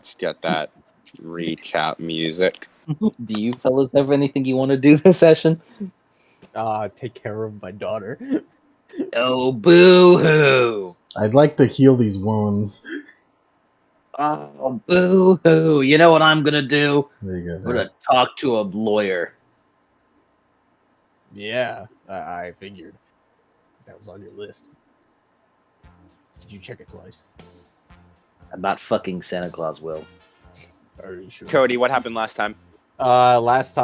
let's get that recap music. Do you fellas have anything you want to do this session? Take care of my daughter. Oh, boo-hoo! I'd like to heal these wounds. Oh, boo-hoo! You know what I'm gonna do? There you I'm go. gonna talk to a lawyer. Yeah, I figured. That was on your list. Did you check it twice? I'm not fucking Santa Claus, Will. Are you sure? Cody, what happened last time? Last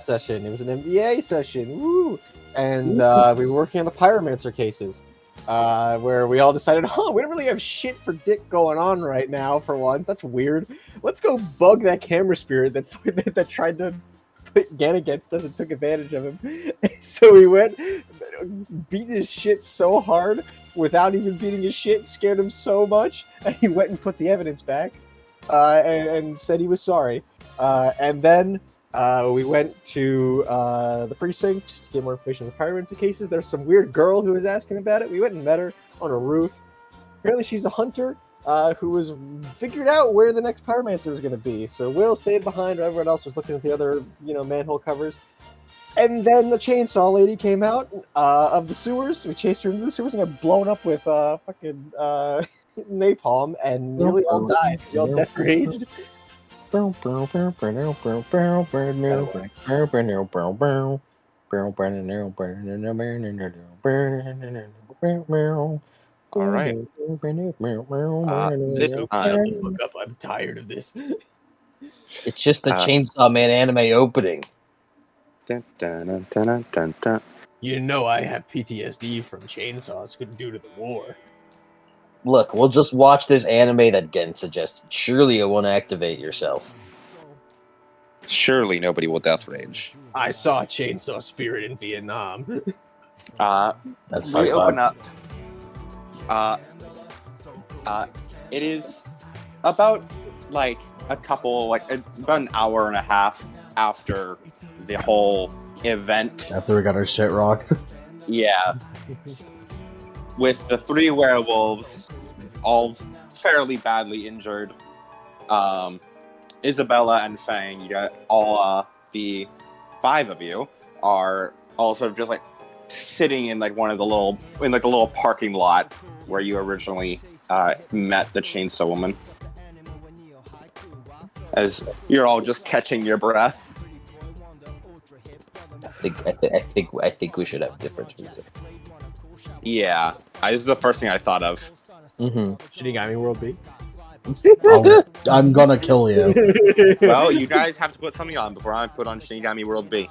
session, it was an MDA session. Woo! And we were working on the Pyromancer cases. Where we all decided, we don't really have shit for Dick going on right now for once. That's weird. Let's go bug that camera spirit that tried to put Gan against us and took advantage of him. So we went, beat his shit so hard without even beating his shit, scared him so much, and he went and put the evidence back and said he was sorry. And then we went to the precinct to get more information on the Pyromancer cases. There's some weird girl who was asking about it. We went and met her on a roof. Apparently she's a hunter who was figured out where the next Pyromancer was going to be. So Will stayed behind while everyone else was looking at the other, manhole covers. And then the chainsaw lady came out of the sewers. We chased her into the sewers and got blown up with fucking napalm and nearly all died. We all death raged. All right. Shut the fuck up. I'm tired of this. It's just the Chainsaw Man anime opening. Dun, dun, dun, dun, dun, dun. You know I have PTSD from chainsaws due to the war. Look, we'll just watch this anime that Gen suggested. Surely you won't activate yourself. Surely nobody will death rage. I saw a chainsaw spirit in Vietnam. That's We fucked open up. up. It is about about an hour and a half after the whole event. After we got our shit rocked. Yeah. With the 3 werewolves all fairly badly injured. Isabella and Fang, you got all the 5 of you are all sort of just sitting in one of the little parking lot where you originally met the chainsaw woman. As you're all just catching your breath. I think we should have different music. Yeah, this is the first thing I thought of. Mm-hmm. Shinigami World B. I'm gonna kill you. Well, you guys have to put something on before I put on Shinigami World B.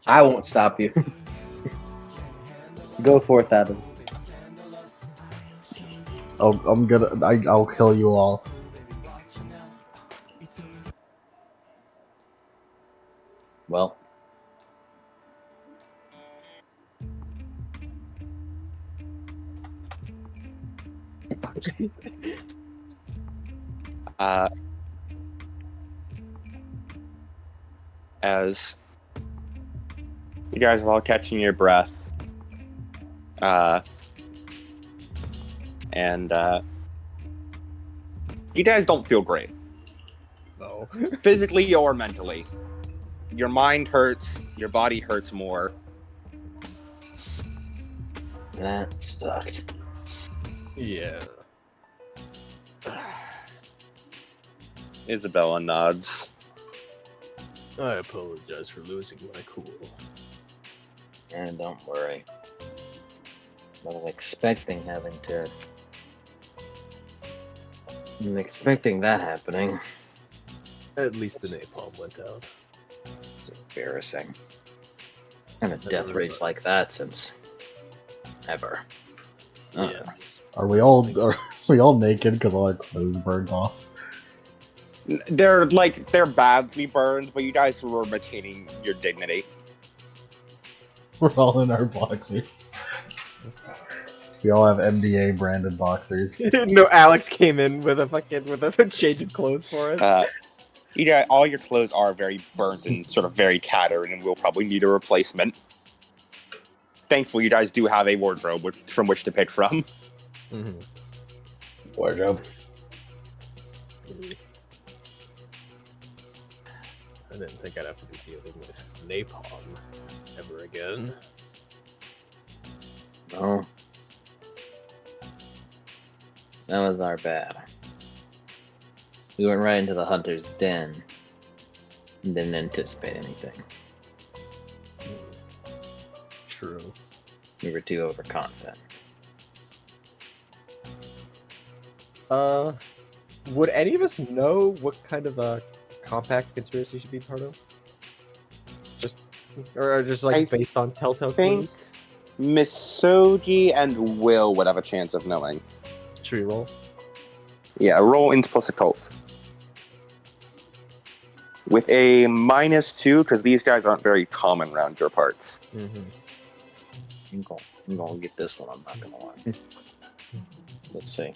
I won't stop you. Go forth, Adam. I'll kill you all. Well. As you guys are all catching your breath, and you guys don't feel great. No. Physically or mentally. Your mind hurts, your body hurts more. That sucked. Yeah. Isabella nods. I apologize for losing my cool. And don't worry. I wasn't expecting that happening. At least the napalm went out. It's embarrassing. Kind of death rage like that since ever. Yes. Are we all naked because all our clothes burned off? They're badly burned, but you guys were retaining your dignity. We're all in our boxers. We all have MDA branded boxers. No, Alex came in with a change of clothes for us. All your clothes are very burnt and sort of very tattered, and we'll probably need a replacement. Thankfully, you guys do have a wardrobe from which to pick from. Mm-hmm. Wardrobe. I didn't think I'd have to be dealing with napalm ever again. Oh. That was our bad. We went right into the hunter's den and didn't anticipate anything. True. We were too overconfident. Would any of us know what kind of a compact conspiracy should be part of? Or just like I based on telltale think clues? Misogi and Will would have a chance of knowing. Should we roll? Yeah, roll int plus occult. With a -2, because these guys aren't very common around your parts. Mm-hmm. I'm gonna get this one, I'm not gonna lie. Let's see.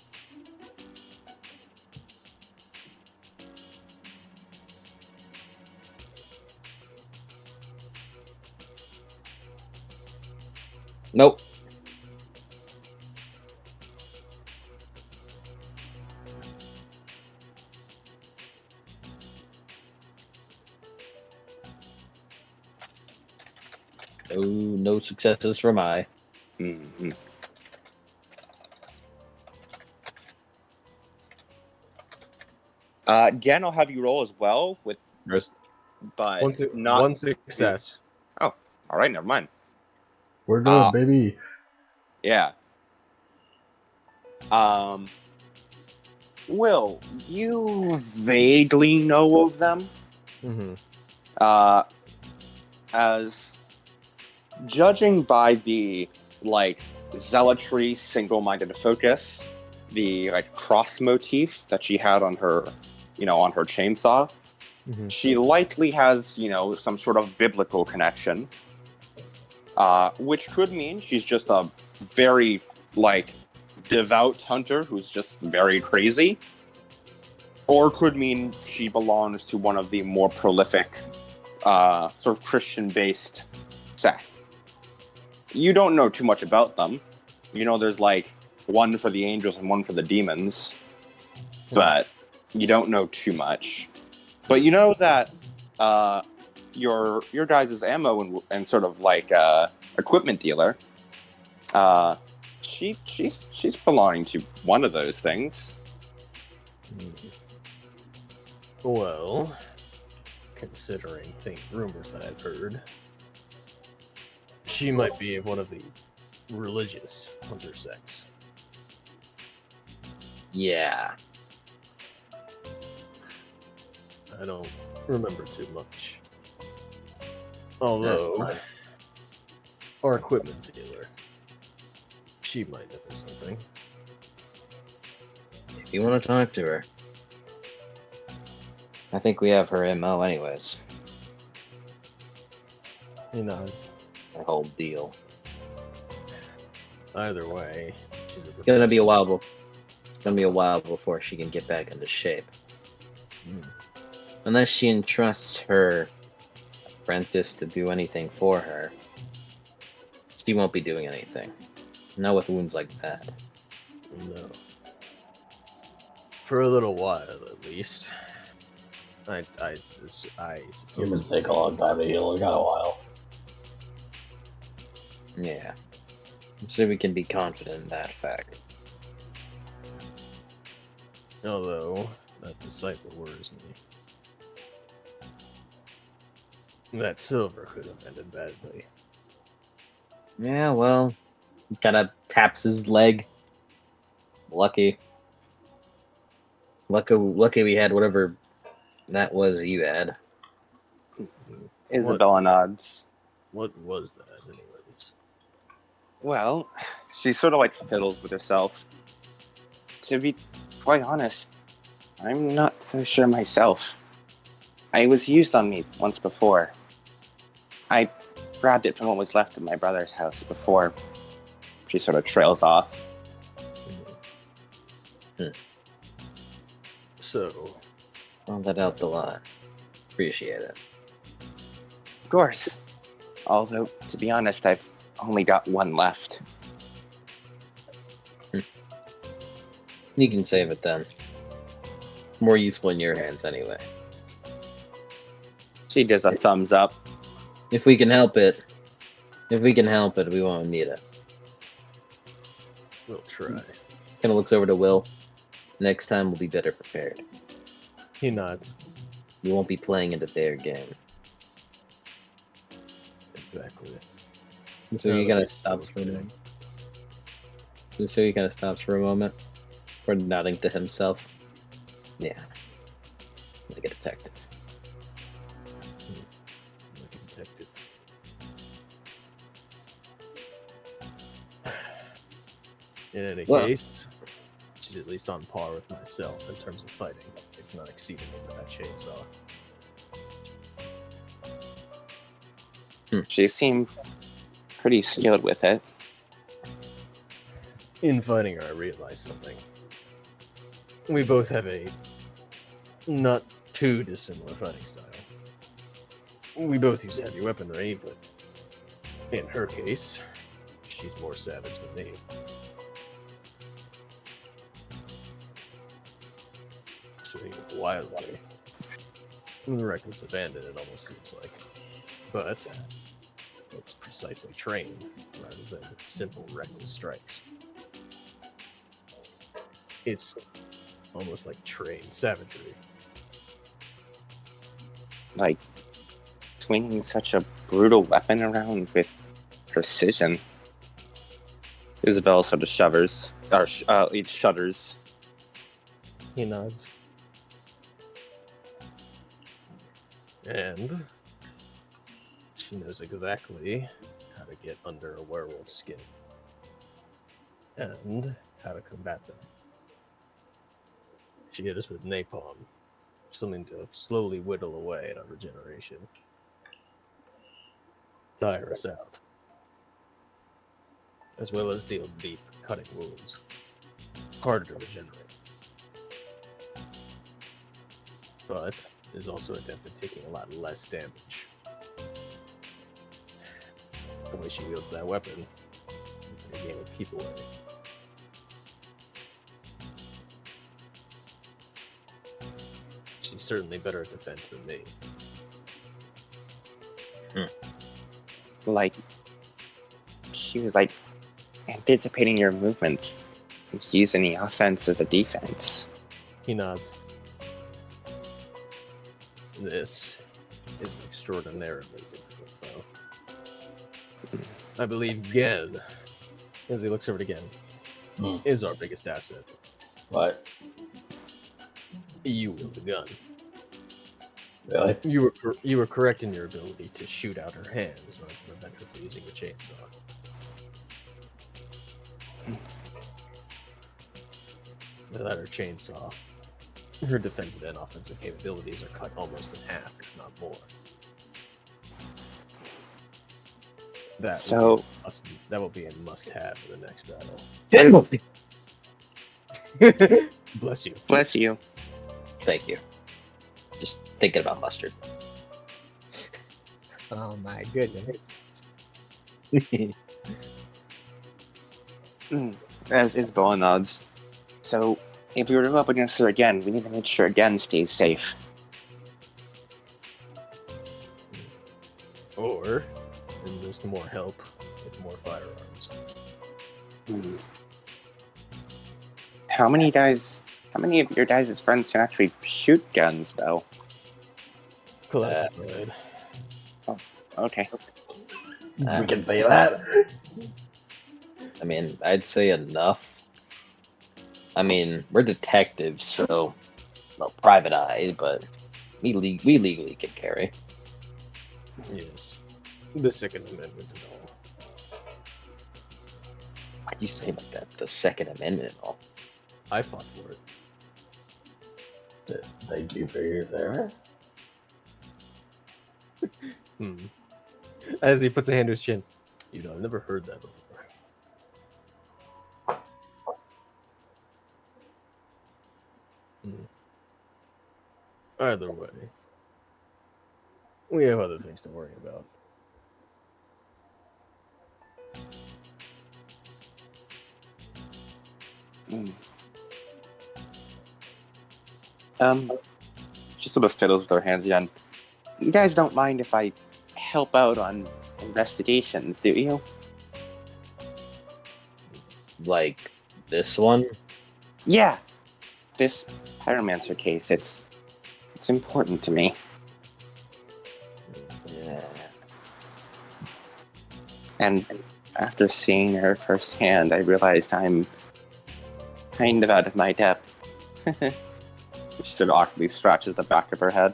Nope. No successes for my. Mm-hmm. Again, I'll have you roll as well, but One success. Oh, all right, never mind. We're good, baby. Yeah. Will, you vaguely know of them? Mm-hmm. As judging by the zealotry, single-minded focus, the cross motif that she had on her, on her chainsaw, she likely has some sort of biblical connection, which could mean she's just a very devout hunter who's just very crazy, or could mean she belongs to one of the more prolific sort of Christian-based sect. You don't know too much about them. There's one for the angels and one for the demons, but you don't know too much. But you know that your guys' ammo and sort of equipment dealer, she's belonging to one of those things. Well, considering rumors that I've heard, she might be of one of the religious hunter sects. Yeah. I don't remember too much. That's Although, fine. our equipment dealer, she might know something. If you want to talk to her, I think we have her MO anyways. He nods. Her whole deal. Either way, she's It's gonna be a while. It's gonna be a while before she can get back into shape. Unless she entrusts her apprentice to do anything for her, she won't be doing anything. Not with wounds like that. No. For a little while, at least. I suppose. Humans take a long time to heal. We got a while. Yeah. So we can be confident in that fact. Although, that disciple worries me. That silver could have ended badly. Yeah, well, kinda taps his leg. Lucky we had whatever that was that you had. Isabella nods. What was that, anyways? Well, she sort of fiddles with herself. To be quite honest, I'm not so sure myself. It was used on me once before. I grabbed it from what was left of my brother's house before. She sort of trails off. So, Well, that helped a lot. Appreciate it. Of course. Although, to be honest, I've only got one left. You can save it then. More useful in your hands anyway. She does a thumbs up. If we can help it. If we can help it, we won't need it. We'll try. Kind of looks over to Will. Next time we'll be better prepared. He nods. We won't be playing into their game. Exactly. So he kind of stops for a moment. So he kind of stops for a moment. Or nodding to himself. Yeah. Like a detective. Like a detective. In any case, she's at least on par with myself in terms of fighting, if not exceeding me with that chainsaw. She seemed pretty skilled with it. In fighting her, I realized something. We both have a not too dissimilar fighting style. We both use heavy weaponry, but in her case, she's more savage than me. Swinging wildly. Reckless abandon, it almost seems like. But it's precisely trained rather than simple reckless strikes. It's almost like trained savagery. Like, swinging such a brutal weapon around with precision. Isabel sort of shudders. It shudders. He nods. And she knows exactly how to get under a werewolf's skin. And how to combat them. She hit us with napalm. Something to slowly whittle away at our regeneration. Tire us out. As well as deal deep, cutting wounds. Harder to regenerate. But is also adept at taking a lot less damage. The way she wields that weapon, it's like a game of keep away. She's certainly better at defense than me. Like, she was like anticipating your movements, using the offense as a defense. He nods. This is an extraordinarily difficult foe. I believe Gen, as he looks over to Gen, is our biggest asset. What? You wield the gun. Really? You were correct in your ability to shoot out her hands in order to prevent her from using the chainsaw. Without her chainsaw, her defensive and offensive capabilities are cut almost in half, if not more. That will be a must-have for the next battle. Bless you. Bless you. Thank you. Just thinking about mustard. Oh my goodness. As Isabella nods. So, if we were to go up against her again, we need to make sure again stays safe. Or enlist more help with more firearms. How many of your guys' friends can actually shoot guns, though? Classified. Okay. We can say that. I mean, I'd say enough. I mean, we're detectives, so well, private eye, but we legally can carry. Yes. The Second Amendment and all. Why'd you say like that? The Second Amendment and all. I fought for it. Thank you for your service. As he puts a hand to his chin. You know, I've never heard that before. Either way, we have other things to worry about. Just sort of fiddles with her hands again. You guys don't mind if I help out on investigations, do you? Like this one? Yeah. This pyromancer case, it's important to me. Yeah. And after seeing her firsthand, I realized I'm kind of out of my depth. She sort of awkwardly scratches the back of her head.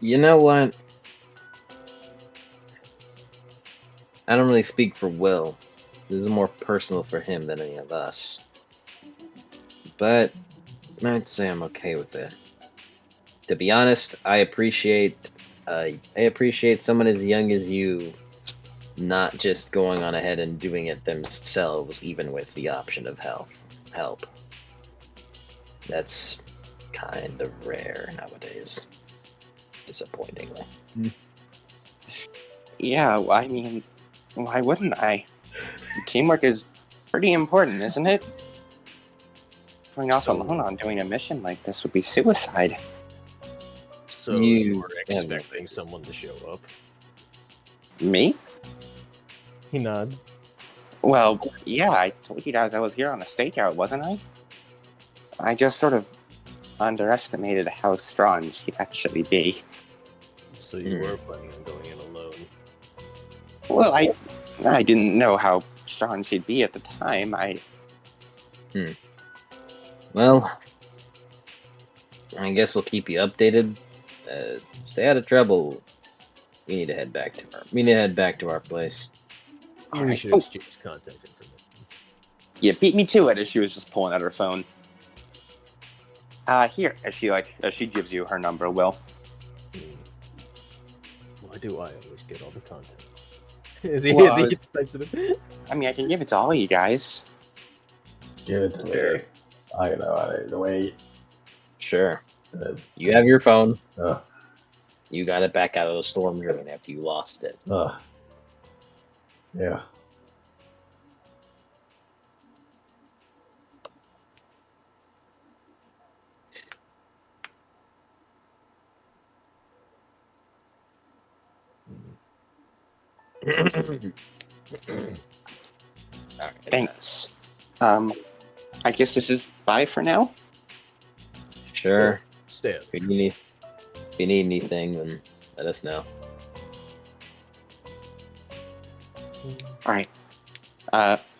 You know what? I don't really speak for Will. This is more personal for him than any of us. But I'd say I'm okay with it. To be honest, I appreciate someone as young as you not just going on ahead and doing it themselves, even with the option of help. That's kind of rare nowadays. Disappointingly. Yeah, I mean, why wouldn't I? Teamwork is pretty important, isn't it? Going off alone on doing a mission like this would be suicide. So You you were have- expecting someone to show up. Me? He nods. Well, yeah, I told you guys I was here on a stakeout, wasn't I? I just sort of underestimated how strong she'd actually be. So you were planning on going in alone. Well, I didn't know how strong she'd be at the time. Well, I guess we'll keep you updated. Stay out of trouble. We need to head back to our place. All We right. should Oh, exchange contact information. yeah, beat me to it as she was just pulling out her phone. Here, as she gives you her number, Will. Why do I always get all the content? Is he Well, types it in? I mean, I can give it to all you guys. Give it to me. I know how to wait. Sure. Uh, You have your phone. uh, You got it back out of the storm drain after you lost it. yeah. Alright. Thanks. I guess this is bye for now. Sure. Stay up. If you need anything, then let us know. All right.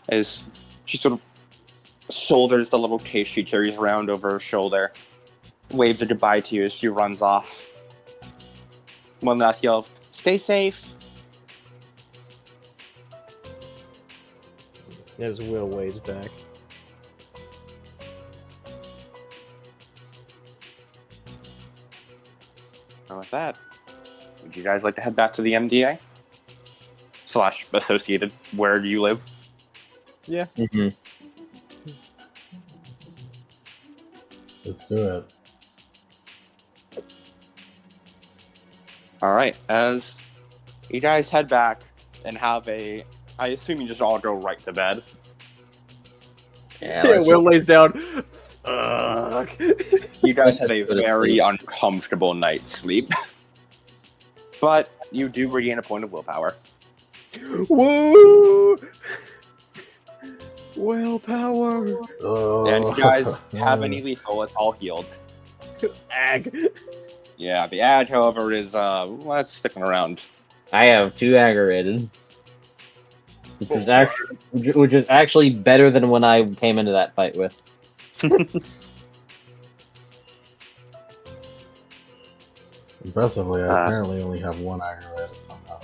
As she sort of shoulders the little case she carries around over her shoulder, waves a goodbye to you as she runs off. One last yell of, "Stay safe!" As Will waves back. And with that, would you guys like to head back to the MDA? / associated, where do you live? Yeah. Mm-hmm. Let's do it. All right, as you guys head back and have I assume you just all go right to bed. Yeah, Yeah, let's- Will lays down. Fuck. You guys had a Let's put it very asleep. uncomfortable night's sleep. But you do regain a point of willpower. Woo! Willpower. And if you guys have any lethal, it's all healed. Ag. Yeah, the ad, however, is that's sticking around. I have 2 aggravated, which is actually better than when I came into that fight with. Impressively, I Uh, apparently only have one aggravated somehow.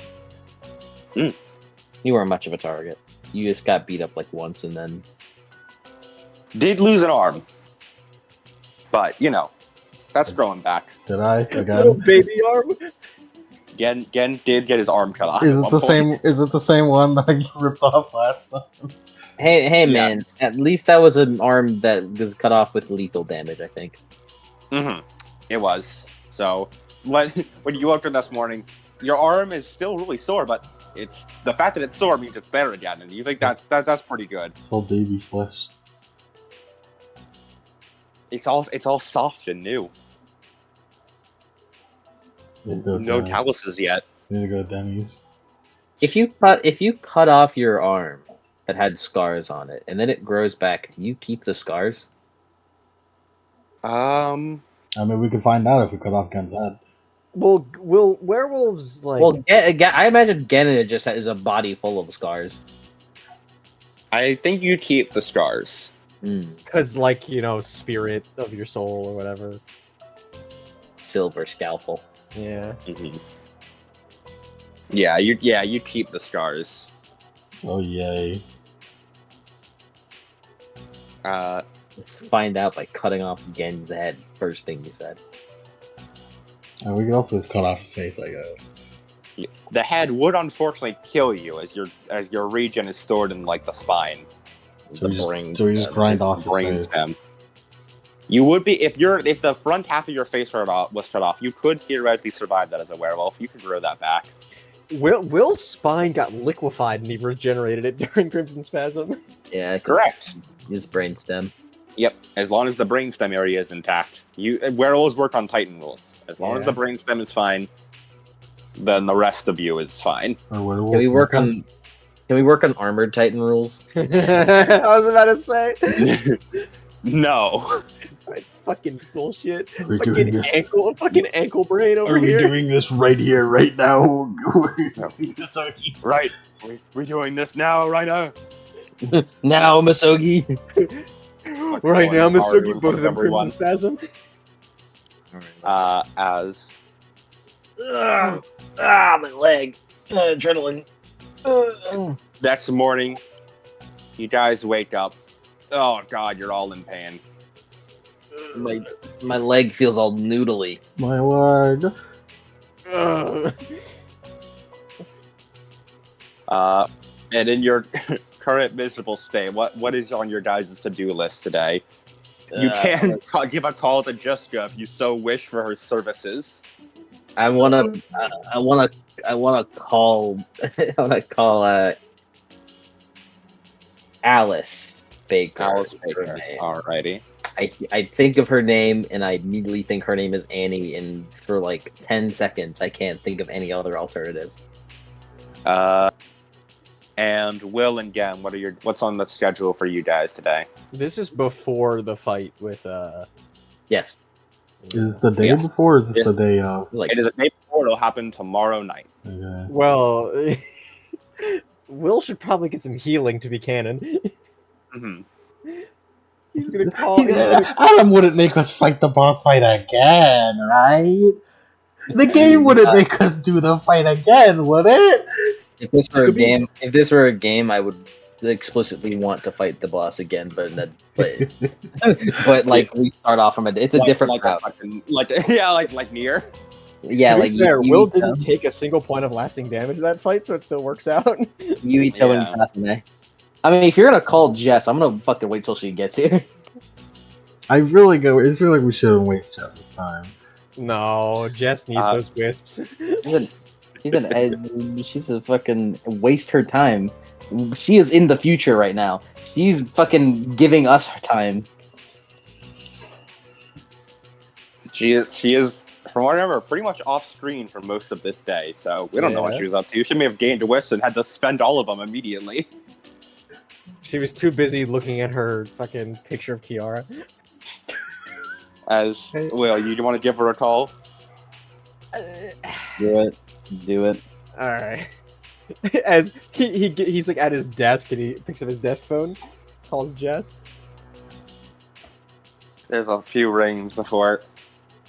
You weren't much of a target. You just got beat up like once, and then Did lose an arm. But, that's growing back. Did I Little again? baby arm. Gen did get his arm cut off. Is at it one the point. same? Is it the same one that I ripped off last time? hey Yes. man, at least that was an arm that was cut off with lethal damage. I think. Mm-hmm. It was. So when you woke up this morning, your arm is still really sore, but it's the fact that it's sore means it's better again, and you think that's pretty good. It's all baby flesh. It's all soft and new. Need to go No to- calluses yet. Need to go to Denny's. If you cut off your arm that had scars on it, and then it grows back, do you keep the scars? I mean, we could find out if we cut off Gen's head. Well, will werewolves like? Well, I imagine Genin just is a body full of scars. I think you keep the scars. Because, like, you know, spirit of your soul or whatever. Silver scalpel. Yeah. Mm-hmm. You keep the scars. Oh yay! Let's find out by cutting off Gen's head. First thing you said. And we could also just cut off his face, I guess. The head would unfortunately kill you as your regen is stored in like the spine. So we brain just grind off his brain face. stem. You would be if the front half of your face was cut off. You could theoretically survive that as a werewolf. You could grow that back. Will's spine got liquefied and he regenerated it during Crimson Spasm. Yeah, Correct. His brain stem. Yep, as long as the brainstem area is intact. Werewolves work on Titan rules. As long as the brainstem is fine, then the rest of you is fine. Or werewolves. Can we work on armored Titan rules? I was about to say. No. That's fucking bullshit. We're doing this. Fucking ankle brain over Are we here. doing this right here, right now? So Right. We're doing this now, right now. Now, Masogi. Right now, Maruo, Masugi, both of them everyone. Crimson Spasm. As My leg. Adrenaline. next morning, you guys wake up. Oh god, you're all in pain. My leg feels all noodly. my word. And in your current miserable state, what is on your guys' to-do list today? You can give a call to Jessica if you so wish for her services. I wanna call Alice Baker. Alice is her Baker. name. Alrighty. I think of her name and I immediately think her name is Annie, and for like 10 seconds I can't think of any other alternative. And Will and Gem, what's on the schedule for you guys today? This is before the fight with Yes. Is the day Yes. before? Or is this Yes. the day of? Like It is a day before. It'll happen tomorrow night. Okay. well, Will should probably get some healing to be canon. Mm-hmm. He's gonna call. Adam wouldn't make us fight the boss fight again, right? The game wouldn't make us do the fight again, would it? if this were a game, I would explicitly want to fight the boss again, but like we start off from it's a different route. like near. Yeah, to like be fair, you Will eat didn't them, take a single point of lasting damage that fight, so it still works out. you eat till Yeah. Tasmane. I mean, if you're gonna call Jess, I'm gonna fucking wait till she gets here. I feel like we shouldn't waste Jess's time. No, Jess needs those wisps. She's a fucking waste her time. She is in the future right now. She's fucking giving us her time. She is, from what I remember, pretty much off screen for most of this day. So we don't know what Yeah. she was up to. She may have gained a wisp and had to spend all of them immediately. She was too busy looking at her fucking picture of Kiara. As Will, you want to give her a call? Do it. All right. As he's like at his desk and he picks up his desk phone, calls Jess. There's a few rings before it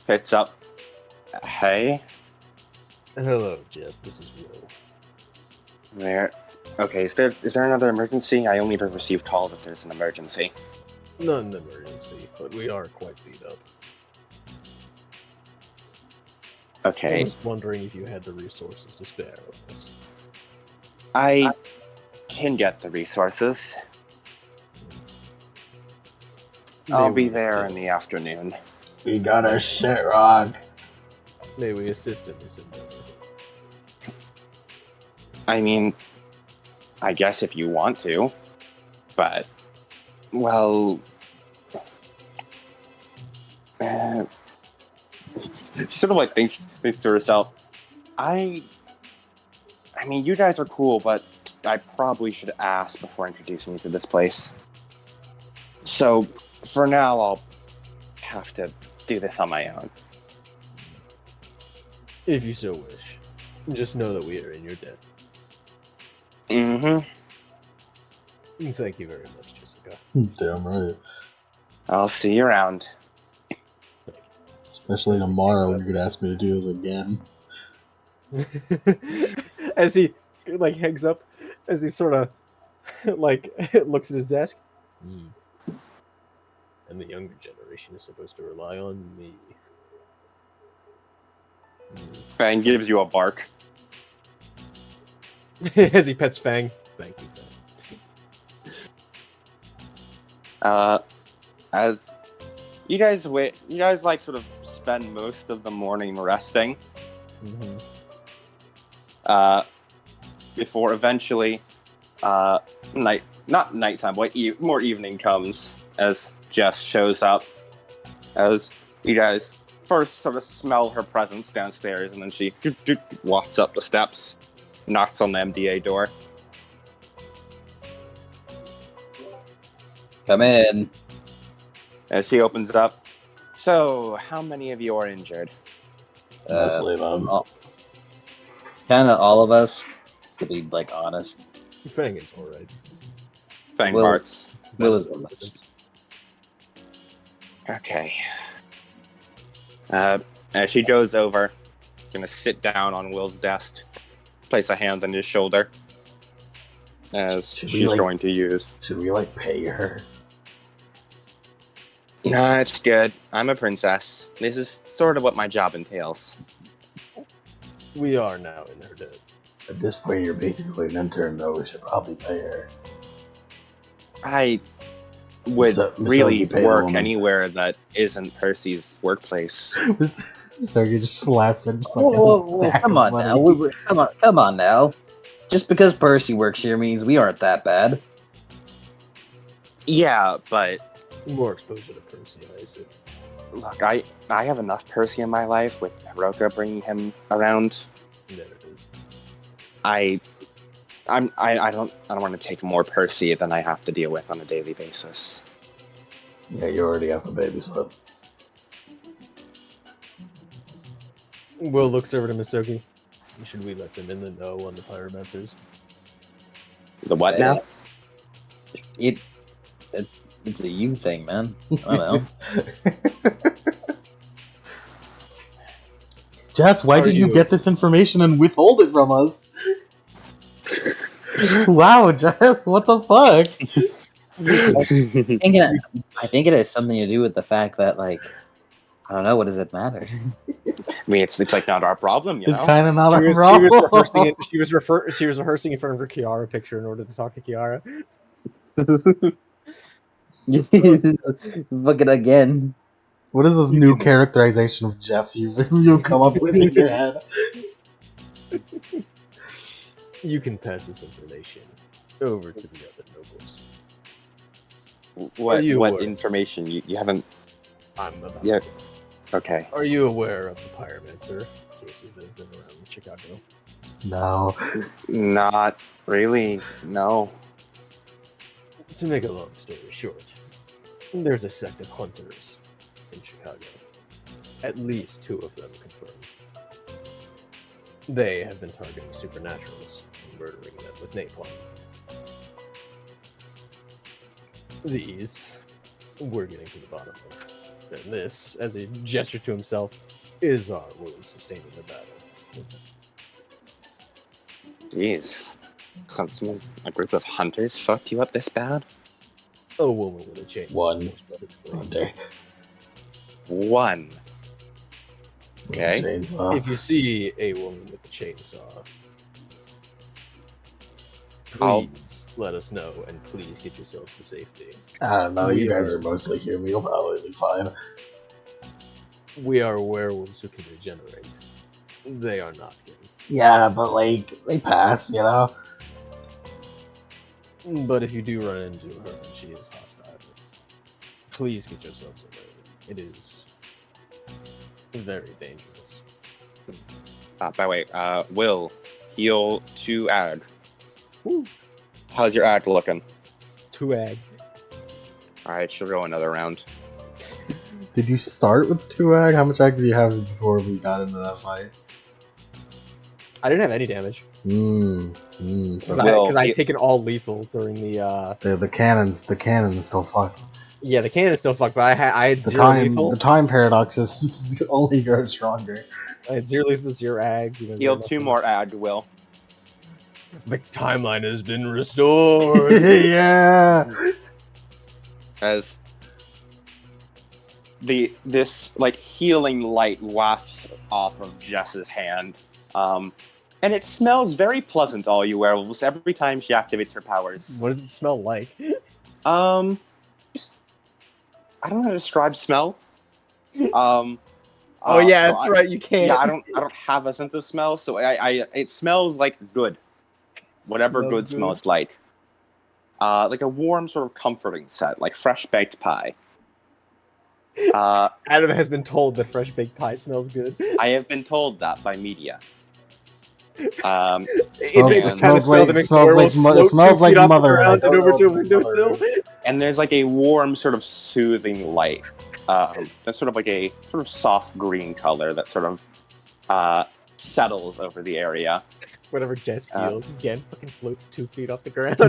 picks up. Hey, Hello, Jess. This is Will. there. Okay, is there another emergency? I only ever receive calls if there's an emergency. None emergency, but we are quite beat up. I Okay, was wondering if you had the resources to spare on this. I can get the resources. I'll May be we there in assist? the afternoon. We got our shit rocked. May we assist in this endeavor? I mean, I guess if you want to, but, well, Uh, she sort of like thinks to herself. I mean, you guys are cool, but I probably should ask before introducing you to this place. So, for now, I'll have to do this on my own. If you so wish. Just know that we are in your debt. Mm-hmm. Thank you very much, Jessica. Damn right. I'll see you around. Especially tomorrow when you're gonna ask me to do this again. As he like hangs up, as he sort of like looks at his desk. And the younger generation is supposed to rely on me. Fang gives you a bark. As he pets Fang. Thank you, Fang. As you guys like sort of spend most of the morning resting. Mm-hmm. Before eventually, not nighttime, but more evening comes as Jess shows up. As you guys first sort of smell her presence downstairs, and then she walks up the steps, knocks on the MDA door. Come in. As she opens up, so how many of you are injured? Mostly them. Kind of all of us, to be like honest. Fang is alright. Fang Will's- parts. Will is the most. Okay. As she goes over, gonna sit down on Will's desk, place a hand on his shoulder, as Should we, she's like- going to use. Should we like pay her? Nah, it's good. I'm a princess. This is sort of what my job entails. We are now in her debt. At this point, you're basically an intern, though. We should probably pay her. I would So really you pay the work woman. anywhere that isn't Percy's workplace. Sergey just slaps and fucking Whoa, stack come of on money. now. Come on now. Just because Percy works here means we aren't that bad. Yeah, but More exposure to Percy, I assume. look, I have enough Percy in my life with Hiroka bringing him around. There it is. I don't want to take more Percy than I have to deal with on a daily basis. Yeah, you already have to babysit. Will looks over to Misoki. Should we let them in the know on the pyromancers? The what now? It's a you thing, man. I don't know. Jess, why Are did you you- get this information and withhold it from us? Wow, Jess, what the fuck? I think it has something to do with the fact that, like, I don't know, what does it matter? I mean, it's like not our problem, you It's know. kind of not She a was problem. she was rehearsing in front of her Kiara picture in order to talk to Kiara. Fucking again. What is this new characterization of Jess you come up with in your head? You can pass this information over to the other nobles. What you what aware? information you haven't? I'm about Yeah. to say. Okay. Are you aware of the pyromancer cases that have been around in Chicago? No. Not really. No. To make a long story short, there's a sect of hunters in Chicago. At least 2 of them confirmed. They have been targeting supernaturalists and murdering them with napalm. These we're getting to the bottom of. And this, as a gesture to himself, is our wound sustaining the battle. Jeez. A group of hunters fucked you up this bad? A woman with a chainsaw. One more specifically. Hunter. One. Okay. Chainsaw. If you see a woman with a chainsaw, I'll- please let us know and please get yourselves to safety. I don't know. You We guys are- are mostly human. You'll probably be fine. We are werewolves who can regenerate. They are not good. Yeah, but like they pass, you know. But if you do run into her and she is hostile, please get yourselves away. It is Very dangerous. By the way, Will, heal 2 ag. Woo. How's your ag looking? 2 ag. Alright, she'll go another round. Did you start with 2 ag? How much ag did you have before we got into that fight? I didn't have any damage. So Because I'd taken all lethal during the cannons still fucked. Yeah, the cannon is still fucked, but I had 0 lethal. The time paradox is only grows stronger. I had 0 lethal, 0 ag. Heal 2 more ag, Will. The timeline has been restored. Yeah. As this like healing light wafts off of Jess's hand, and it smells very pleasant. All you werewolves, every time she activates her powers. What does it smell like? Just, I don't know how to describe smell. Oh yeah, so that's right. You can't. Yeah, I don't have a sense of smell, so it smells like good, whatever good smells like a warm sort of comforting set, like fresh baked pie. Adam has been told that fresh baked pie smells good. I have been told that by media. It smells like mother. And over to a windowsill. And there's like a warm sort of soothing light. That's sort of like a sort of soft green color that sort of settles over the area. Whatever Jess heals, again, fucking floats 2 feet off the ground.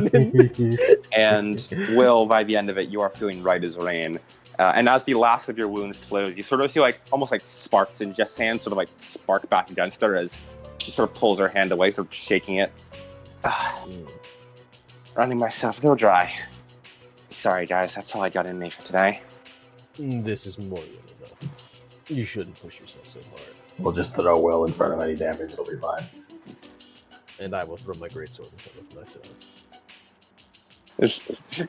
And Will, by the end of it, you are feeling right as rain. And as the last of your wounds close, you sort of see like almost like sparks in Jess' hand, sort of like spark back against her as she sort of pulls her hand away, sort of shaking it. Running myself real dry. Sorry, guys, that's all I got in me for today. This is more than enough. You shouldn't push yourself so hard. We'll just throw Will in front of any damage, it'll be fine. And I will throw my greatsword in front of myself.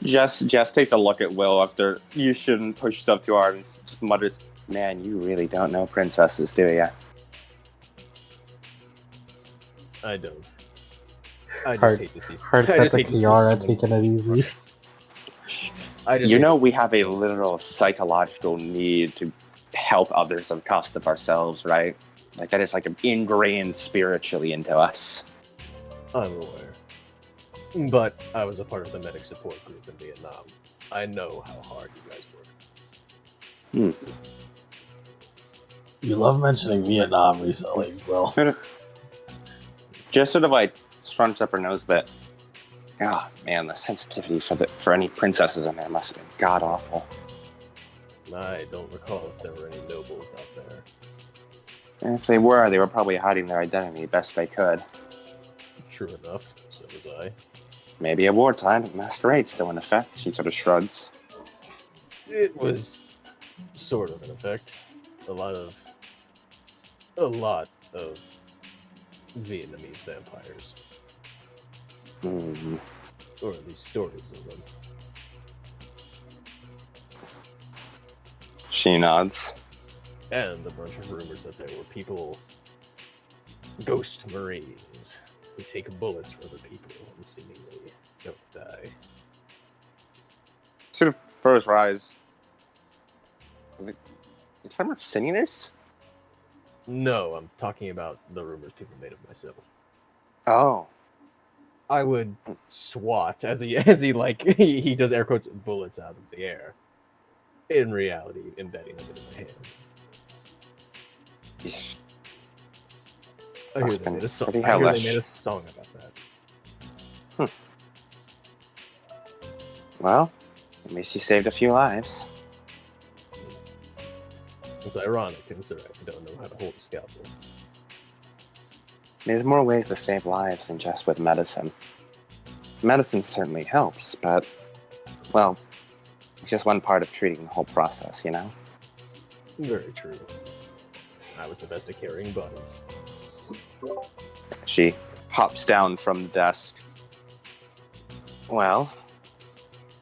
Jess takes a look at Will after you shouldn't push stuff too hard and just mutters, "Man, you really don't know princesses, do ya?" I don't. I just hate to see. Hard cut to Kiara taking it easy. We have a literal psychological need to help others at the cost of ourselves, right? Like that is like ingrained spiritually into us. I'm aware. But I was a part of the medic support group in Vietnam. I know how hard you guys work. You love mentioning Vietnam recently, Will. Just sort of like scrunched up her nose a bit. Oh man, the sensitivity for any princesses in there must have been god awful. I don't recall if there were any nobles out there. And if they were probably hiding their identity best they could. True enough, so was I. Maybe at wartime, but masquerade's still in effect. She sort of shrugs. It was sort of in effect. A lot of Vietnamese vampires. Or at least stories of them. She nods. And a bunch of rumors that there were ghost marines, who take bullets for other people and seemingly don't die. Sort of furrows her eyes. You talking about singers? No, I'm talking about the rumors people made of myself. Oh. I would swat as he does air quotes bullets out of the air. In reality, embedding them into my hands. I hear they made a song about that. Well, at least you saved a few lives. It's ironic considering I don't know how to hold a scalpel. There's more ways to save lives than just with medicine. Medicine certainly helps, but, well, it's just one part of treating the whole process, you know? Very true. I was the best at carrying bodies. She hops down from the desk. Well,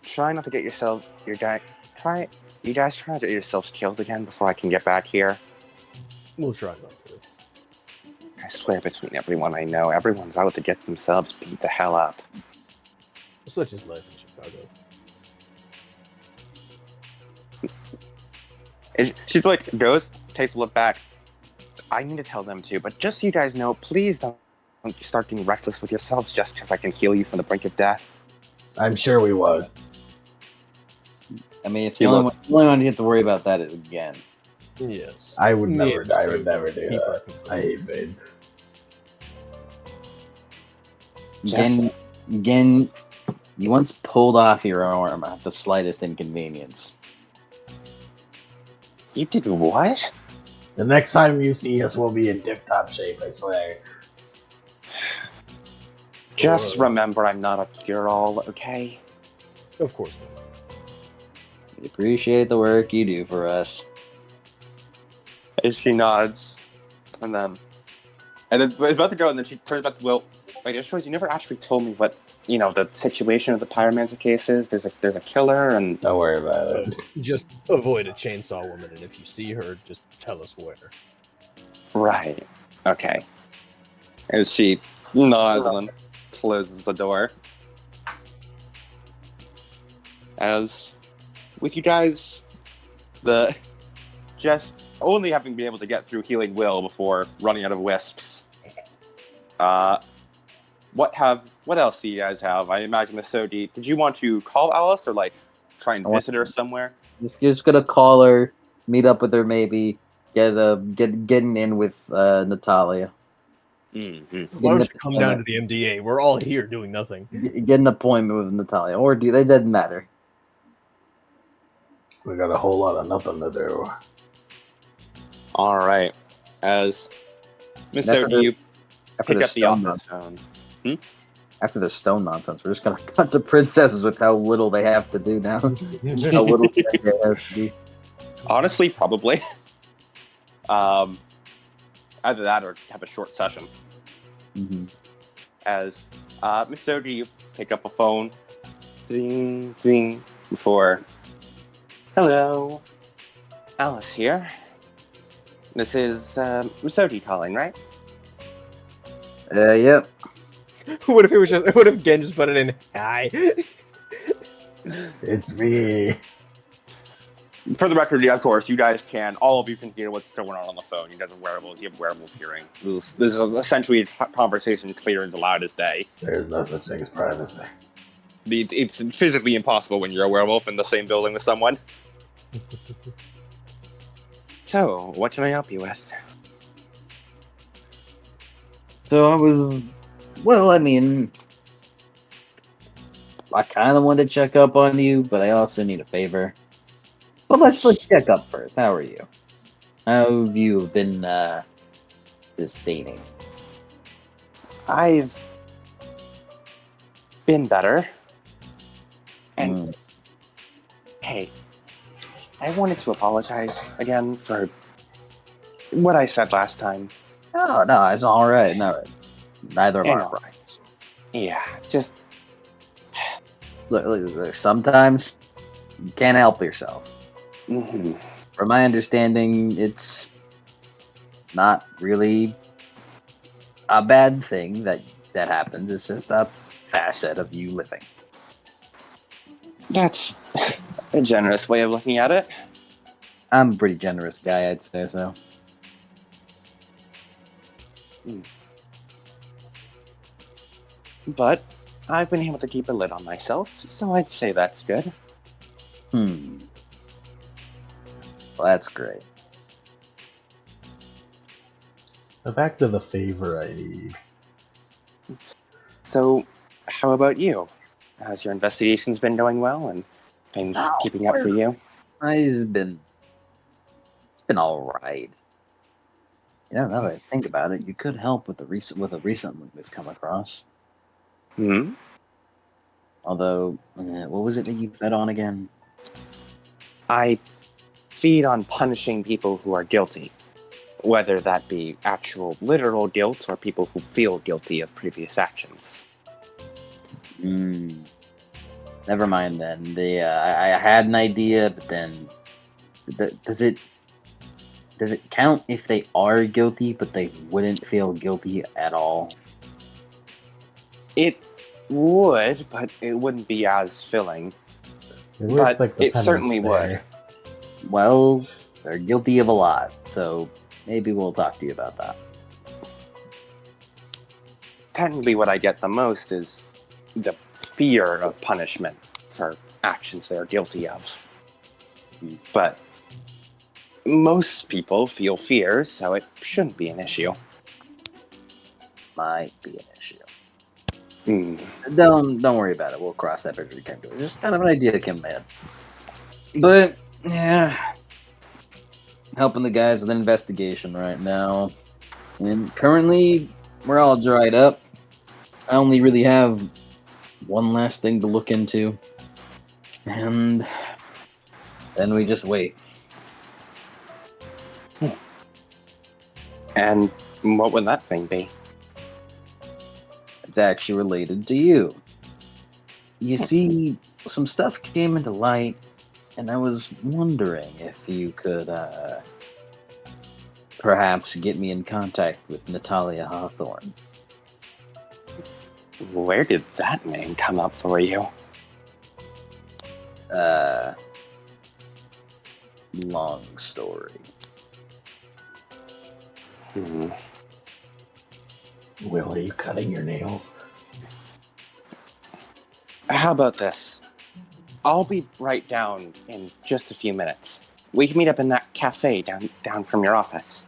try not to get yourselves killed again before I can get back here. We'll try not to. I swear between everyone I know, everyone's out to get themselves beat the hell up. Such is life in Chicago. And she like goes, takes a look back. I need to tell them too, but just so you guys know, please don't start getting reckless with yourselves just because I can heal you from the brink of death. I'm sure we won't. I mean, if the only one you have to worry about that is again. Yes. I would Yeah, never. I so would never do keep that. working. I hate pain. Again, you once pulled off your arm at the slightest inconvenience. You did what? The next time you see us, we'll be in tip-top shape. I swear. Just remember, I'm not a cure-all, okay? Of course not. We appreciate the work you do for us. And she nods, and then it's about to go, and then she turns back to Will. Wait, it shows you never actually told me what the situation of the pyromancer case is. There's a killer, and Don't worry about it. Just avoid a chainsaw woman, and if you see her, just tell us where. right, okay. And she nods and then closes the door. As with you guys, just only having been able to get through healing Will before running out of wisps. What else do you guys have? I imagine Masodi. Did you want to call Alice or try and visit her somewhere? Just gonna call her, meet up with her, maybe getting in with Natalia. Mm-hmm. Why don't you come down to the MDA? We're all here doing nothing. Get an appointment with Natalia, or they doesn't matter. We got a whole lot of nothing to do. All right. As Masodi, you pick up the office phone. After the stone nonsense, we're just gonna cut the princesses with how little they have to do now. How little they have to do. Honestly, probably. Either that or have a short session. Mm-hmm. As Masodi, you pick up a phone. Ding, ding. Before. Hello. Alice here. This is Masodi calling, right? Yep. What if Gen just put it in hi? It's me. For the record, yeah, of course, all of you can hear what's going on the phone. You guys are wearables, you have wearables hearing. This is essentially a conversation clear as loud as day. There's no such thing as privacy. It's physically impossible when you're a werewolf in the same building with someone. So, what can I help you with? So I mean, I kind of want to check up on you, but I also need a favor. But let's check up first. How are you? How have you been sustaining? I've been better. And hey, I wanted to apologize again for what I said last time. Oh no, it's all right. No, neither of our rights. Yeah, just look, sometimes you can't help yourself. Mm-hmm. From my understanding, it's not really a bad thing that happens. It's just a facet of you living. That's a generous way of looking at it. I'm a pretty generous guy, I'd say so. But I've been able to keep a lid on myself, so I'd say that's good. Well, that's great. Back to the favor I need. So, how about you? Has your investigations been going well and things keeping up for you? It's been all right. Now that I think about it, you could help with a recent one we've come across. Hmm. Although, what was it that you fed on again? I feed on punishing people who are guilty, whether that be actual literal guilt or people who feel guilty of previous actions. Never mind then. I had an idea, but then does it count if they are guilty, but they wouldn't feel guilty at all? It would, but it wouldn't be as filling. It works But like the it certainly penance would. there. Well, They're guilty of a lot, so maybe we'll talk to you about that. Technically, what I get the most is the fear of punishment for actions they are guilty of. But most people feel fear, so it shouldn't be an issue. Might be an issue. Hmm. Don't worry about it. We'll cross that bridge when we come to it. Just kind of an idea that came to my head. But yeah, helping the guys with an investigation right now, and currently we're all dried up. I only really have one last thing to look into, and then we just wait. And what would that thing be? It's actually related to you. You see, some stuff came into light, and I was wondering if you could perhaps get me in contact with Natalia Hawthorne. Where did that name come up for you? Long story. Hmm. Will, are you cutting your nails? How about this? I'll be right down in just a few minutes. We can meet up in that cafe down from your office.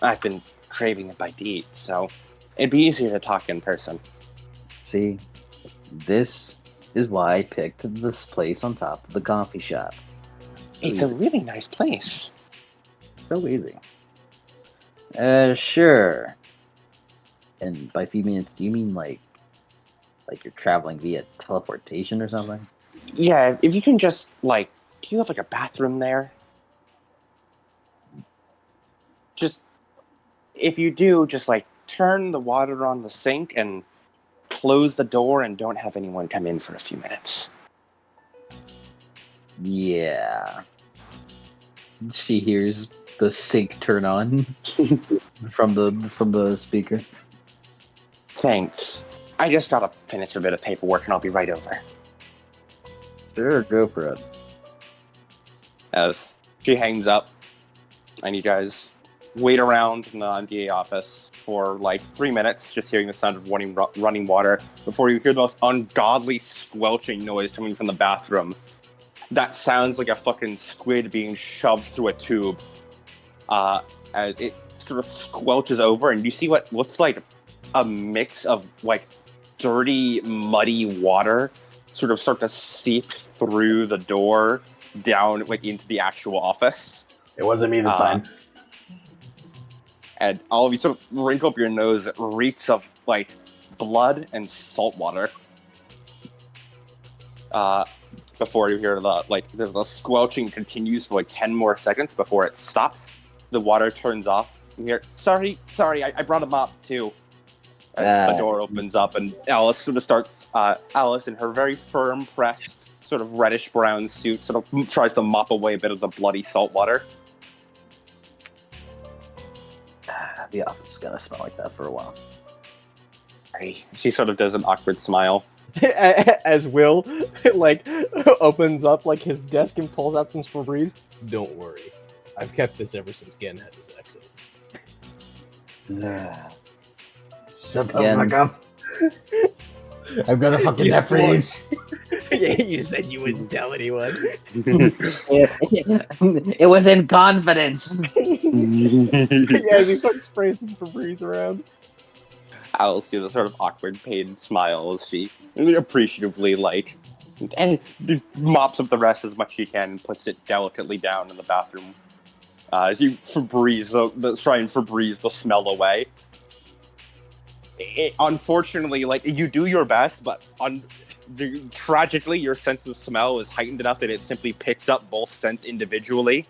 I've been craving a bite to eat, so it'd be easier to talk in person. See, this is why I picked this place on top of the coffee shop. It's a really nice place. So easy. Sure. And by few minutes, do you mean like you're traveling via teleportation or something? Yeah, if you can just, do you have, a bathroom there? Just, if you do, just, turn the water on the sink and close the door and don't have anyone come in for a few minutes. Yeah. She hears the sink turn on from the speaker. Thanks. I just gotta finish a bit of paperwork and I'll be right over. Sure, go for it. As she hangs up, and you guys wait around in the MDA office for 3 minutes, just hearing the sound of running water, before you hear the most ungodly squelching noise coming from the bathroom. That sounds like a fucking squid being shoved through a tube. As it sort of squelches over, and you see what looks like a mix of dirty, muddy water sort of start to seep through the door down into the actual office. It wasn't me this time. And all of you sort of wrinkle up your nose. It reeks of blood and salt water. Before you hear the squelching continues for 10 more seconds before it stops. The water turns off. You hear, sorry, I brought a mop too. As the door opens up and Alice sort of starts, Alice in her very firm pressed, sort of reddish brown suit sort of tries to mop away a bit of the bloody salt water. The office is gonna smell like that for a while. She sort of does an awkward smile. As Will opens up his desk and pulls out some Febreze. Don't worry, I've kept this ever since Gen had his accidents. Shut the fuck up. I've got a fucking death rage. Yeah, you said you wouldn't tell anyone. It was in confidence. Yeah, he starts spraying some Febreze around. Alice gives a sort of awkward, pained smile as she appreciatively, and mops up the rest as much as she can and puts it delicately down in the bathroom. As you try and Febreze the smell away. Unfortunately, you do your best, but tragically, your sense of smell is heightened enough that it simply picks up both scents individually.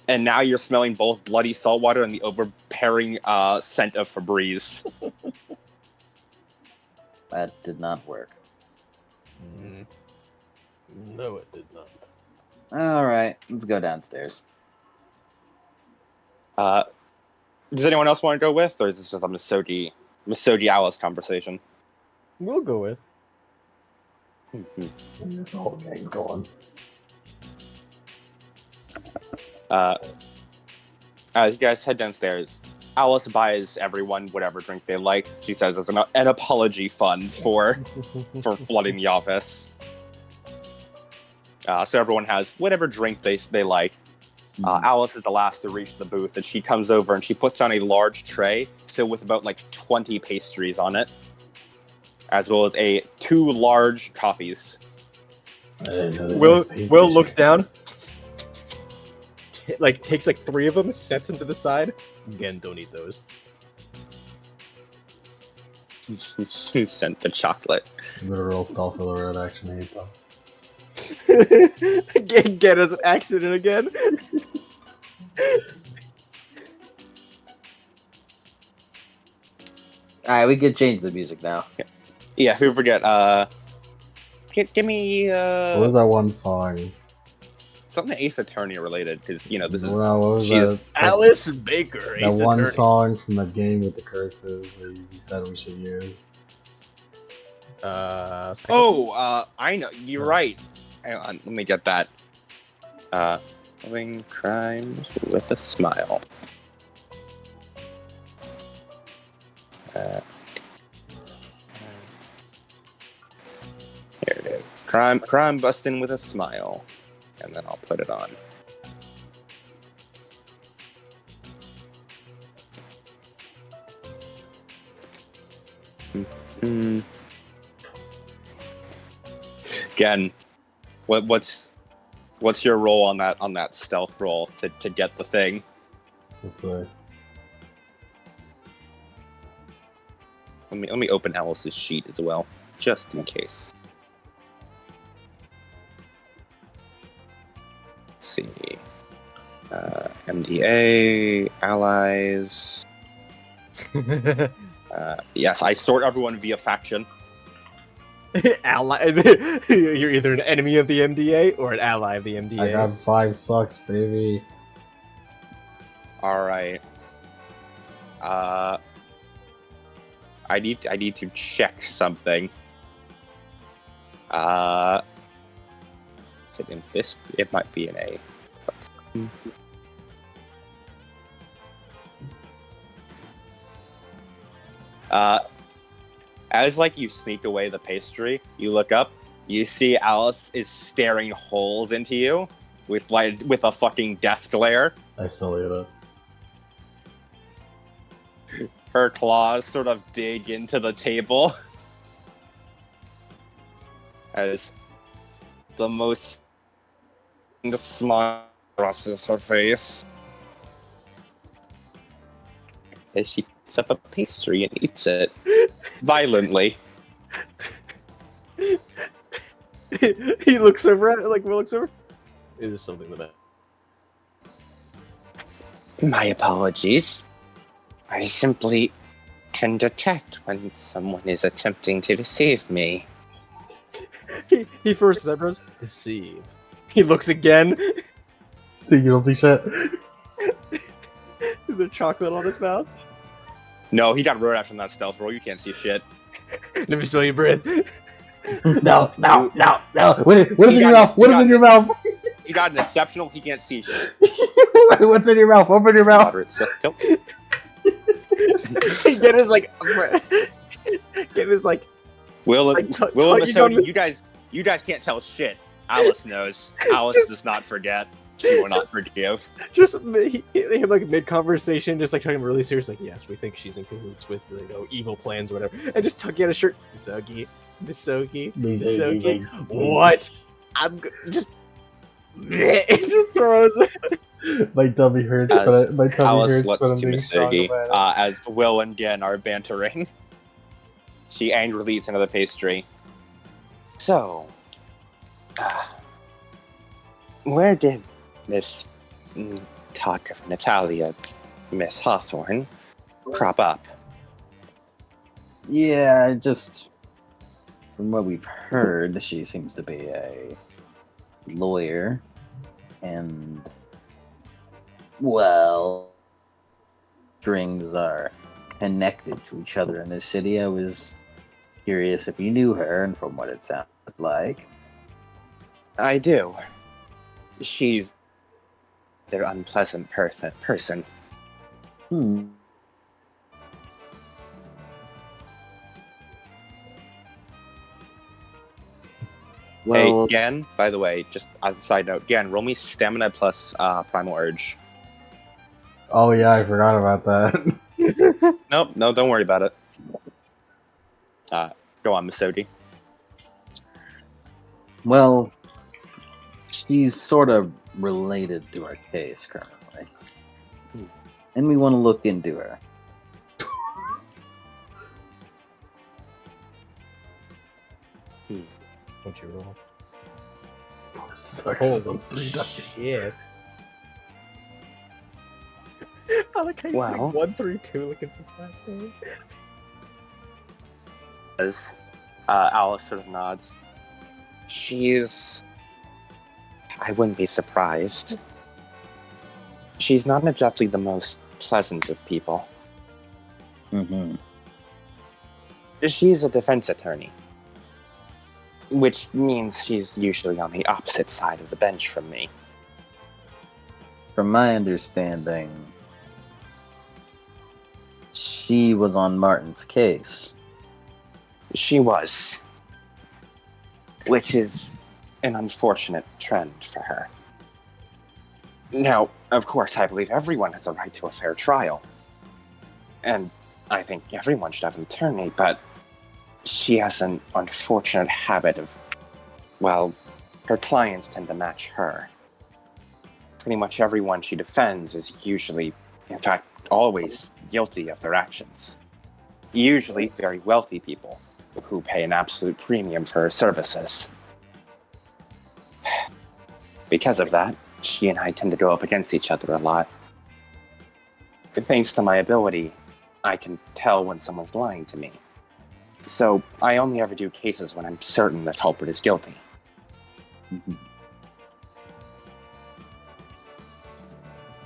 And now you're smelling both bloody saltwater and the overpowering scent of Febreze. That did not work. No, it did not. All right, let's go downstairs. Does anyone else want to go with, or is this just a Masoji Alice conversation? We'll go with. There's the whole gang going. As you guys head downstairs, Alice buys everyone whatever drink they like. She says it's an apology fund for flooding the office. So everyone has whatever drink they like. Alice is the last to reach the booth, and she comes over and she puts down a large tray filled with about like 20 pastries on it, as well as 2 large coffees. Will looks down, takes like 3 of them, sets them to the side. Again, don't eat those. Sent the chocolate. Literal stealth of the road action hate though. Get as an accident again. Alright, we could change the music now. Yeah, if we forget, give me What was that one song? something Ace Attorney related, because this is What was she is that? Alice Baker. That Ace one Attorney. song from the game with the curses that you said we should use. I know. You're right. Hang on, let me get that. Solving crimes with a smile. Here it is. Crime busting with a smile. And then I'll put it on. Again, what's your role on that stealth roll to get the thing? Let's say. Let me open Alice's sheet as well, just in case. Let's see. MDA, allies. Yes, I sort everyone via faction. Ally. You're either an enemy of the MDA or an ally of the MDA. I got 5 sucks, baby. All right. I need to check something. Is it in this? It might be an A. Let's see. As you sneak away the pastry, you look up, you see Alice is staring holes into you with a fucking death glare. I still eat it. Her claws sort of dig into the table as the most smile crosses her face as she picks up a pastry and eats it violently. He looks over at it, Will looks over. It is something that. My apologies. I simply can detect when someone is attempting to deceive me. He first eyebrows deceive. He looks again. See, you don't see shit. Is there chocolate on his mouth? No, he got road from that stealth roll. You can't see shit. Let me smell your breath. No. What is in your mouth? What is in your mouth? He got an exceptional. He can't see shit. What's in your mouth? Open your mouth. Moderate tilt. Get his Will and tugging on Masoni, you guys can't tell shit. Alice knows. Alice does not forget. She will not forgive. Just him mid conversation, just talking really serious, yes, we think she's in cahoots with evil plans or whatever, and just tugging at his shirt. Misogi. What? It just throws. My tummy hurts, but I'm being strong about it. As Will and Gen are bantering. She angrily eats another pastry. So, where did this talk of Natalia, Miss Hawthorne, crop up? Yeah, from what we've heard, she seems to be a lawyer, and strings are connected to each other in this city. I was curious if you knew her, and from what it sounded like. I do. She's rather unpleasant person. Hmm. Well, Hey, Gan, by the way, just as a side note, Gan, roll me stamina plus primal urge. Oh yeah, I forgot about that. Nope, no, don't worry about it. Go on, Misodi. well, she's sort of related to our case currently, and we want to look into her. Don't you roll? 4 sucks on 3 dice. Yeah. I like how you Wow. like 1, 3, 2 like it's his last name. As Alice sort of nods. She's... I wouldn't be surprised. She's not exactly the most pleasant of people. Mm-hmm. She's a defense attorney. Which means she's usually on the opposite side of the bench from me. From my understanding, she was on Martin's case. She was. Which is an unfortunate trend for her. Now, of course, I believe everyone has a right to a fair trial. And I think everyone should have an attorney, but she has an unfortunate habit of, well, her clients tend to match her. Pretty much everyone she defends is usually, in fact, always guilty of their actions. Usually very wealthy people who pay an absolute premium for her services. Because of that, she and I tend to go up against each other a lot. Thanks to my ability, I can tell when someone's lying to me. So I only ever do cases when I'm certain the culprit is guilty. Mhm.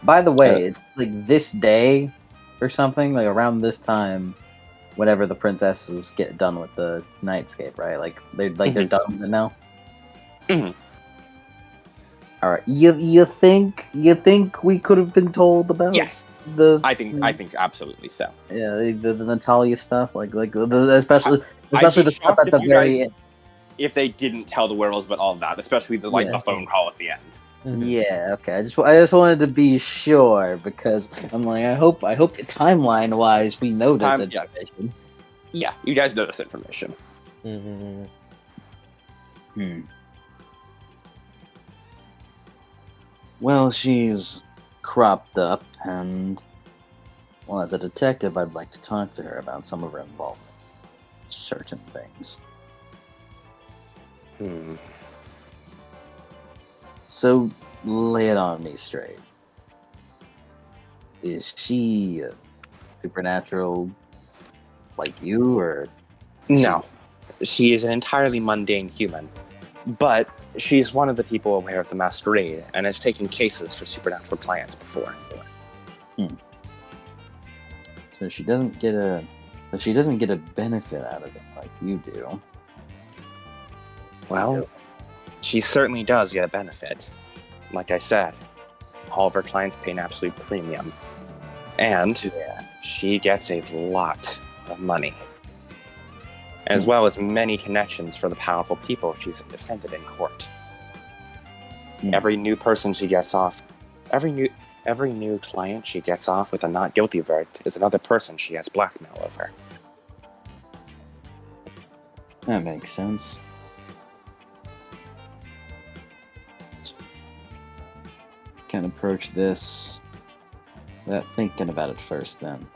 By the way, it's like this day or something, like around this time, whenever the princesses get done with the nightscape, right? Like they're done with it now. Mhm. All right, you think we could have been told about Yes, the I think absolutely so. yeah the Natalia stuff, like especially I'd be the stuff shocked at the if you very guys- end. If they didn't tell the werewolves about all of that, especially the Yeah. the phone call at the end. Yeah, okay. I just wanted to be sure because I'm like I hope timeline wise we know this Yeah. information. Yeah, you guys know this information. Well, she's cropped up, and well, as a detective, I'd like to talk to her about some of her involvement in certain things. So, lay it on me straight. Is she supernatural like you, or No, she is an entirely mundane human, but she's one of the people aware of the masquerade and has taken cases for supernatural clients before. so she doesn't get a benefit out of it like you do? Well, she certainly does get a benefit. Like I said, all of her clients pay an absolute premium. And she gets a lot of money. As well as many connections for the powerful people she's defended in court. Every new person she gets off, every new client she gets off with a not guilty verdict is another person she has blackmail over. That makes sense. Can approach this without thinking about it first, then.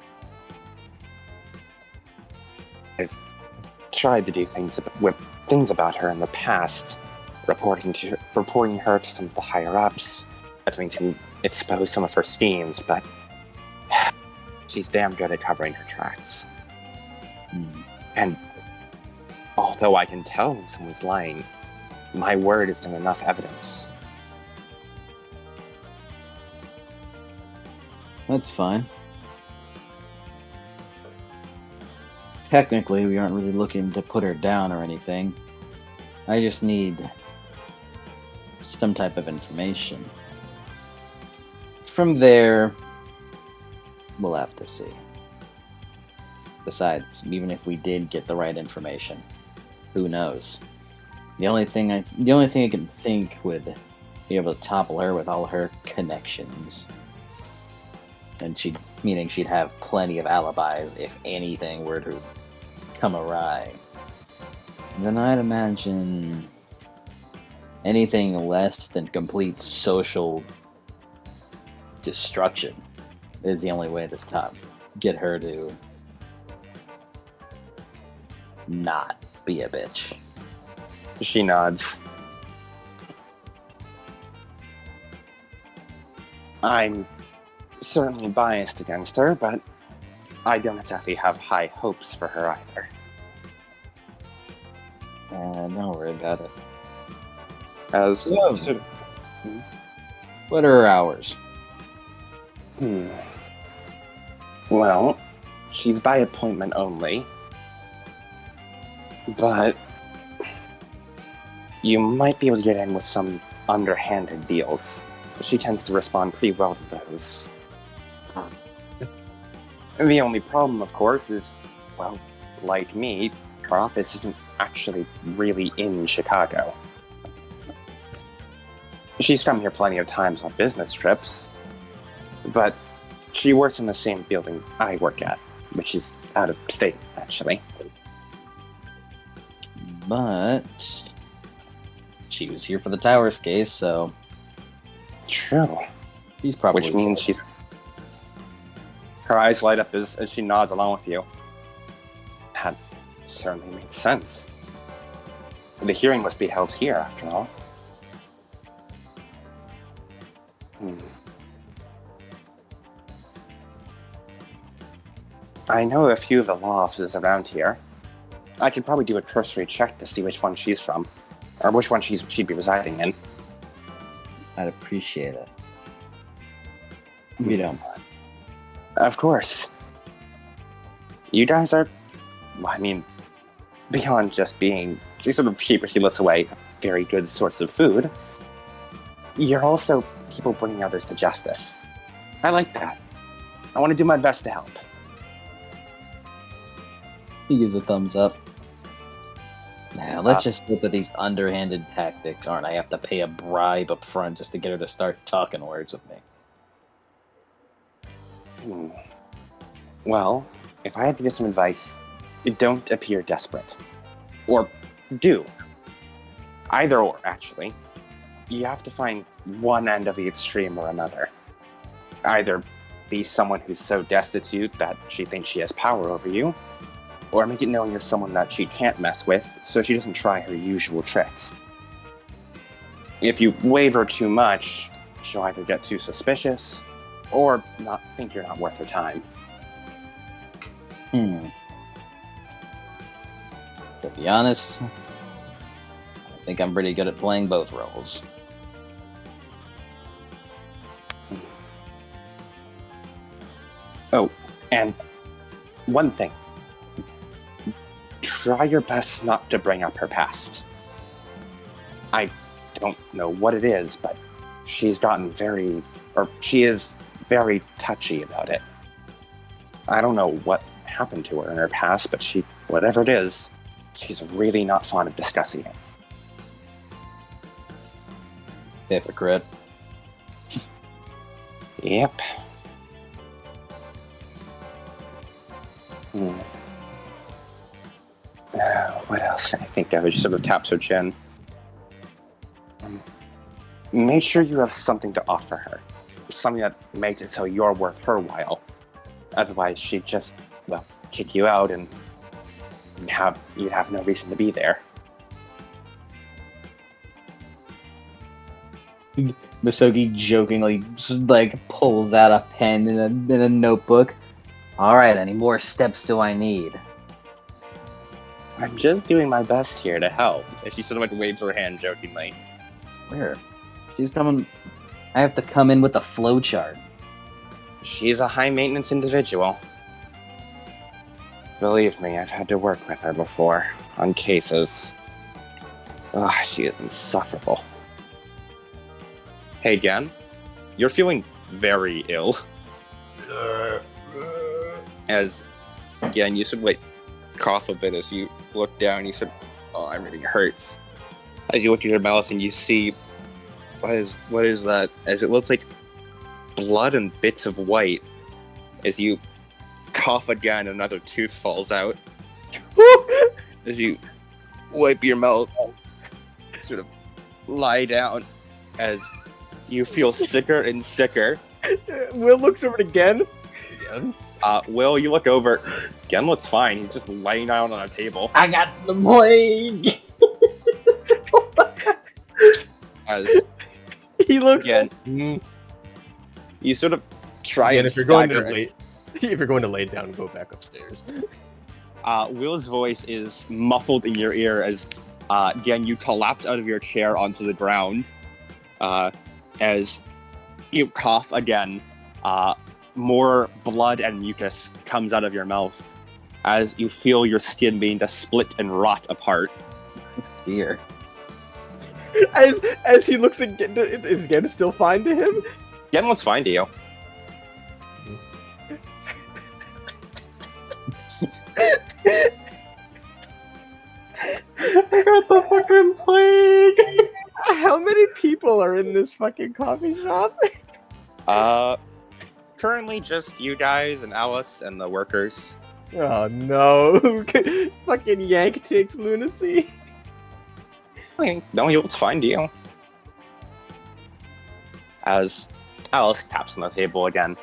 Tried to do things about her in the past, reporting her to some of the higher ups, attempting to expose some of her schemes, but she's damn good at covering her tracks. And although I can tell when someone's lying, my word isn't enough evidence. That's fine. Technically, we aren't really looking to put her down or anything. I just need some type of information. from there, we'll have to see. Besides, even if we did get the right information, who knows? The only thing I can think would be able to topple her with all her connections, and she'd have plenty of alibis if anything were to come awry. And then I'd imagine anything less than complete social destruction is the only way to get her to not be a bitch. She nods. I'm certainly biased against her, but I don't exactly have high hopes for her either. Don't worry about it. As Yeah. so- What are her hours? Well, she's by appointment only, but you might be able to get in with some underhanded deals. She tends to respond pretty well to those. And the only problem, of course, is, well, like me, her office isn't actually really in Chicago. She's come here plenty of times on business trips, but she works in the same building I work at, which is out of state, actually. But she was here for the Towers case, so True. she's probably Which means she's... Her eyes light up as she nods along with you. That certainly makes sense. The hearing must be held here, after all. I know a few of the law offices around here. I could probably do a cursory check to see which one she's from, or which one she'd be residing in. I'd appreciate it. If you don't mind. Of course. You guys are, well, I mean, beyond just being sort of sheepishly looks away, a very good source of food, you're also people bringing others to justice. I like that. I want to do my best to help. He gives a thumbs up. Now, let's just hope that these underhanded tactics aren't. I have to pay a bribe up front just to get her to start talking words with me. Well, if I had to give some advice, don't appear desperate. Or do. Either or, actually. You have to find one end of the extreme or another. Either be someone who's so destitute that she thinks she has power over you, or make it known you're someone that she can't mess with, so she doesn't try her usual tricks. If you waver too much, she'll either get too suspicious, or not think you're not worth her time. To be honest, I think I'm pretty good at playing both roles. Oh, and one thing. Try your best not to bring up her past. I don't know what it is, but she is very touchy about it. I don't know what happened to her in her past, but whatever it is, she's really not fond of discussing it. Hypocrite. Yep. What else can I think of? She sort of taps her chin. Make sure you have something to offer her. Something that makes it so you're worth her while. Otherwise, she'd just, kick you out and you'd have no reason to be there. Misogi jokingly pulls out a pen and a notebook. Alright, any more steps do I need? I'm just doing my best here to help. And she sort of waves her hand jokingly. Where? She's coming. I have to come in with a flowchart. She's a high-maintenance individual. Believe me, I've had to work with her before, on cases. Ugh, she is insufferable. Hey, Gan, you're feeling very ill. As again, you sort of like cough a bit as you look down. You said, "Oh, everything hurts." As you look at your mouth and you see what is that? As it looks like blood and bits of white. As you cough again, another tooth falls out. As you wipe your mouth, sort of lie down. As you feel sicker and sicker. Will looks over again. Will, you look over. Gen looks fine. He's just laying down on a table. I got the plague. As He looks again, you sort of try again, and if you're going to stagger lay, if you're going to lay down, go back upstairs. Will's voice is muffled in your ear as again you collapse out of your chair onto the ground. As you cough again, more blood and mucus comes out of your mouth as you feel your skin being to split and rot apart. Dear. As he looks again, is Gen still fine to him? Gen looks fine to you. I got the fucking plague. How many people are in this fucking coffee shop? Currently just you guys and Alice and the workers. Oh no! Fucking Yank takes lunacy. No, he looks fine to you. As Alice taps on the table again.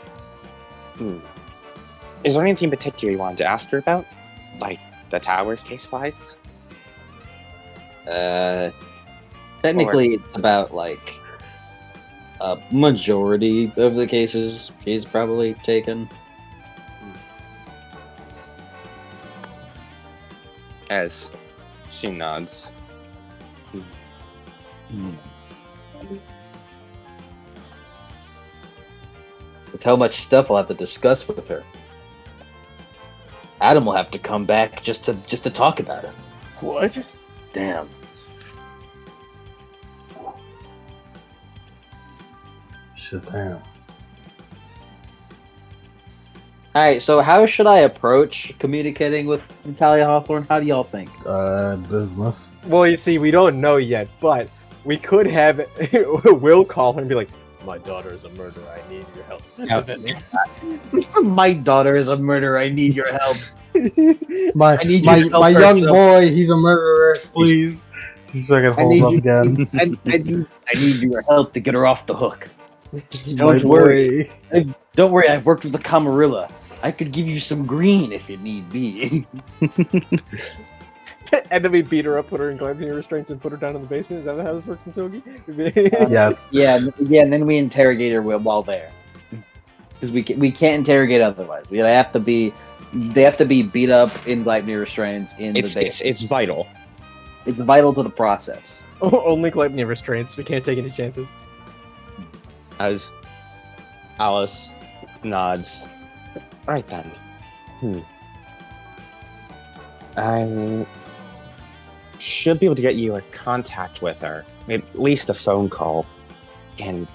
Is there anything in particular you wanted to ask her about? Like the Towers case-wise? Technically, it's about like a majority of the cases she's probably taken. As she nods. With how much stuff I'll have to discuss with her, Adam will have to come back just to talk about it. What? Damn. Shit, damn. Alright, so how should I approach communicating with Natalia Hawthorne? How do y'all think? Business. Well, you see, we don't know yet, but we could have Will call her and be like, "My daughter is a murderer. I need your help." My daughter is a murderer. I need your help. My I need you to help my her, young so- boy, he's a murderer. Please. He's fucking holds up again. I need your help to get her off the hook. My Don't worry. boy. Don't worry, I've worked with the Camarilla. I could give you some green if you need be. And then we beat her up, put her in glamping restraints, and put her down in the basement. Is that how this works, Misogi? Yes. yeah, and then we interrogate her while there. Because we can't interrogate otherwise. They have to be beat up in glamping restraints in the basement. It's vital. It's vital to the process. Only glamping restraints. We can't take any chances. As Alice nods. Right then. I should be able to get you in contact with her. Maybe at least a phone call. In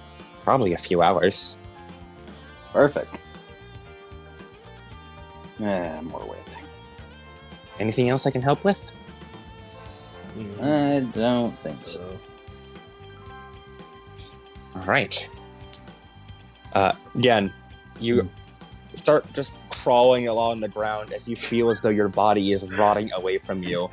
probably a few hours. Perfect. More waiting. Anything else I can help with? I don't think so. Alright. Again, you start just crawling along the ground as you feel as though your body is rotting away from you.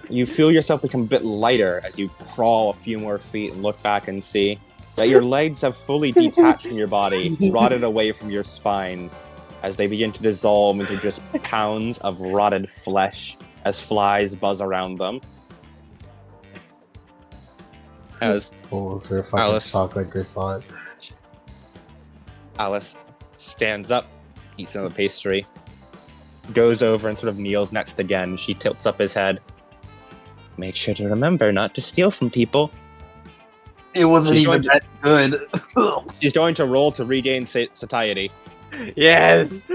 You feel yourself become a bit lighter as you crawl a few more feet and look back and see that your legs have fully detached from your body, rotted away from your spine, as they begin to dissolve into just pounds of rotted flesh as flies buzz around them. As Bulls for a fucking Alice. chocolate croissant. Alice stands up, eats another pastry, goes over and sort of kneels next again. She tilts up his head. Make sure to remember not to steal from people. It wasn't She's even going that good. She's going to roll to regain satiety. Yes.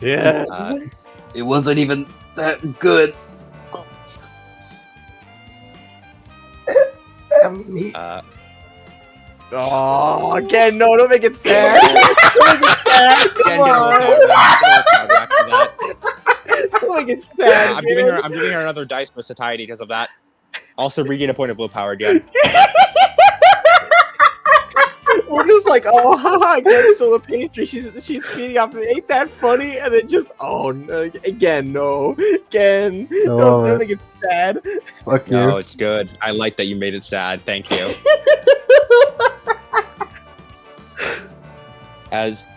Yes. It wasn't even that good. Oh, again, no, don't make it sad. Don't make it sad. Again, Come get a on. willpower back for that. Don't make it sad. I'm giving her another dice for satiety because of that. Also, regain a point of willpower again. We're just like, oh, haha, again, stole a pastry. She's feeding off it. Ain't that funny? And then just, oh, no, again, no. Again. Don't make it sad. Fuck you. No, it's good. I like that you made it sad. Thank you. As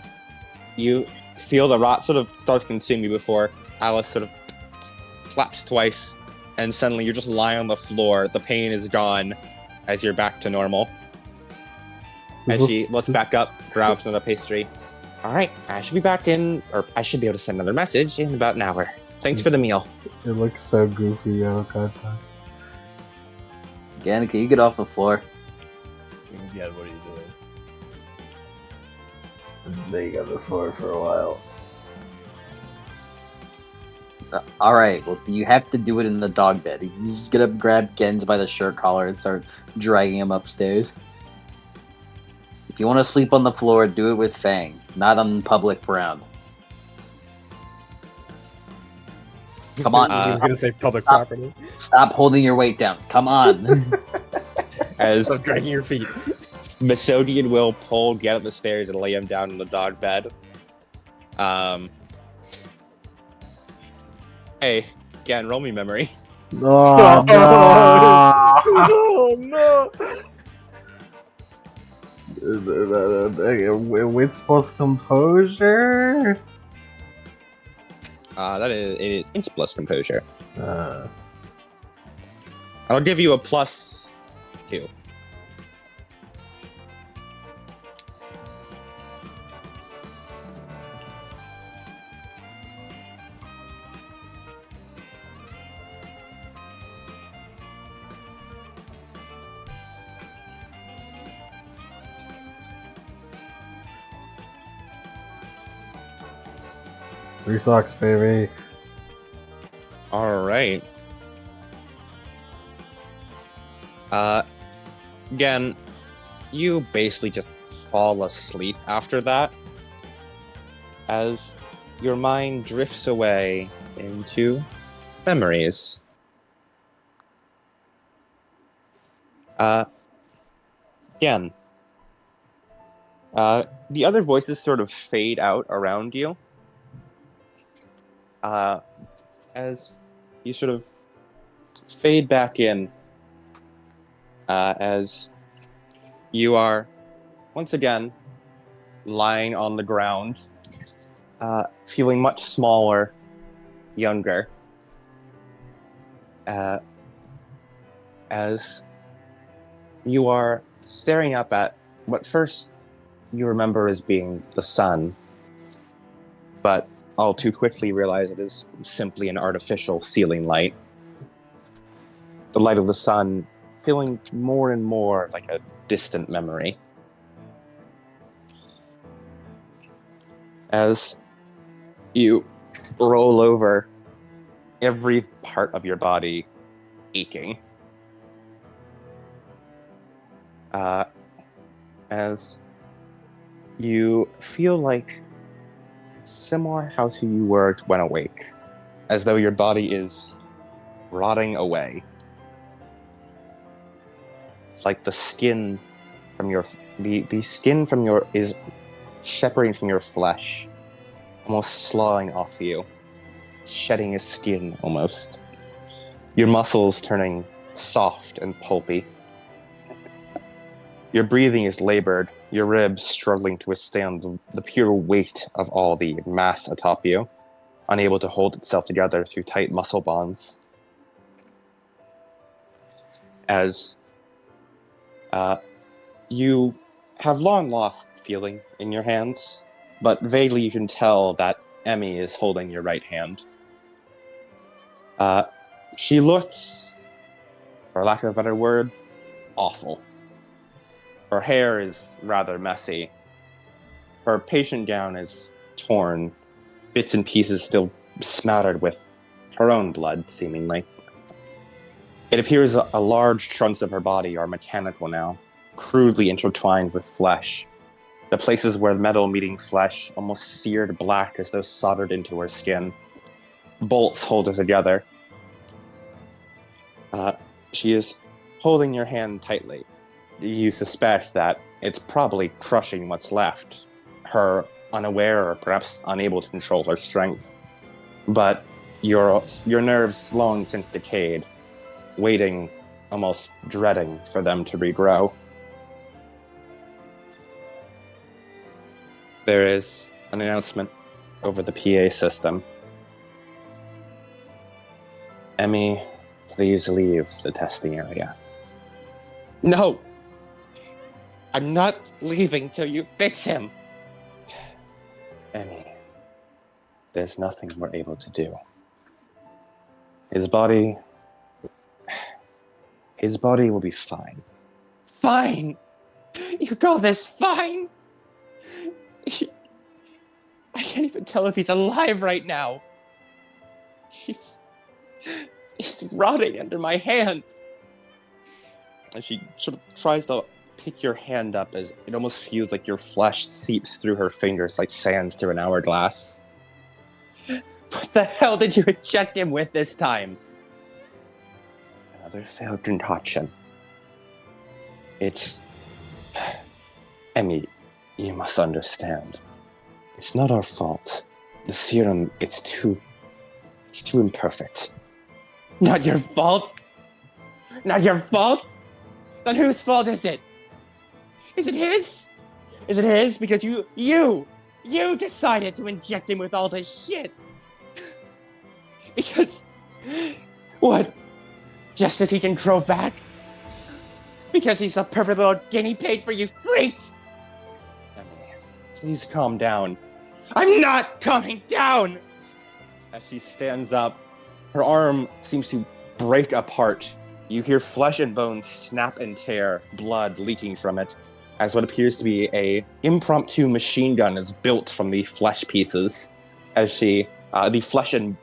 you feel the rot sort of starts to consume you before Alice sort of flaps twice, and suddenly you're just lying on the floor. The pain is gone as you're back to normal. As she looks back up, grabs another pastry. All right, I should be back in, or I should be able to send another message in about an hour. Thanks for the meal. It looks so goofy out of context. Again, can you get off the floor? Yeah, what are you doing? I'm staying on the floor for a while. Alright, well, you have to do it in the dog bed. You just get up, grab Gens by the shirt collar, and start dragging him upstairs. If you want to sleep on the floor, do it with Fang, not on public ground. Come on. He was going to say public Stop. property. Stop holding your weight down. Come on. As Stop dragging your feet. Masodi and Will pull, get up the stairs, and lay him down in the dog bed. Hey, again, roll me memory. Oh, no! Oh, no. Wits plus composure? That is int plus composure. I'll give you a +2. Three socks, baby. All right. Again, you basically just fall asleep after that, as your mind drifts away into memories. Again, the other voices sort of fade out around you. As you sort of fade back in, as you are once again lying on the ground, feeling much smaller, younger, as you are staring up at what first you remember as being the sun, but all too quickly realize it is simply an artificial ceiling light. The light of the sun feeling more and more like a distant memory. As you roll over, every part of your body aching. As you feel like similar how you were when awake, as though your body is rotting away. It's like the skin from your the skin from your is separating from your flesh, almost sloughing off you, shedding its skin almost. Your muscles turning soft and pulpy. Your breathing is labored, your ribs struggling to withstand the pure weight of all the mass atop you, unable to hold itself together through tight muscle bonds. As you have long lost feeling in your hands, but vaguely you can tell that Emmy is holding your right hand. She looks, for lack of a better word, awful. Her hair is rather messy. Her patient gown is torn, bits and pieces still smattered with her own blood, seemingly. It appears a large chunks of her body are mechanical now, crudely intertwined with flesh. The places where metal meeting flesh, almost seared black as though soldered into her skin. Bolts hold her together. She is holding your hand tightly. You suspect that it's probably crushing what's left, her unaware or perhaps unable to control her strength. But your nerves long since decayed, waiting, almost dreading for them to regrow. There is an announcement over the PA system. Emmy, please leave the testing area. No! I'm not leaving till you fix him! Emmy, there's nothing we're able to do. His body will be fine. Fine? You call this fine? I can't even tell if he's alive right now. He's rotting under my hands. And she sort of tries to pick your hand up as it almost feels like your flesh seeps through her fingers like sands through an hourglass. What the hell did you inject him with this time? Another failed concoction. It's... Emmy, you must understand. It's not our fault. The serum, it's too imperfect. Not your fault? Not your fault? Then whose fault is it? Is it his? Is it his because you decided to inject him with all this shit? Because, what? Just as he can grow back? Because he's a perfect little guinea pig for you freaks? Emmy, please calm down. I'm not calming down! As she stands up, her arm seems to break apart. You hear flesh and bones snap and tear, blood leaking from it, as what appears to be a impromptu machine gun is built from the flesh pieces. As she, the flesh and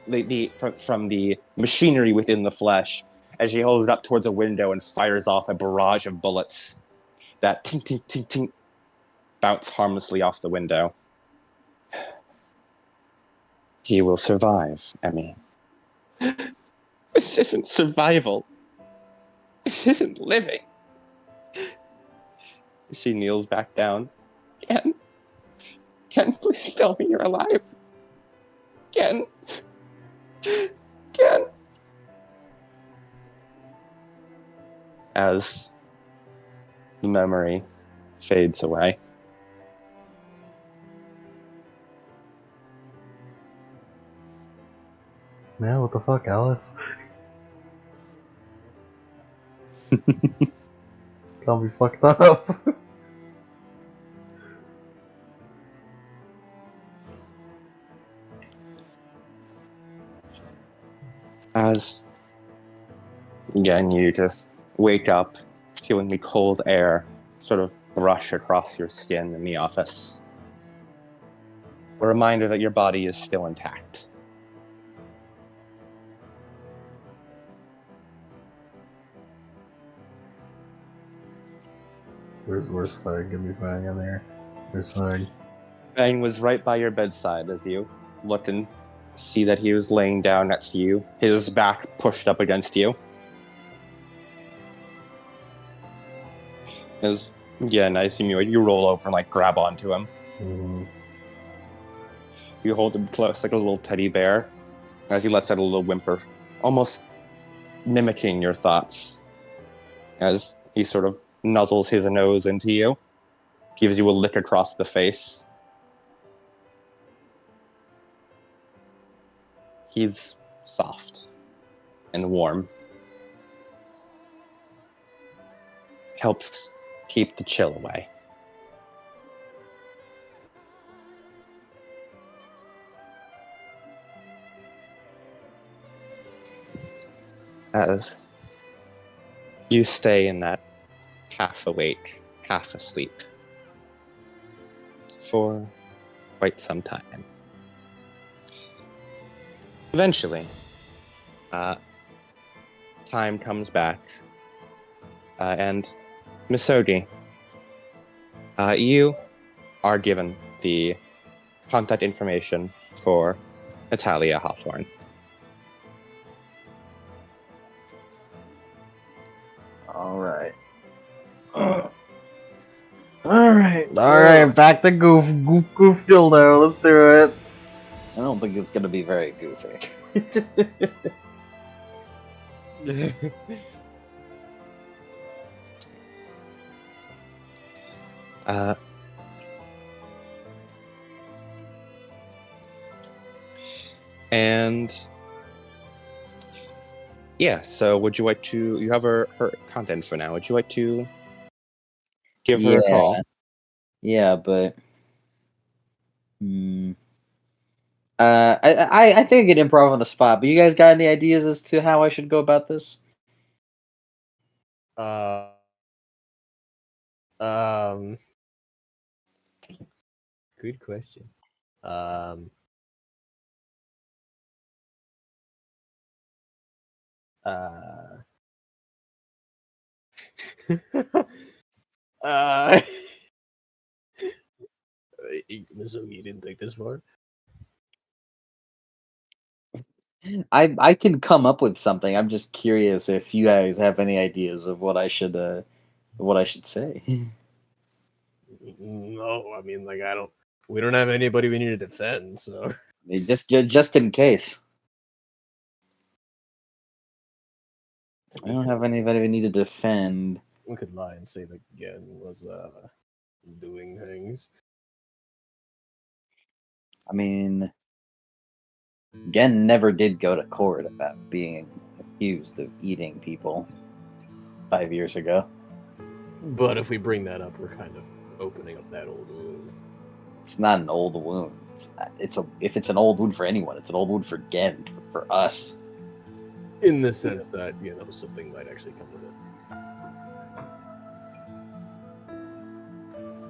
from the machinery within the flesh, as she holds it up towards a window and fires off a barrage of bullets that tink tink tink tink bounce harmlessly off the window. He will survive, Emmy. This isn't survival. This isn't living. She kneels back down. Ken, please tell me you're alive. Ken. As the memory fades away. Man, what the fuck, Alice? Can't be fucked up. As, again, you just wake up, feeling the cold air sort of brush across your skin in the office. A reminder that your body is still intact. Where's Fang? Give me Fang in there. Where's Fang? Fang was right by your bedside as you look and see that he was laying down next to you, his back pushed up against you. As, again, I assume you roll over and like grab onto him. Mm-hmm. You hold him close like a little teddy bear as he lets out a little whimper, almost mimicking your thoughts as he sort of nuzzles his nose into you, gives you a lick across the face. He's soft and warm. Helps keep the chill away. As you stay in that half awake, half asleep for quite some time. Eventually, time comes back, and Misogi, You are given the contact information for Natalia Hawthorne. All right. All right. All right, back to goof dildo. Let's do it. I don't think it's gonna be very goofy. Uh, and yeah, so would you like to? You have her content for now. Would you like to give her a call? Yeah, but I think I could improv on the spot. But you guys got any ideas as to how I should go about this? Um, good question. Uh, uh, so you didn't think this far? I can come up with something. I'm just curious if you guys have any ideas of what I should say. No, I mean, like, I don't. We don't have anybody we need to defend, so Just in case. I don't have anybody we need to defend. we could lie and say that Gen was doing things. I mean, Gen never did go to court about being accused of eating people 5 years ago. But if we bring that up, we're kind of opening up that old wound. It's not an old wound. If it's an old wound for anyone, it's an old wound for Gen, for us. In the sense that, something might actually come with it.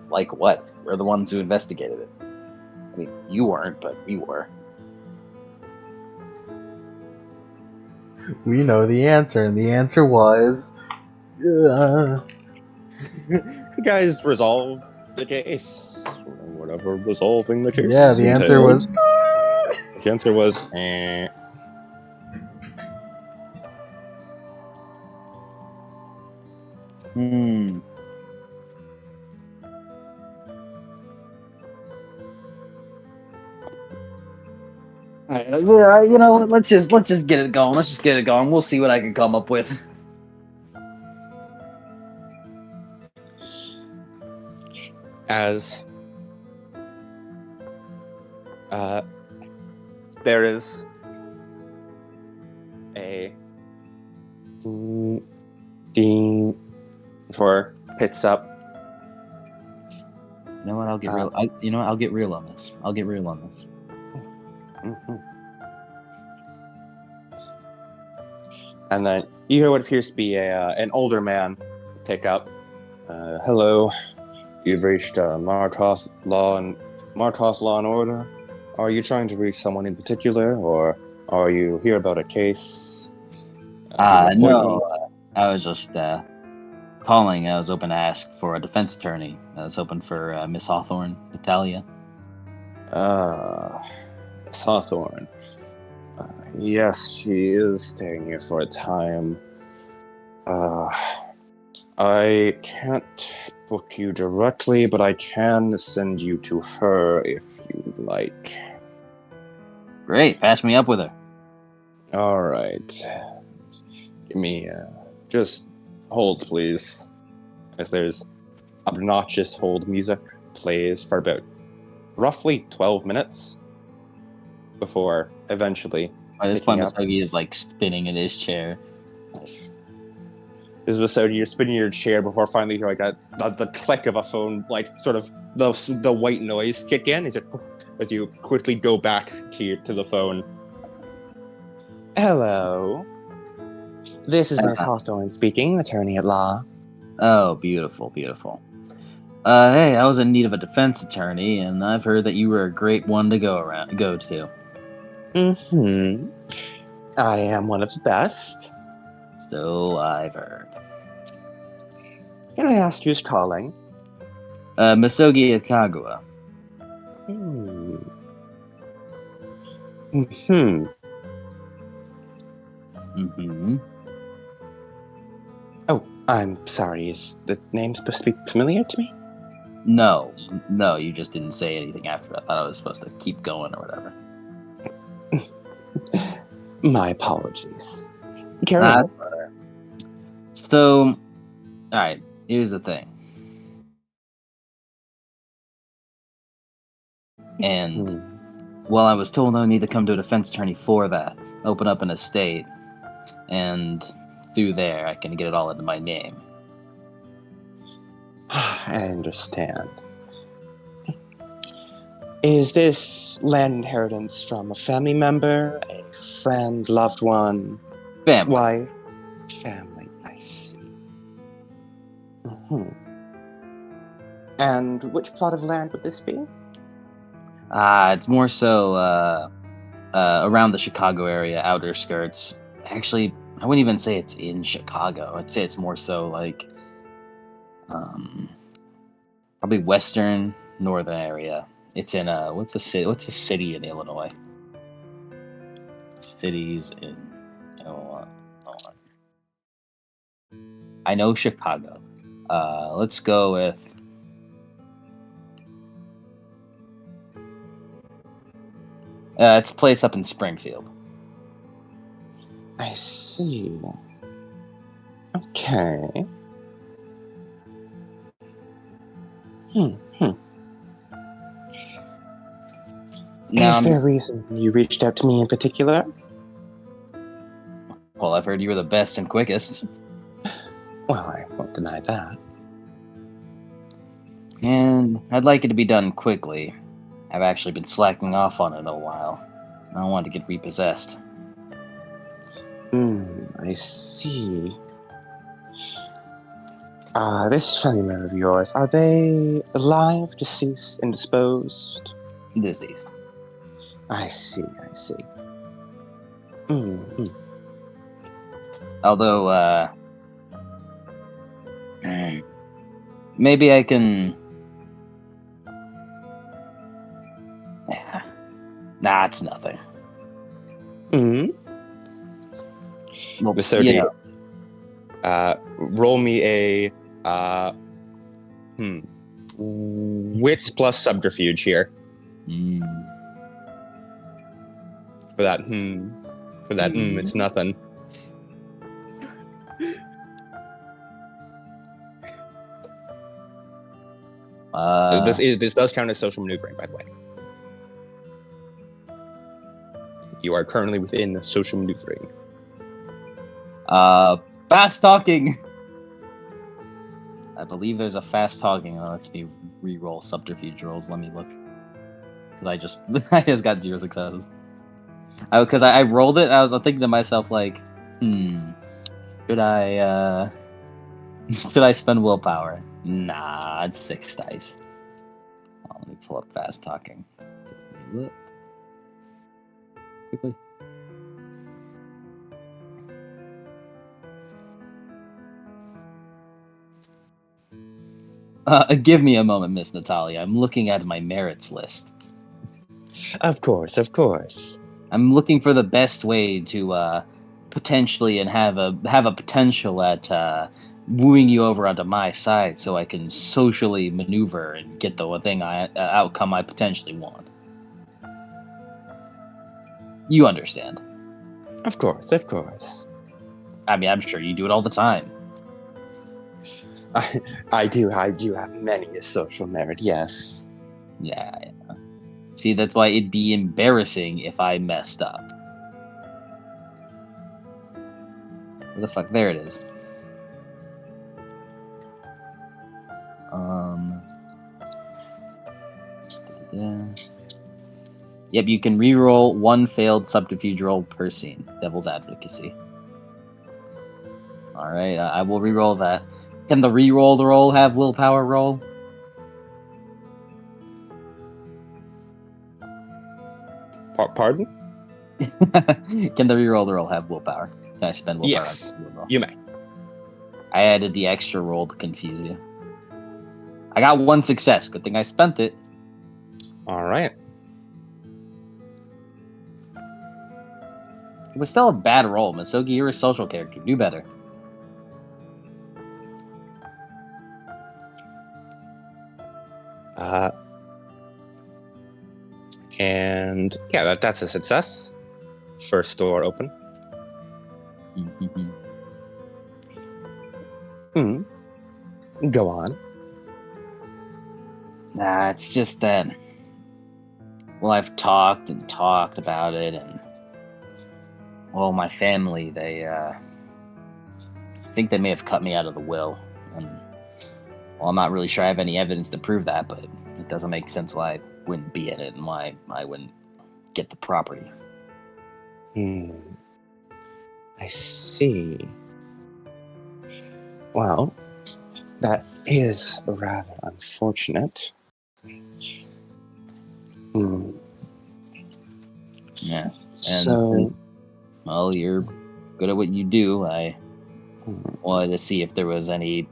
Like what? We're the ones who investigated it. I mean, you weren't, but we were. We know the answer, and the answer was. You guys resolve the case. Whatever resolving the case. Yeah, the answer was. The answer was. Hmm. All right, you know what? Let's just get it going. Let's just get it going. We'll see what I can come up with. As there is a ding for pits up. You know what? I'll get real. I'll get real on this. I'll get real on this. Mhm. And then you hear what appears to be an older man pick up. Hello, you've reached Martos Law and Order. Are you trying to reach someone in particular, or are you here about a case? Do you have an appointment? No. I was just calling. I was hoping to ask for a defense attorney. I was hoping for Miss Hawthorne, Natalia. Miss Hawthorne. Yes, she is staying here for a time. I can't book you directly, but I can send you to her if you'd like. Great. Pass me up with her. All right. Give me just hold, please. If there's obnoxious hold music plays for about roughly 12 minutes before eventually. By this picking point, up. Masagi is like spinning in his chair. This was so you're spinning your chair before finally hearing like the click of a phone, like sort of the white noise kick in. As you quickly go back to the phone. Hello, this is Miss Hawthorne speaking, attorney at law. Oh, beautiful, beautiful. Hey, I was in need of a defense attorney, and I've heard that you were a great one to go to. Mm-hmm. I am one of the best. So I've heard. Can I ask who's calling? Misogi is Kagura. Hmm. Mm-hmm. Oh, I'm sorry. Is the name supposed to be familiar to me? No, you just didn't say anything after. I thought I was supposed to keep going or whatever. My apologies. Carry Nah, on. So, alright, here's the thing. And, Hmm. well, I was told I need to come to a defense attorney for that. Open up an estate. And through there, I can get it all into my name. I understand. Is this land inheritance from a family member, a friend, loved one, Family. wife? Family, I see. Hmm. And which plot of land would this be? It's more so, around the Chicago area, outer skirts. Actually, I wouldn't even say it's in Chicago. I'd say it's more so like, probably western, northern area. It's in what's a city? What's a city in Illinois? Cities in Illinois. I know Chicago. Let's go with. It's a place up in Springfield. I see. Okay. Now, Is there a reason you reached out to me in particular? well, I've heard you were the best and quickest, Well, I won't deny that. and I'd like it to be done quickly. I've actually been slacking off on it a while. I don't want to get repossessed. I see. This family member of yours, are they alive, deceased, indisposed? Disease. I see. Mm-hmm. Although, maybe I can. Nah, it's nothing. Mm-hmm. Well, Mr. you D, know, roll me a wits plus subterfuge here for that. It's nothing. This does count as social maneuvering, by the way. You are currently within the social maneuvering. fast talking. I believe there's a fast talking. Lets me re-roll subterfuge rolls. Let me look, because I just got 0 successes. Because I rolled it. And I was thinking to myself like, should I spend willpower? Nah, it's 6 dice. Let me pull up fast talking. Let me look quickly. Give me a moment, Miss Natalia. I'm looking at my merits list. Of course. I'm looking for the best way to potentially and have a potential at wooing you over onto my side, so I can socially maneuver and get the outcome I potentially want. You understand? Of course. I mean, I'm sure you do it all the time. I do have many a social merit, yes. Yeah. See, that's why it'd be embarrassing if I messed up. Where the fuck? There it is. Yep, you can reroll 1 failed subterfuge roll per scene. Devil's Advocacy. Alright, I will reroll that. Can the reroll the roll have willpower roll? Pardon? Can the reroll the roll have willpower? Can I spend willpower? Yes, on the roll? you may. I added the extra roll to confuse you. I got one success. Good thing I spent it. All right. It was still a bad roll. Masogi, you're a social character. Do better. And yeah, that's a success. First door open. Go on. Nah, it's just that. Well, I've talked and talked about it, and well, my family, they think they may have cut me out of the will, and well, I'm not really sure I have any evidence to prove that, but it doesn't make sense why I wouldn't be in it and why I wouldn't get the property. I see. Well, that is rather unfortunate. Yeah. So, Well, you're good at what you do. I wanted to see if there was any,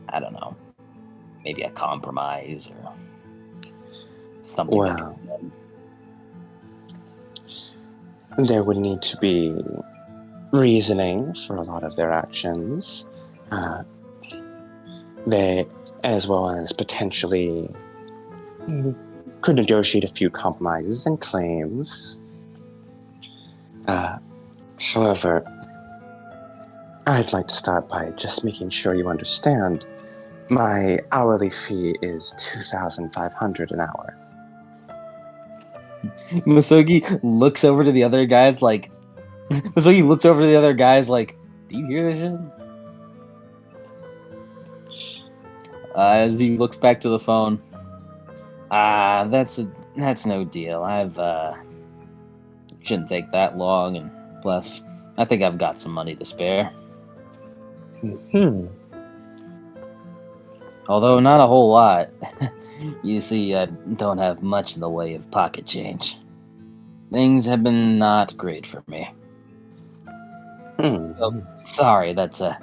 I don't know, maybe a compromise or something. well, there would need to be reasoning for a lot of their actions. They, as well as potentially, could negotiate a few compromises and claims. However, I'd like to start by just making sure you understand my hourly fee is 2,500 an hour. Masogi looks over to the other guys like, do you hear this shit? As he looks back to the phone, that's no deal. Shouldn't take that long, and plus, I think I've got some money to spare. Although not a whole lot. You see, I don't have much in the way of pocket change. Things have been not great for me. Oh, sorry, that's a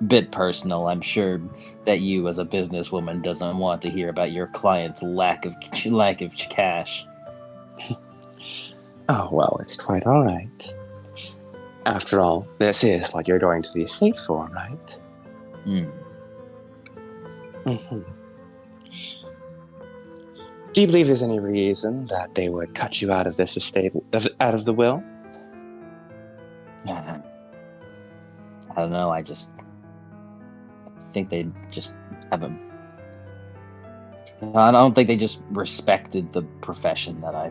bit personal. I'm sure that you, as a businesswoman, doesn't want to hear about your client's lack of cash. Oh, well, it's quite all right. After all, this is what you're going to the estate for, right? Do you believe there's any reason that they would cut you out of this estate, out of the will? I don't know. I think they just haven't. I don't think they just respected the profession that I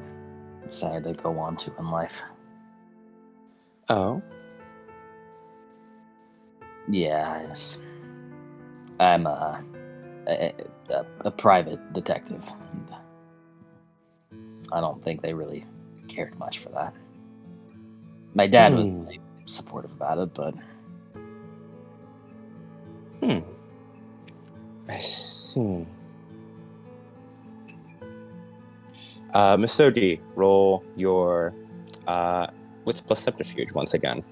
decided to go on to in life. Oh? Yeah, I'm a private detective, and I don't think they really cared much for that. My dad was really supportive about it, but I see. Misodi, roll your wits plus subterfuge once again.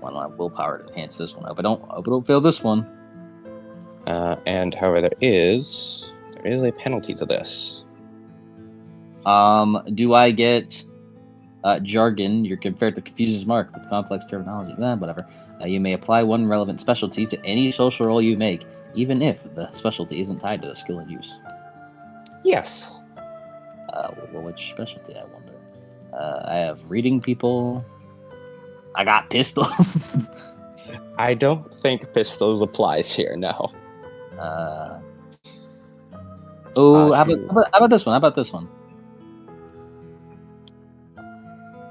I don't have willpower to enhance this one. I hope I don't fail this one. And however, there is a penalty to this. Do I get jargon? You're compared to confuses mark with complex terminology. Whatever. You may apply one relevant specialty to any social role you make, even if the specialty isn't tied to the skill in use. Yes. Well, which specialty, I wonder? I have reading people. I got pistols. I don't think pistols applies here, no. How about this one? How about this one?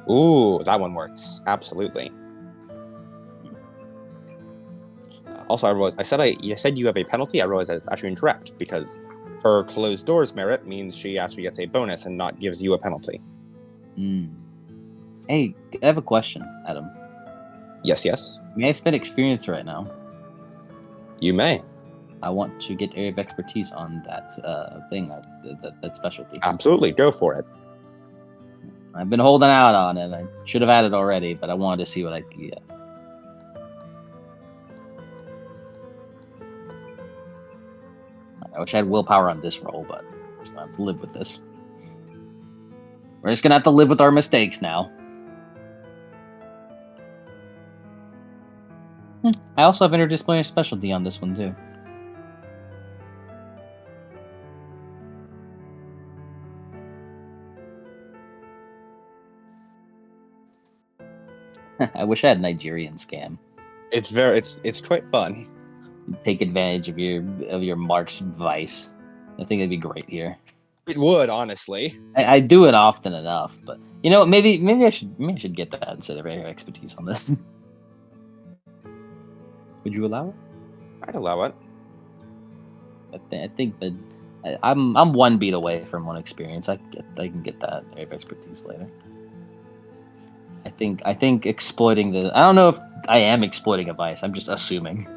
Ooh, that one works. Absolutely. Also, I realized you said you have a penalty. I realized that's actually incorrect because her closed doors merit means she actually gets a bonus and not gives you a penalty. Hey, I have a question, Adam. Yes. May I spend experience right now? You may. I want to get area of expertise on that thing, that specialty. Absolutely, go for it. I've been holding out on it. I should have had it already, but I wanted to see what I could get. I wish I had willpower on this roll, but I'm just gonna have to live with this. We're just gonna have to live with our mistakes now. I also have interdisciplinary specialty on this one too. I wish I had Nigerian scam. It's quite fun. Take advantage of your Mark's vice. I think it'd be great here. It would, honestly. I do it often enough, but you know, maybe I should get that instead of air expertise on this. Would you allow it? I'd allow it. I think that I'm one beat away from one experience. I can get that area of expertise later. I think exploiting the. I don't know if I am exploiting a vice. I'm just assuming.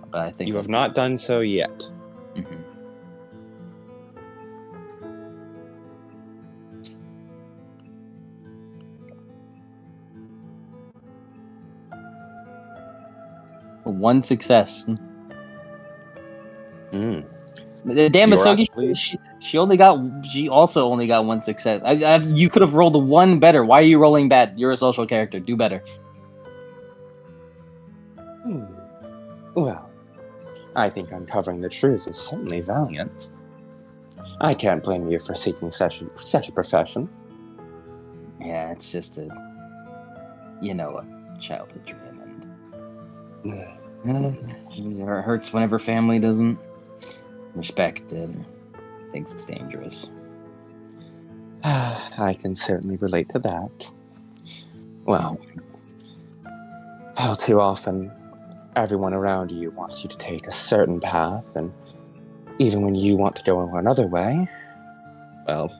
But I think You have not done so yet. Mhm. One success. Mm. The damn You're Masogi, actually- she also only got one success. You could have rolled one better. Why are you rolling bad? You're a social character. Do better. Well, I think uncovering the truth is certainly valiant. I can't blame you for seeking such a profession. Yeah, it's just a childhood dream, and it hurts whenever family doesn't respect it or thinks it's dangerous. I can certainly relate to that. Well, how too often everyone around you wants you to take a certain path, and even when you want to go another way, well,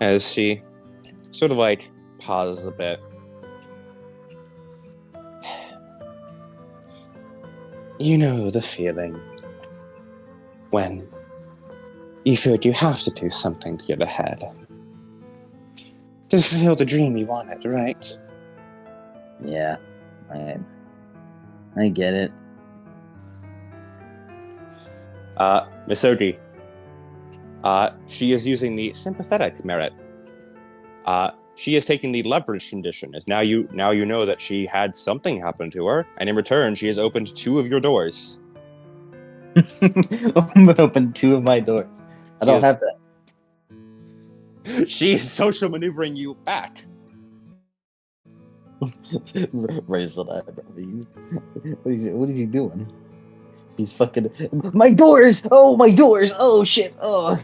as she sort of like pauses a bit. You know the feeling when you feel like you have to do something to get ahead. To fulfill the dream you wanted, right? Yeah, I get it. Misogi. She is using the sympathetic merit. She is taking the leverage condition, as now you know that she had something happen to her, and in return, she has opened 2 of your doors. I'm gonna open 2 of my doors. I don't have that. She is social maneuvering you back. Raise an eyebrow. What is he doing? He's fucking my doors. Oh, my doors. Oh shit. Oh.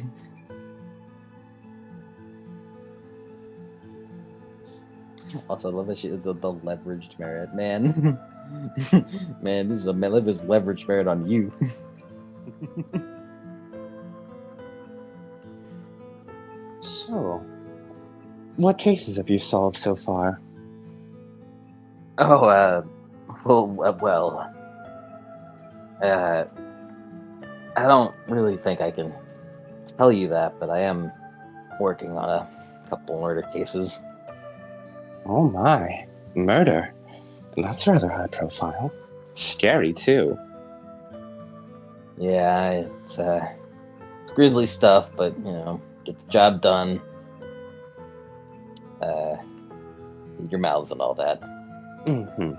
Also, I love that she is the leveraged merit, man. Man, this is a leveraged merit on you. So, what cases have you solved so far? Oh, I don't really think I can tell you that, but I am working on a couple murder cases. Oh my, murder. That's rather high profile. Scary, too. Yeah, it's grisly stuff, but get the job done. Your mouths and all that. Mm-hmm.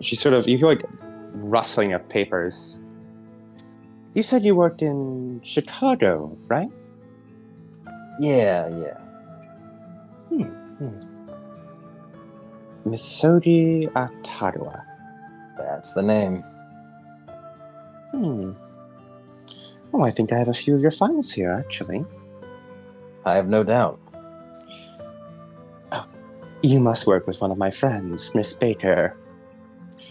She sort of, you hear like rustling of papers. You said you worked in Chicago, right? Yeah. Misodi Atadua. That's the name. Oh, I think I have a few of your files here, actually. I have no doubt. Oh, you must work with one of my friends, Miss Baker.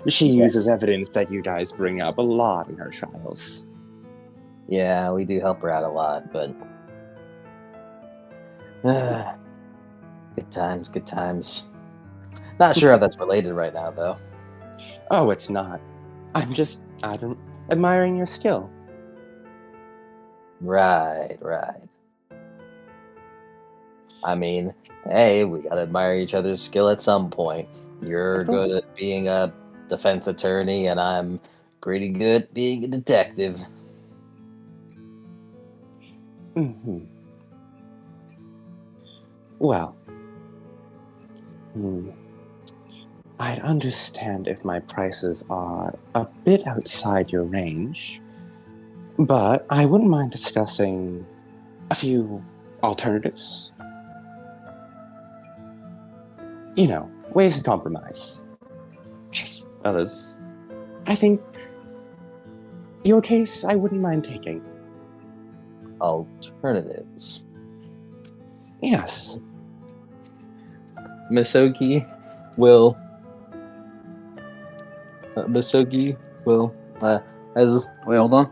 She uses evidence that you guys bring up a lot in her trials. Yeah, we do help her out a lot, but good times. Not sure how that's related right now, though. Oh, it's not. I'm admiring your skill. Right. I mean, hey, we gotta admire each other's skill at some point. You're Of course. good at being a defense attorney, and I'm pretty good at being a detective. Hmm. Well, I'd understand if my prices are a bit outside your range, but I wouldn't mind discussing a few alternatives. You know, ways to compromise. As well as, I think, your case I wouldn't mind taking. Alternatives. Yes. Misogi will. Misogi will. As this. Wait, hold on.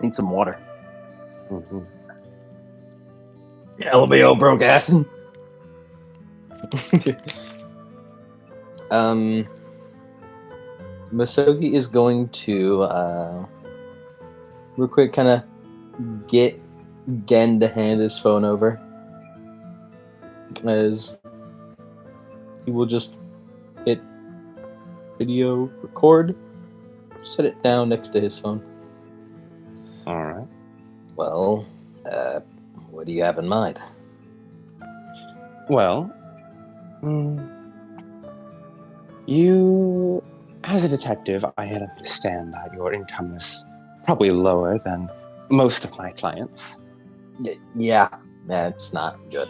Need some water. Hmm. LBO broke ass. Misogi is going to real quick kind of get Gen to hand his phone over, as he will just hit video record, set it down next to his phone. All right. Well, what do you have in mind? Well, you, as a detective, I understand that your income is probably lower than most of my clients. Yeah, that's not good.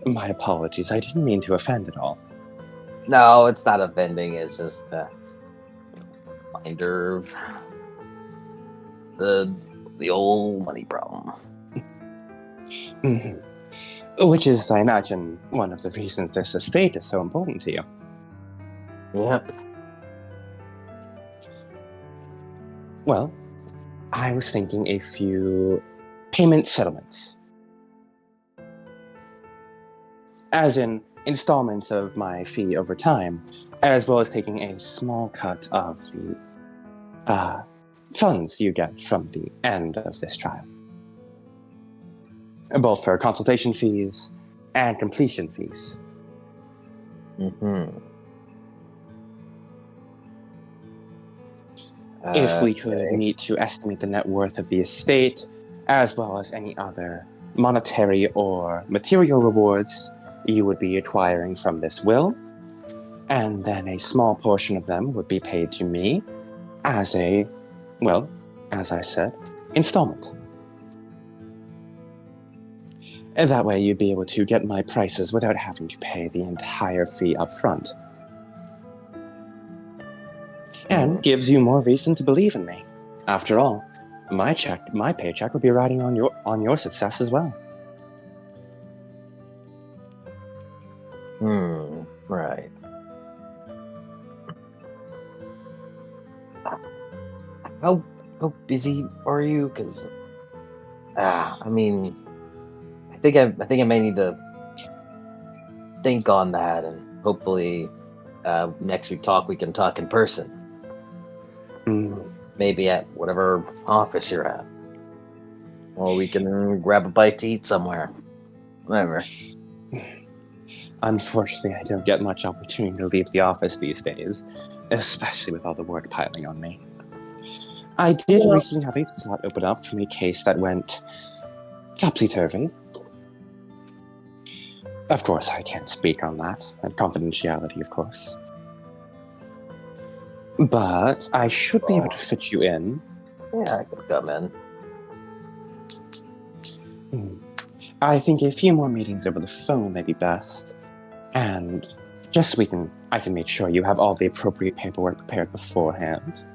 My apologies, I didn't mean to offend at all. No, it's not offending. It's just a reminder of the old money problem. Mhm. Which is, I imagine, one of the reasons this estate is so important to you. Yep. Well, I was thinking a few payment settlements. As in installments of my fee over time, as well as taking a small cut of the funds you get from the end of this trial. Both for consultation fees and completion fees. Mm-hmm. If we could meet to estimate the net worth of the estate, as well as any other monetary or material rewards you would be acquiring from this will, and then a small portion of them would be paid to me as a, well, as I said, installment. And that way you'd be able to get my prices without having to pay the entire fee up front. And gives you more reason to believe in me. After all, my paycheck would be riding on your success as well. Right. How busy are you? Because I mean, I think I may need to think on that, and hopefully next we can talk in person. Maybe at whatever office you're at, or we can grab a bite to eat somewhere. Whatever. Unfortunately, I don't get much opportunity to leave the office these days, especially with all the work piling on me. I did recently have a slot open up from a case that went topsy-turvy. Of course, I can't speak on that, and confidentiality, of course. But I should be able to fit you in. Yeah, I could come in. I think a few more meetings over the phone may be best. And just so I can make sure you have all the appropriate paperwork prepared beforehand.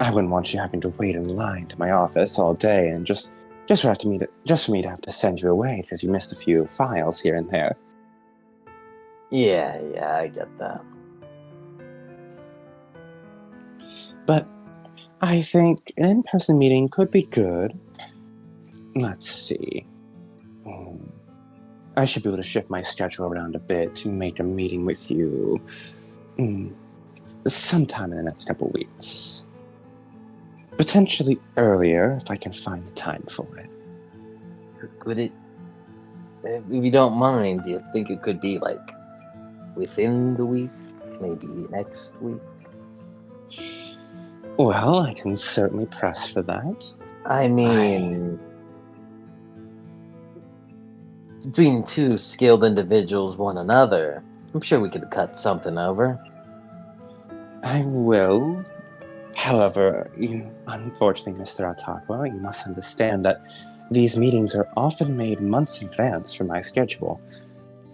I wouldn't want you having to wait in line to my office all day and just for me to have to send you away because you missed a few files here and there. Yeah, I get that. But I think an in-person meeting could be good. Let's see. I should be able to shift my schedule around a bit to make a meeting with you sometime in the next couple weeks. Potentially earlier, if I can find the time for it. Could it, if you don't mind, do you think it could be like within the week? Maybe next week? Well, I can certainly press for that. I mean, between two skilled individuals, one another, I'm sure we could cut something over. I will. However, unfortunately, Mr. Atagua, you must understand that these meetings are often made months in advance from my schedule.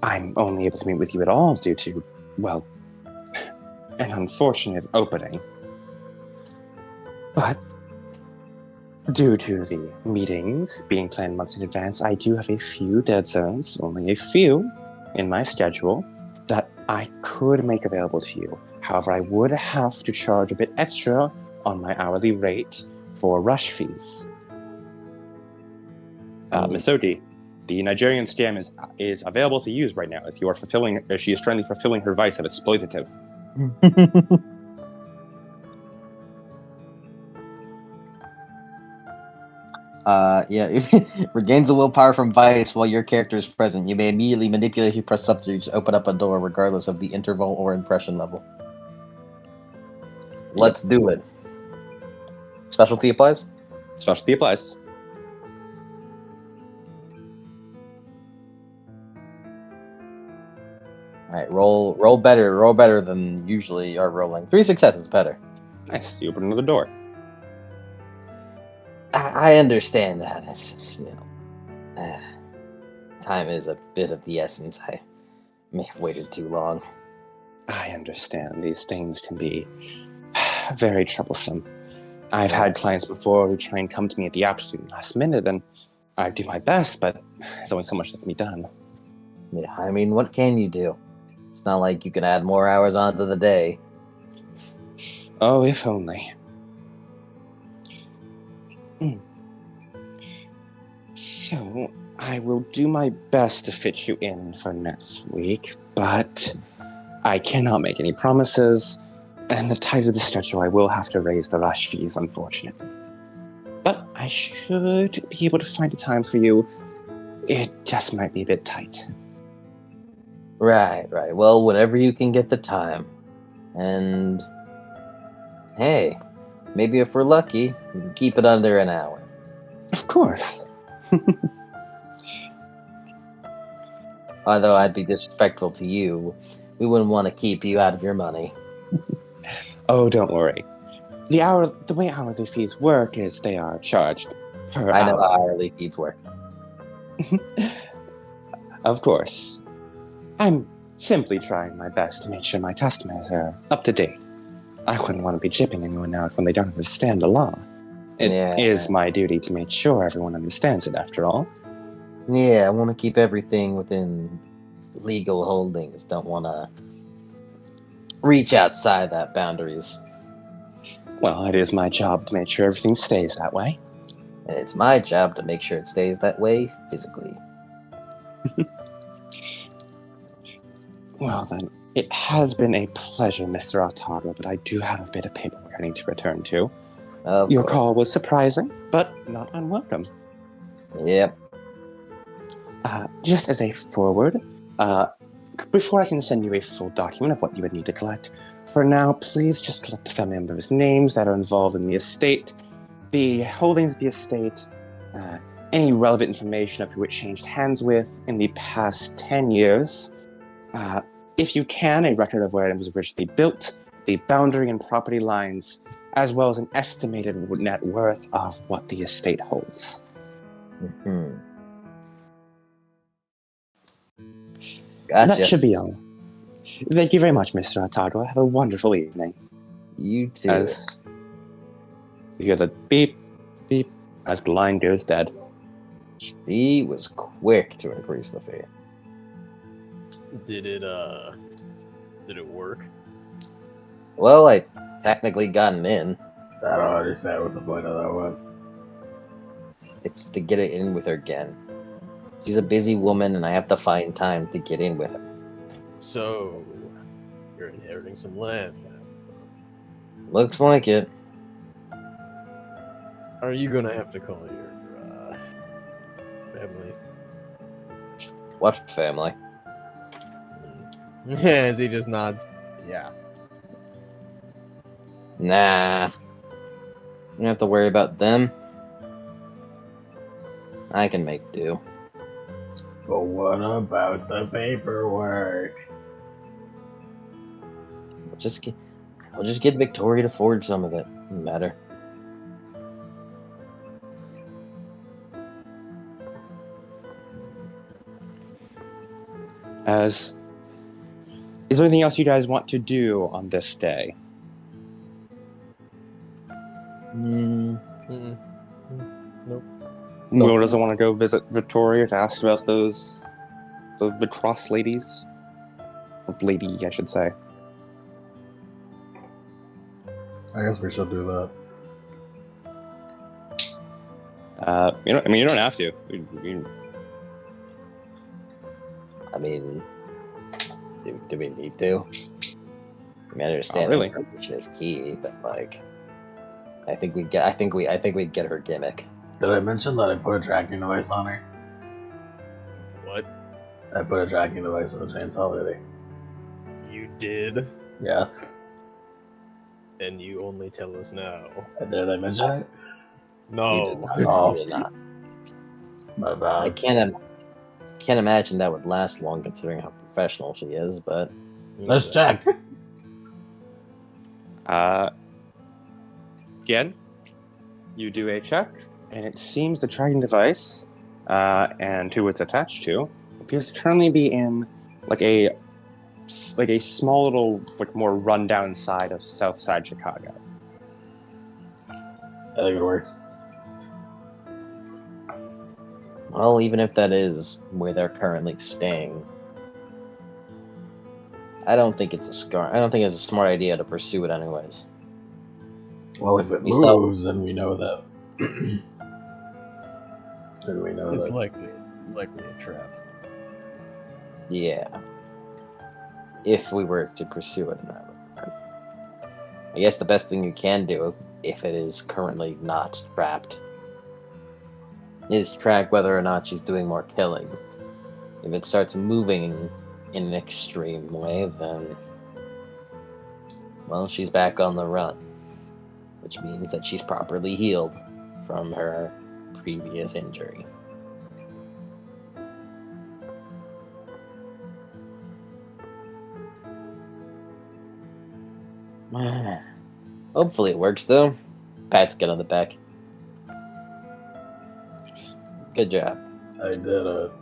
I'm only able to meet with you at all due to, well, an unfortunate opening. But due to the meetings being planned months in advance, I do have a few dead zones, only a few, in my schedule that I could make available to you. However, I would have to charge a bit extra on my hourly rate for rush fees. Miss Odi, the Nigerian scam is available to use right now as she is currently fulfilling her vice of exploitative. Regains the willpower from Vice while your character is present. You may immediately manipulate your press subterfuge to open up a door regardless of the interval or impression level. Let's do it. Specialty applies? Specialty applies. Alright, roll better than usually are rolling. 3 successes better. Nice, you open another door. I understand that. It's just, time is a bit of the essence. I may have waited too long. I understand these things can be very troublesome. I've had clients before who try and come to me at the absolute last minute, and I do my best, but there's only so much that can be done. Yeah, I mean, what can you do? It's not like you can add more hours onto the day. Oh, if only. So, I will do my best to fit you in for next week, but I cannot make any promises, and the tighter the schedule, I will have to raise the rush fees, unfortunately. But I should be able to find a time for you. It just might be a bit tight. Right. Well, whenever you can get the time. And hey, maybe if we're lucky, we can keep it under an hour. Of course. Although I'd be disrespectful to you, we wouldn't want to keep you out of your money. Oh, don't worry. The way hourly fees work is they are charged per I know hour. how hourly fees work. Of course. I'm simply trying my best to make sure my customers are up to date. I wouldn't want to be chipping anyone out when they don't understand the law. It is my duty to make sure everyone understands it, after all. Yeah, I want to keep everything within legal holdings. Don't want to reach outside that boundaries. Well, it is my job to make sure everything stays that way. And it's my job to make sure it stays that way physically. Well then, it has been a pleasure, Mr. Otago, but I do have a bit of paperwork I need to return to. Your call was surprising, but not unwelcome. Yep. Just as a forward, before I can send you a full document of what you would need to collect, for now, please just collect the family members' names that are involved in the estate, the holdings of the estate, any relevant information of who it changed hands with in the past 10 years. If you can, a record of where it was originally built, the boundary and property lines, as well as an estimated net worth of what the estate holds. Mm-hmm. Gotcha. That should be all. Thank you very much, Mr. Otago. Have a wonderful evening. You too. As you hear the beep, beep, as the line goes dead. She was quick to increase the fee. Did it work? Well, I technically gotten in. I don't understand what the point of that was. It's to get it in with her again. She's a busy woman, and I have to find time to get in with her. So, you're inheriting some land. Looks like it. Are you gonna have to call your family? What family? As he just nods. Yeah. Nah. You don't have to worry about them. I can make do. But what about the paperwork? We'll just get Victoria to forge some of it. Doesn't matter. Is there anything else you guys want to do on this day? Mm, Mm-mm. Nope. Will doesn't want to go visit Victoria to ask about those the cross ladies? Or lady, I should say. I guess we should do that. You don't have to. I mean, do we need to? I mean, I understand really. information is key, but like, I think we get her gimmick. Did I mention that I put a tracking device on her? What? I put a tracking device on the chainsaw lady. You did, Yeah. and you only tell us now. Did I mention it? No. Oh. You did not. My I bad. can't imagine that would last long considering how professional she is, but Let's check. Again, you do a check, and it seems the tracking device, and who it's attached to, appears to currently be in like a small little, like, more rundown side of South Side Chicago. I think it works. well, even if that is where they're currently staying, I don't think it's a smart idea to pursue it anyways. Well, if it We saw- moves, then we know that. Then we know It's that. likely a trap. Yeah. If we were to pursue it in that regard. I guess the best thing you can do, if it is currently not trapped, is track whether or not she's doing more killing. If it starts moving in an extreme way, then, well, she's back on the run. Which means that she's properly healed from her previous injury. Hopefully it works, though. Pat's get on the back. Good job. I did it.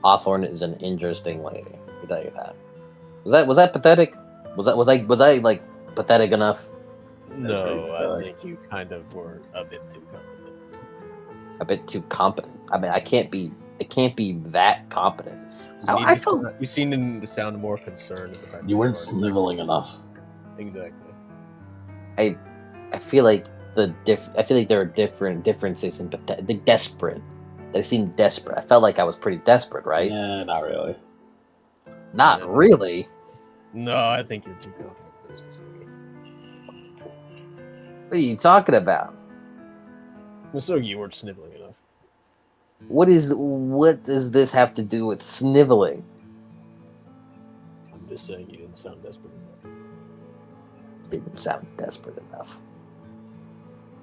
Hawthorne is an interesting lady. I can tell you that. Was that pathetic? Was I like pathetic enough? No, I pathetic. think you kind of were a bit too competent. A bit too competent. I mean, I can't be that competent. You seem to sound more concerned. With the fact You that weren't already- sniveling enough. Exactly. I feel like I feel like there are differences in the desperate. They seem desperate. I felt like I was pretty desperate, right? Yeah, not really. Not Yeah. really. No, I think you're too competent for this Misogi. What are you talking about? Misogi, you weren't sniveling enough. What does this have to do with sniveling? I'm just saying you didn't sound desperate enough. Didn't sound desperate enough.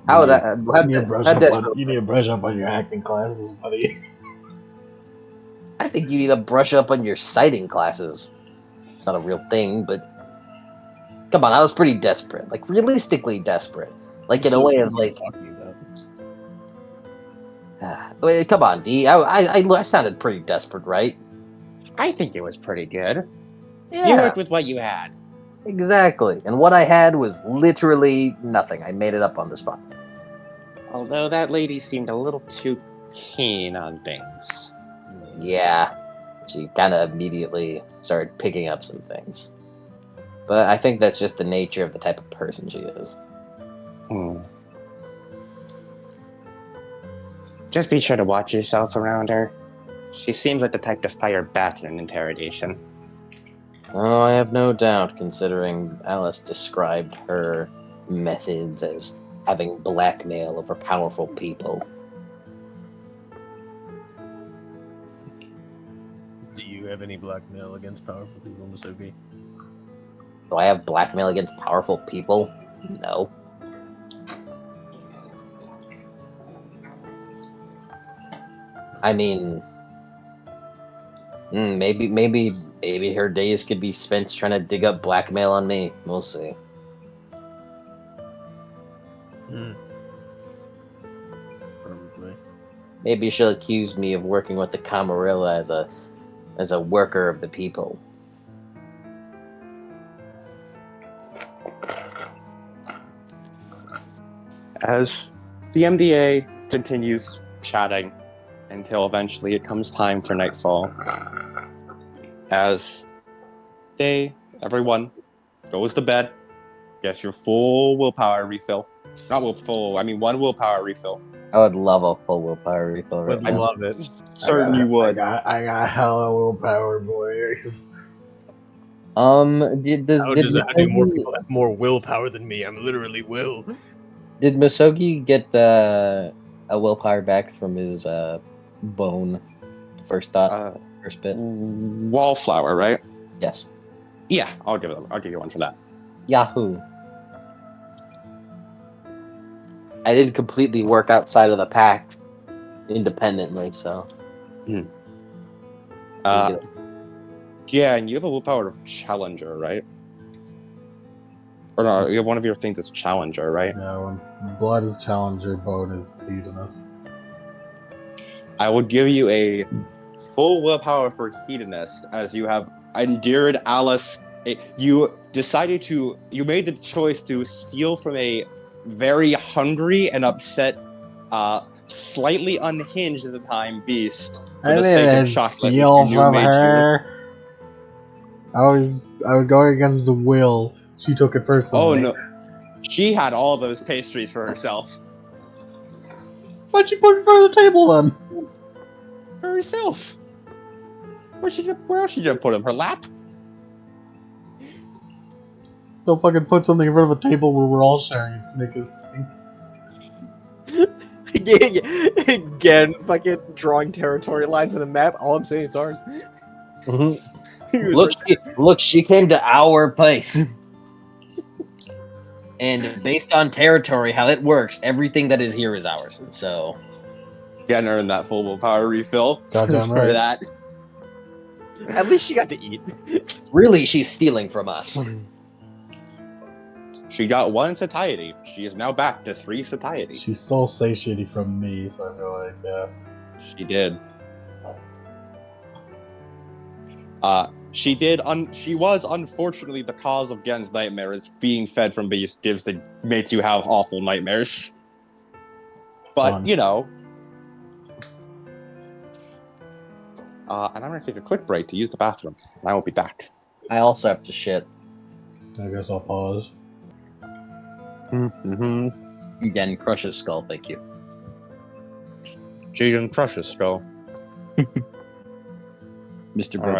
How would I? You need to brush up on your acting classes, buddy. I think you need to brush up on your citing classes. It's not a real thing, but come on, I was pretty desperate, like realistically desperate, like in a way of like. Talking about. Wait, come on, D. I sounded pretty desperate, right? I think it was pretty good. Yeah, You worked with what you had. exactly. And what I had was literally nothing. I made it up on the spot. Although that lady seemed a little too keen on things. Yeah, she kind of immediately started picking up some things. But I think that's just the nature of the type of person she is. Just be sure to watch yourself around her. She seems like the type to fire back in an interrogation. Oh, I have no doubt, considering Alice described her methods as having blackmail over powerful people. Do you have any blackmail against powerful people, Misogi? Do I have blackmail against powerful people? No. I mean, maybe her days could be spent trying to dig up blackmail on me. We'll see. Probably. Maybe she'll accuse me of working with the Camarilla as a worker of the people. As the MDA continues chatting until eventually it comes time for nightfall. As everyone goes to bed, gets your full willpower refill. Not full, I mean one willpower refill. I would love a full willpower refill right Would now. love it. Certain you would. I got hella willpower, boys. Did How do more Misogi, people have more willpower than me? I'm literally will. did Misogi get a willpower back from his bone? First bit. Wallflower, right? Yes. Yeah, I'll give you one for that. Yahoo. I didn't completely work outside of the pack independently, so. Yeah, and you have a willpower of Challenger, right? Or no, you have one of your things as Challenger, right? Yeah, when blood is challenger, bone is hedonist. I would give you a full willpower for Hedonist, as you have endured Alice. You made the choice to steal from a very hungry and upset, slightly unhinged at the time beast for I the sake didn't of chocolate, which steal you knew from made you. her. I was going against the will. She took it personally. Oh no, she had all those pastries for herself. Why'd you put it in front of the table then? For herself. Where else she gonna put them? Her lap? Don't fucking put something in front of a table where we're all sharing. Make us think. Again, fucking drawing territory lines on a map. All I'm saying is ours. Look, she came to our place. And based on territory, how it works, everything that is here is ours. So, Getting her in that full willpower refill. Goddamn for right. that. At least she got to eat. really, she's stealing from us. She got 1 satiety. She is now back to 3 satiety. She stole satiety from me, so I feel like, yeah. She did. She was unfortunately the cause of Gen's nightmares. Being fed from beast makes you have awful nightmares. But, Fun. you know. And I'm gonna take a quick break to use the bathroom. And I will be back. I also have to shit. I guess I'll pause. Mm-hmm. Again, Crush's skull, thank you. Jaden crushes skull. Mr. All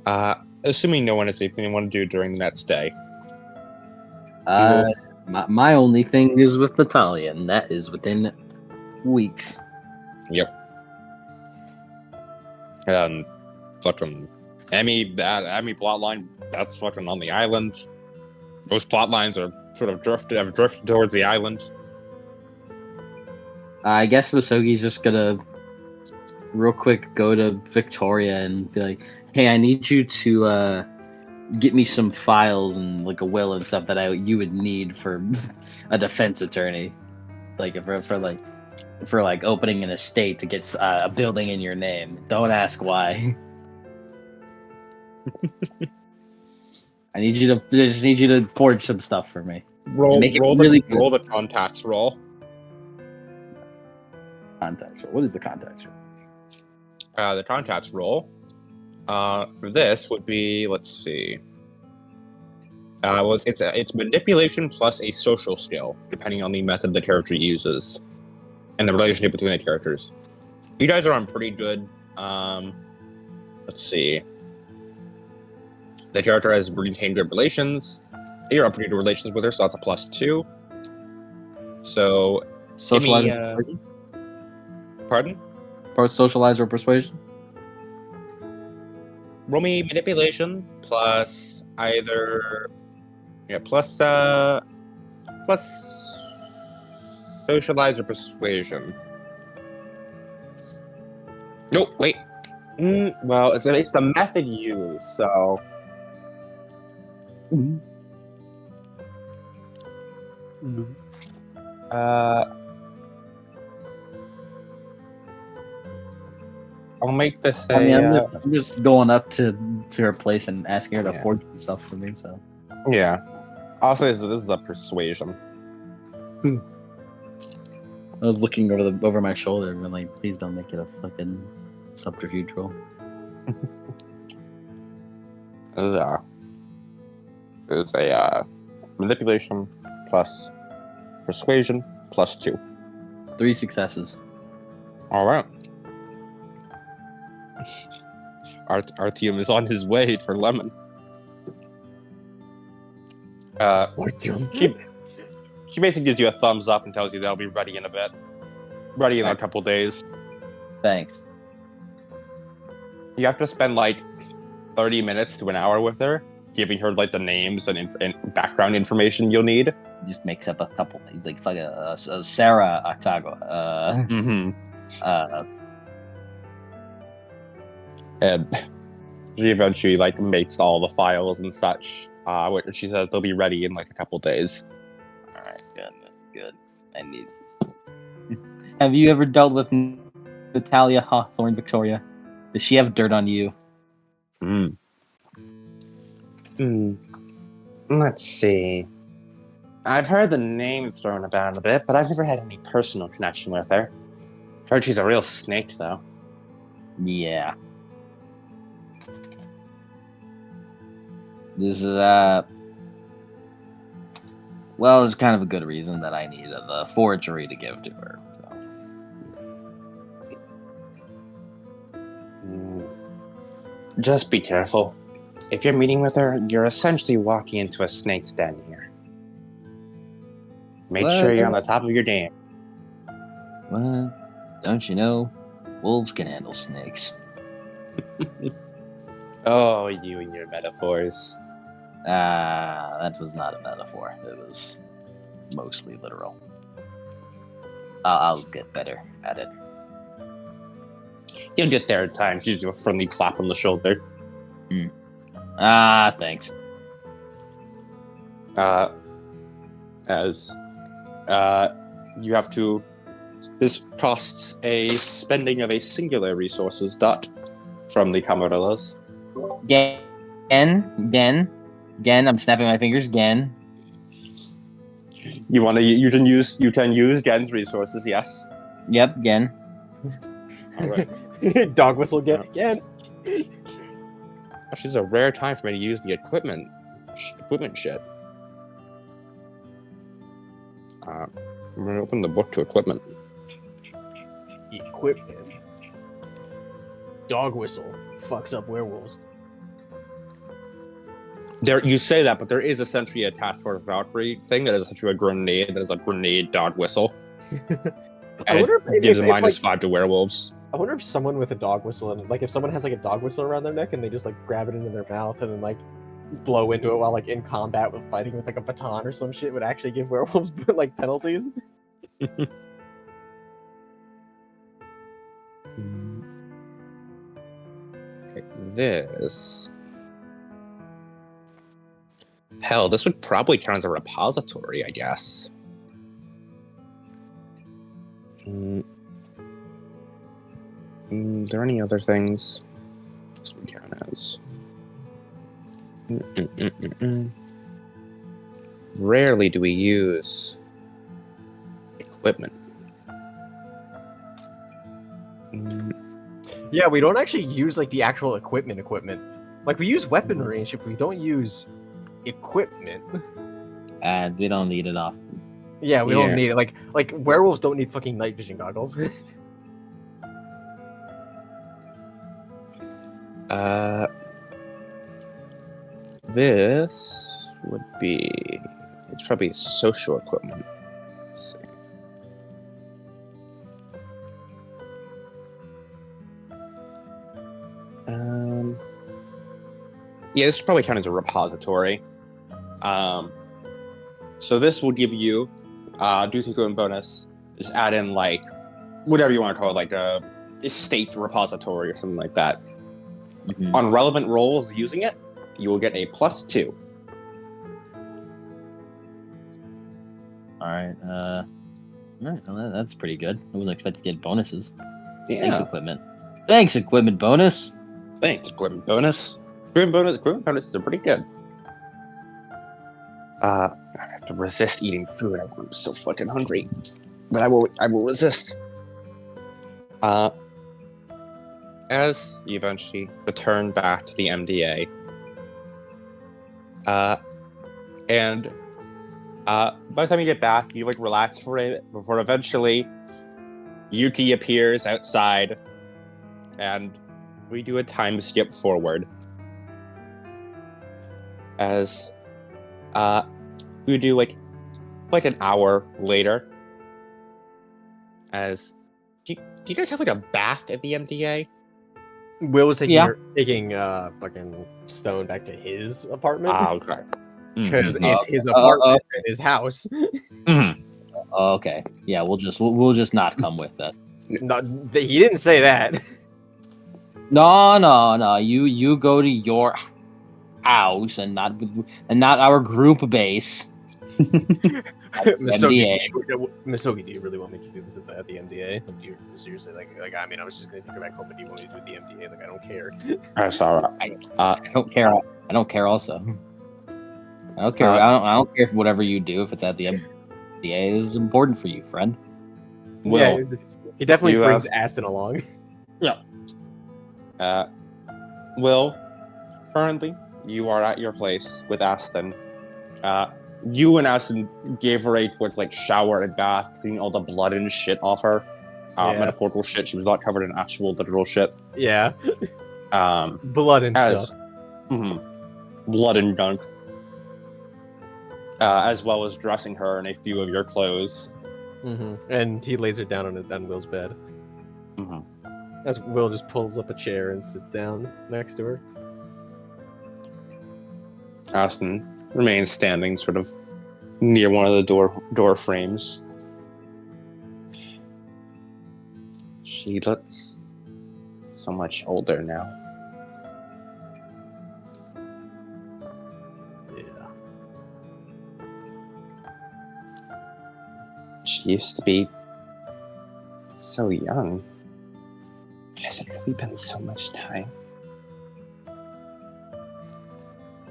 right. Assuming no one has anything they want to do during the next day. My only thing is with Natalia, and that is within weeks. Yep. Fucking Emmy plotline, that's fucking on the island. Most plotlines are sort of drifted towards the island. I guess Masogi's just gonna real quick go to Victoria and be like, "Hey, I need you to get me some files and like a will and stuff that you would need for a defense attorney, like for opening an estate to get a building in your name. Don't ask why." I just need you to forge some stuff for me. Roll the contacts roll. Contacts roll. What is the contacts roll? The contacts roll for this would be, let's see. It's manipulation plus a social skill, depending on the method the character uses and the relationship between the characters. You guys are on pretty good Let's see. The character has retained good relations. You're up to good relations with her, so that's a +2. So, Socialize give or me, pardon? socialize or persuasion? Roll me manipulation plus either plus socialize or persuasion. No, wait. Well, it's the method used, so. I'll make this I mean, a. I'm just going up to her place and asking her to Yeah. forge some stuff for me. So Yeah. I'll say this is a persuasion. I was looking over my shoulder and like, please don't make it a fucking subterfuge roll. It's a manipulation plus persuasion +2. 3 successes. All right. Artyom is on his way for Lemon. She basically gives you a thumbs up and tells you they'll be ready in a bit. Ready in a couple days. Thanks. You have to spend like 30 minutes to an hour with her, giving her like the names and background information you'll need. He just makes up a couple. He's like, fuck Sarah Octago. And she eventually like makes all the files and such. She says they'll be ready in like a couple days. All right, good. I need. Have you ever dealt with Natalia Hawthorne, Victoria? Does she have dirt on you? Let's see. I've heard the name thrown about a bit, but I've never had any personal connection with her. Heard she's a real snake, though. Yeah. This is well, it's kind of a good reason that I need the forgery to give to her. So. Just be careful. If you're meeting with her, you're essentially walking into a snake's den here. Make sure you're on the top of your game. Well, don't you know, wolves can handle snakes. Oh, you and your metaphors. That was not a metaphor. It was mostly literal. I'll get better at it. You'll get there in time. You do a friendly clap on the shoulder. Thanks. As you have to. This costs a spending of a singular resources dot from the Camarillas. Again. I'm snapping my fingers again. You can use Gen's resources, yes. Yep, again. All right. Dog whistle again. Actually, it's a rare time for me to use the equipment shit. I'm gonna open the book to equipment. Equipment. Dog whistle fucks up werewolves. You say that, but there is essentially a Task Force Valkyrie thing that is essentially a grenade that is a grenade dog whistle. I wonder if gives if, a like, -5 to werewolves. I wonder if someone with a dog whistle and like if someone has like a dog whistle around their neck and they just like grab it into their mouth and then like blow into it while like in combat with fighting with like a baton or some shit would actually give werewolves like penalties. This. Hell, this would probably count as a repository, I guess. There any other things this would count as? Rarely do we use equipment. Yeah, we don't actually use like the actual equipment. Like we use weaponry and shit, but we don't use equipment. And we don't need it often. Yeah, we don't need it. Like werewolves don't need fucking night vision goggles. This would be. It's probably social equipment. Let's see. Yeah, this should probably count as a repository. So this will give you, due to equipment bonus, just add in like whatever you want to call it, like a estate repository or something like that. Mhm. On relevant roles using it, you will get a +2. All right. All right. Well, that's pretty good. I wasn't expecting to get bonuses. Yeah. Thanks, equipment. Thanks, equipment bonus. Thanks, equipment bonus. Equipment bonuses are pretty good. I have to resist eating food. I'm so fucking hungry, but I will resist. As you eventually return back to the MDA, and by the time you get back, you like relax for it before eventually Yuki appears outside, and we do a time skip forward. As we do like an hour later. As do you guys have like a bath at the MDA? Will was taking Yeah. taking fucking Stone back to his apartment Okay. because Mhm. it's his apartment and his house. Okay. Yeah, we'll just not come with that. Not, he didn't say that. No. You go to your house and not our group base. Misogi, do you really want me to do this at the MDA? Like, do you seriously like? I mean, I was just gonna take her back home, but do you want me to do it at the MDA? Like, I don't care. That's all right. I don't care. I don't care. Also, I don't care. I don't care if whatever you do, if it's at the MDA, is important for you, friend. Well, yeah, he definitely you brings have- Aston along. Will, currently you are at your place with Aston. You and Aston gave her a quick like shower and bath, cleaning all the blood and shit off her. Yeah. Metaphorical shit. She was not covered in actual literal shit. Yeah, blood and As stuff. blood and gunk. As well as dressing her in a few of your clothes. And he lays her down on Will's bed. As Will just pulls up a chair and sits down next to her. Aston remains standing, sort of near one of the door frames. She looks so much older now. Yeah. She used to be so young. Has it really been so much time?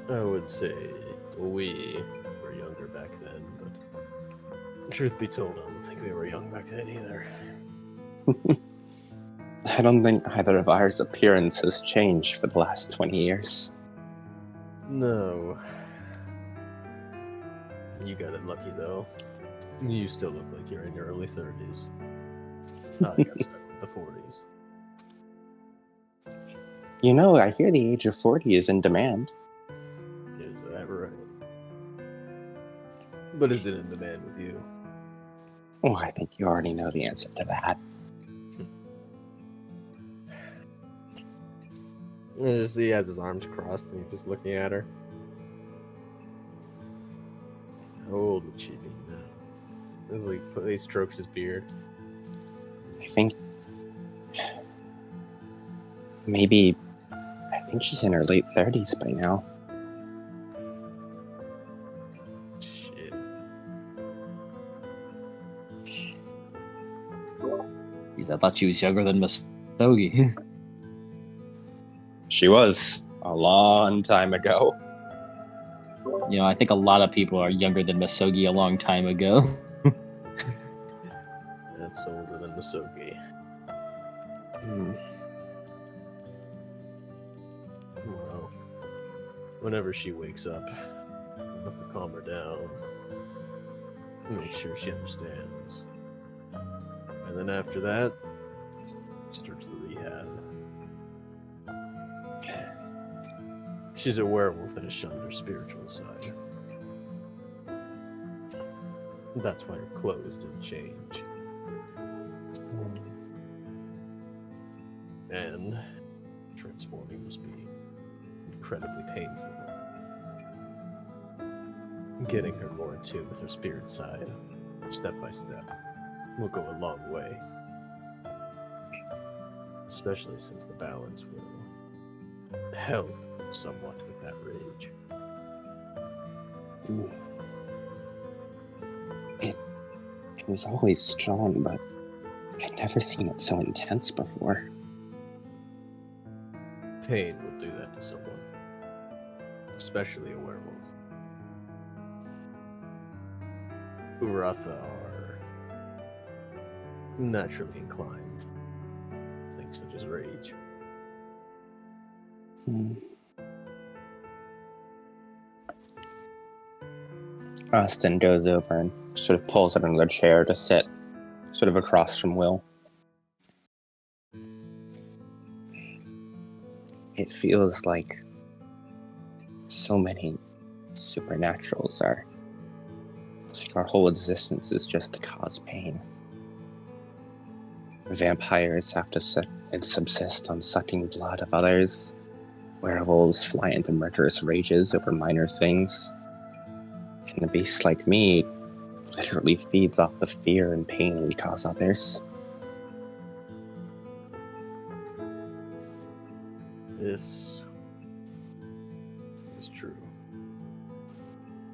I would say we were younger back then, but truth be told, I don't think we were young back then either. I don't think either of ours' appearance has changed for the last 20 years. No. You got it lucky, though. You still look like you're in your early 30s. I got stuck with the 40s. You know, I hear the age of 40 is in demand. Is that right? But is it in demand with you? Oh, I think you already know the answer to that. He has his arms crossed and he's just looking at her. How old would she be now? It's like he strokes his beard. I think maybe I think she's in her late 30s by now. Shit. Jeez, I thought she was younger than Misogi. She was a long time ago. You know, I think a lot of people are younger than Misogi a long time ago. That's older than Misogi. Well, whenever she wakes up, I'll have to calm her down. Make sure she understands. And then after that, starts the rehab. She's a werewolf that has shunned her spiritual side. That's why her clothes didn't change. And transforming must be incredibly painful. Getting her more in tune with her spirit side, step by step, will go a long way. Especially since the balance will help somewhat with that rage. It was always strong, but I'd never seen it so intense before. Pain will do that to someone, especially a werewolf. Uratha are naturally inclined to things such as rage. Austin goes over and sort of pulls out another chair to sit sort of across from Will. It feels like so many supernaturals are like our whole existence is just to cause pain. Vampires have to sit and subsist on sucking blood of others. Werewolves fly into murderous rages over minor things. And a beast like me literally feeds off the fear and pain we cause others. This is true.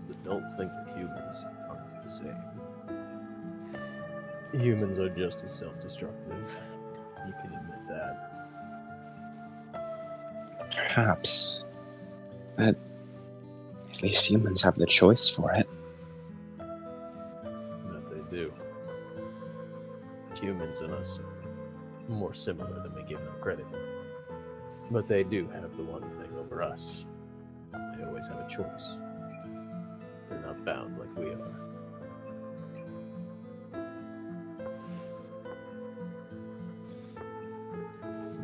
But don't think that humans aren't the same. Humans are just as self-destructive. You can admit that. Perhaps. But at least humans have the choice for it. That they do. Humans and us are more similar than we give them credit. But they do have the one thing over us. They always have a choice. They're not bound like we are.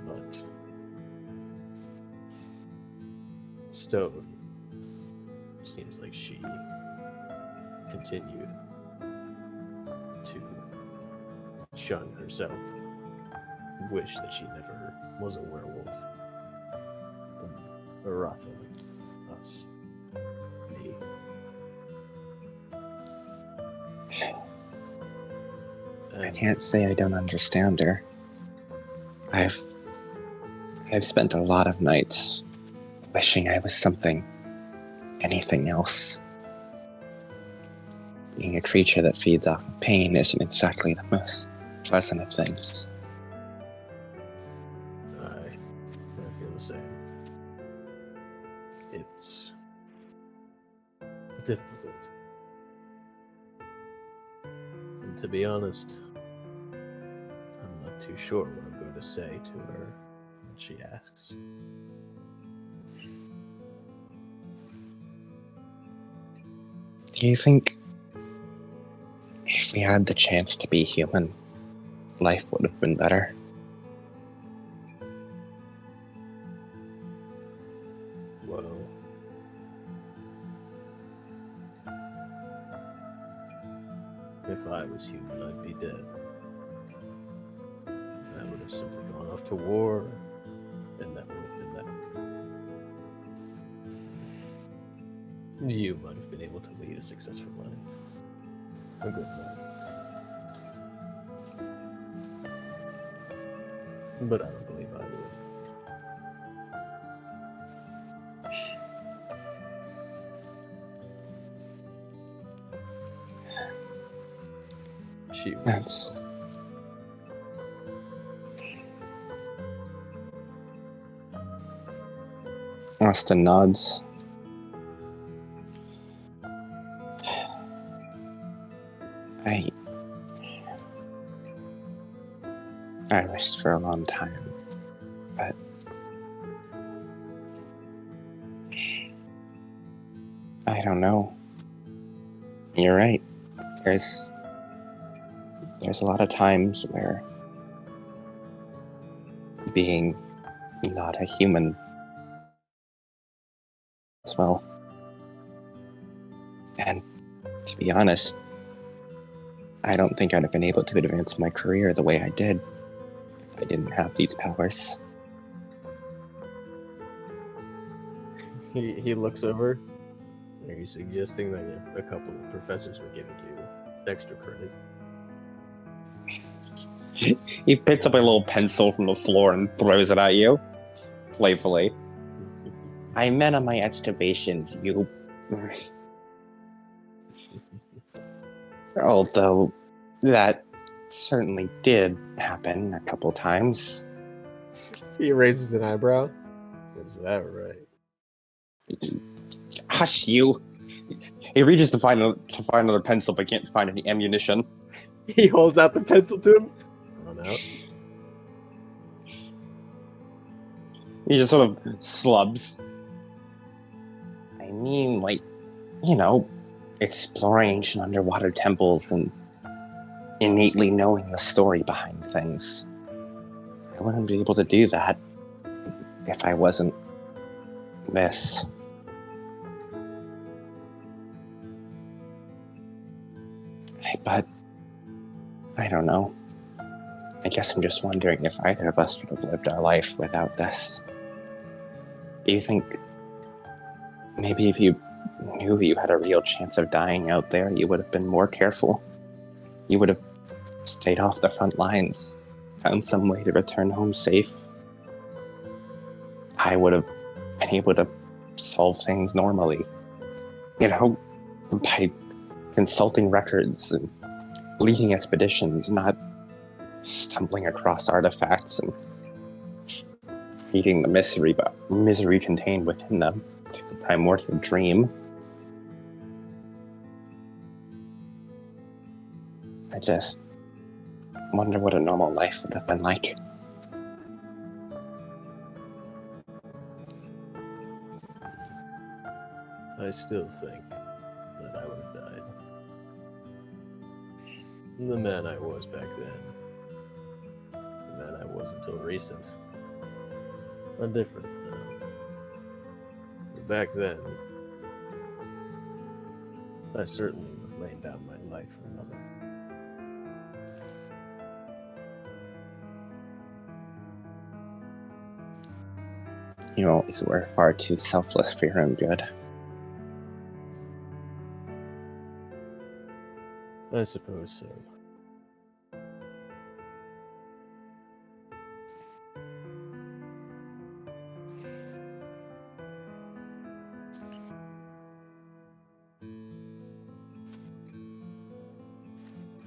But Stone seems like she continued to shun herself, wish that she never was a werewolf. Aratha, like us, me. I can't say I don't understand her. I've spent a lot of nights wishing I was something, anything else. Being a creature that feeds off of pain isn't exactly the most pleasant of things. I feel the same. It's difficult. And to be honest, I'm not too sure what I'm going to say to her when she asks. Do you think if we had the chance to be human, life would have been better? Well, if I was human, I'd be dead. I would have simply gone off to war, and that would have been that. You might have been able to lead a successful life. A good life. But I don't believe I would. She was. That's... Austin nods. I wished for a long time, but I don't know. You're right. There's a lot of times where being not a human as well. And to be honest, I don't think I'd have been able to advance my career the way I did if I didn't have these powers. He looks over. Are you suggesting that a couple of professors were giving you extra credit? He picks up a little pencil from the floor and throws it at you, playfully. I meant on my excavations, you... Although, that certainly did happen a couple times. He raises an eyebrow. Is that right? Hush, you! He reaches to find another pencil, but can't find any ammunition. He holds out the pencil to him. Run out. He just sort of slubs. I mean, like, you know, exploring ancient underwater temples and innately knowing the story behind things. I wouldn't be able to do that if I wasn't this. But I don't know. I guess I'm just wondering if either of us could have lived our life without this. Do you think maybe if you knew you had a real chance of dying out there, you would have been more careful? You would have stayed off the front lines, found some way to return home safe? I would have been able to solve things normally. You know, by consulting records and leading expeditions, not stumbling across artifacts and reading the misery contained within them to the primordial dream. I just wonder what a normal life would have been like. I still think that I would have died. The man I was back then. The man I was until recent. Are different now. But back then, I certainly would have laid down my life for another. You always were far too selfless for your own good. I suppose so.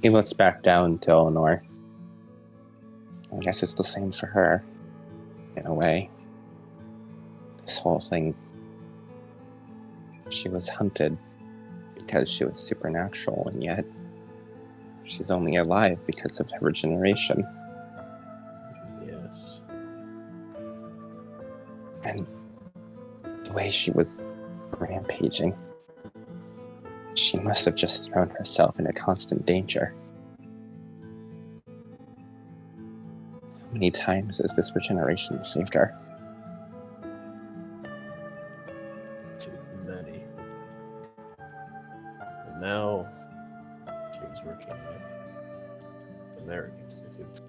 He looks back down to Eleanore. I guess it's the same for her, in a way. This whole thing. She was hunted because she was supernatural, and yet she's only alive because of her regeneration. Yes. And the way she was rampaging, she must have just thrown herself into constant danger. How many times has this regeneration saved her? Too many. And now, she was working with the Merrick Institute.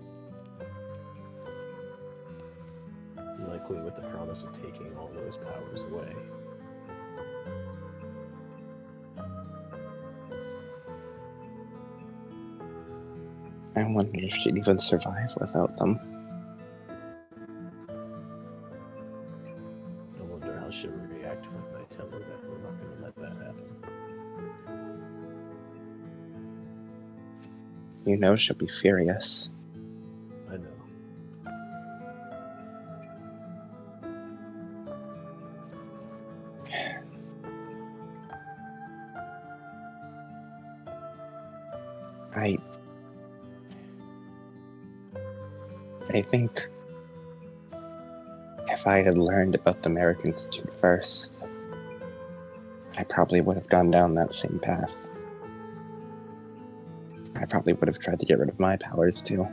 Likely with the promise of taking all those powers away. I wonder if she'd even survive without them. I wonder how she'll react when I tell her that we're not going to let that happen. You know she'll be furious. I know. I think if I had learned about the Merrick Institute first, I probably would have gone down that same path. I probably would have tried to get rid of my powers too.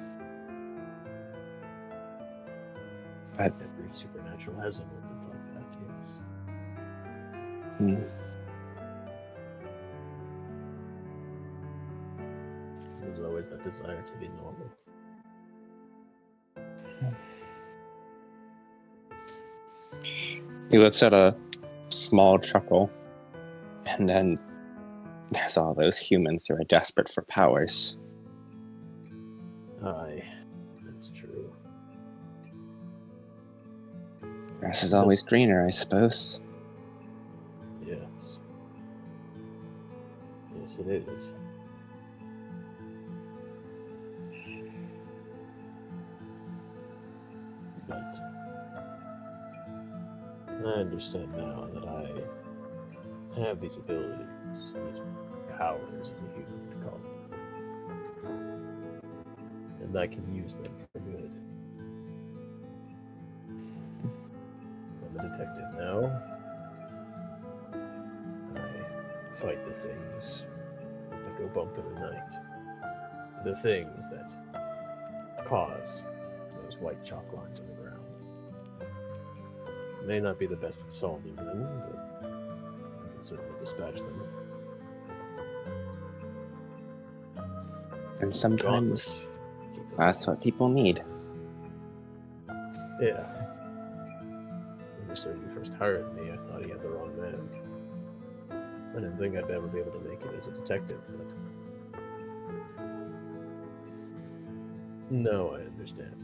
But Every supernatural has a moment like that, yes. Hmm. There's always that desire to be normal. He lets out a small chuckle, and then there's all those humans who are desperate for powers. Aye, that's true. Grass is always greener, I suppose. Yes. Yes, it is. But I understand now that I have these abilities, these powers, as a human would call them, and I can use them for good. I'm a detective now. I fight the things that go bump in the night. The things that cause those white chalk lines on the ground. May not be the best at solving them, but I can certainly dispatch them. And sometimes that's what people need. Yeah. When you first hired me, I thought he had the wrong man. I didn't think I'd ever be able to make it as a detective, but no, I understand.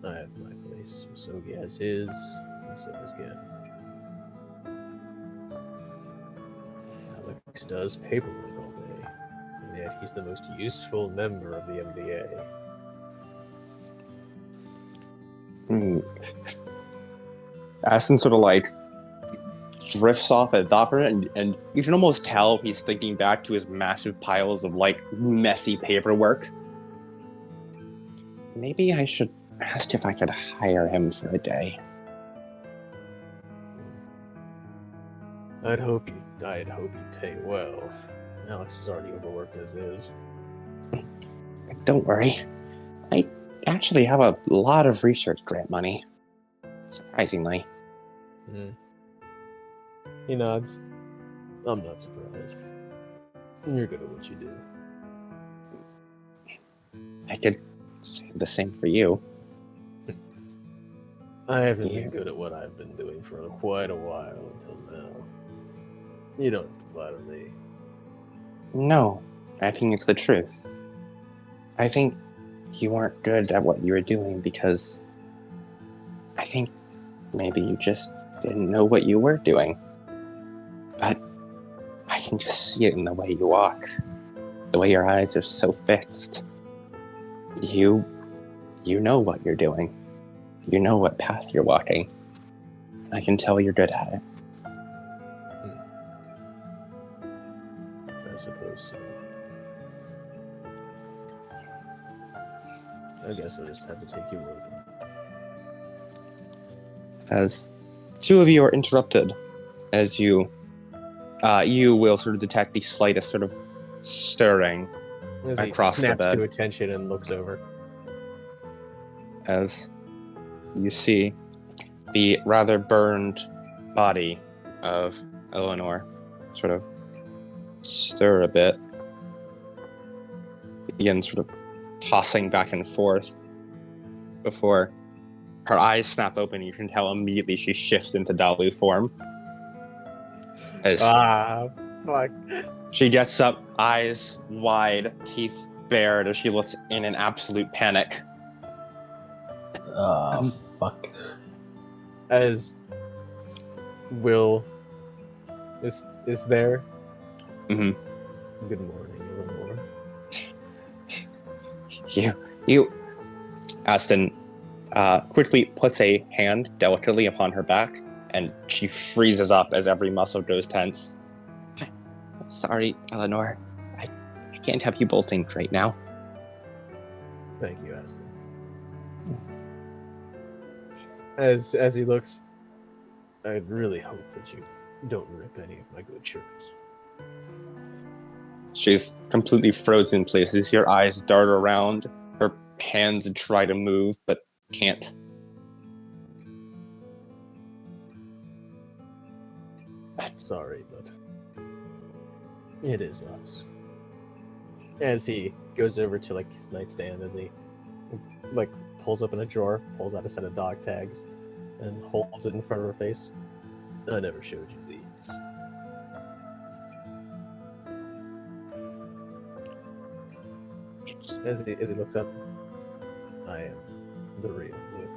I have my place. Sogi has his, and so does Gen. Alex does paperwork all day, and yet he's the most useful member of the MBA. Aston sort of like drifts off at thought for it, and you can almost tell he's thinking back to his massive piles of like messy paperwork. Maybe I should ask if I could hire him for a day. I'd hope he'd pay well. Alex is already overworked as is. Don't worry. I actually have a lot of research grant money. Surprisingly. He nods. I'm not surprised. You're good at what you do. I could say the same for you. I haven't been good at what I've been doing for quite a while until now. You don't have to flatter me. No, I think it's the truth. I think you weren't good at what you were doing because I think maybe you just didn't know what you were doing. But I can just see it in the way you walk. The way your eyes are so fixed. You know what you're doing. You know what path you're walking. I can tell you're good at it. I suppose so. I guess I just have to take your word. As two of you are interrupted, as you will sort of detect the slightest sort of stirring As he across the snaps bed. to attention and looks over. As you see the rather burned body of Eleanore sort of stir a bit, begin sort of tossing back and forth before her eyes snap open. You can tell immediately she shifts into Dalu form. As Fuck. she gets up, eyes wide, teeth bared, as she looks in an absolute panic. Fuck. As Will is there. Mm-hmm. Good morning, Eleanore. You, Aston, quickly puts a hand delicately upon her back, and she freezes up as every muscle goes tense. Sorry, Eleanore. I can't have you bolting right now. Thank you, Aston. As he looks, I really hope that you don't rip any of my good shirts. She's completely frozen in place as your eyes dart around. Her hands try to move, but can't. It is us. As he goes over to like his nightstand, as he like pulls open a drawer, pulls out a set of dog tags, and holds it in front of her face. I never showed you these. As he looks up, I am the real Will.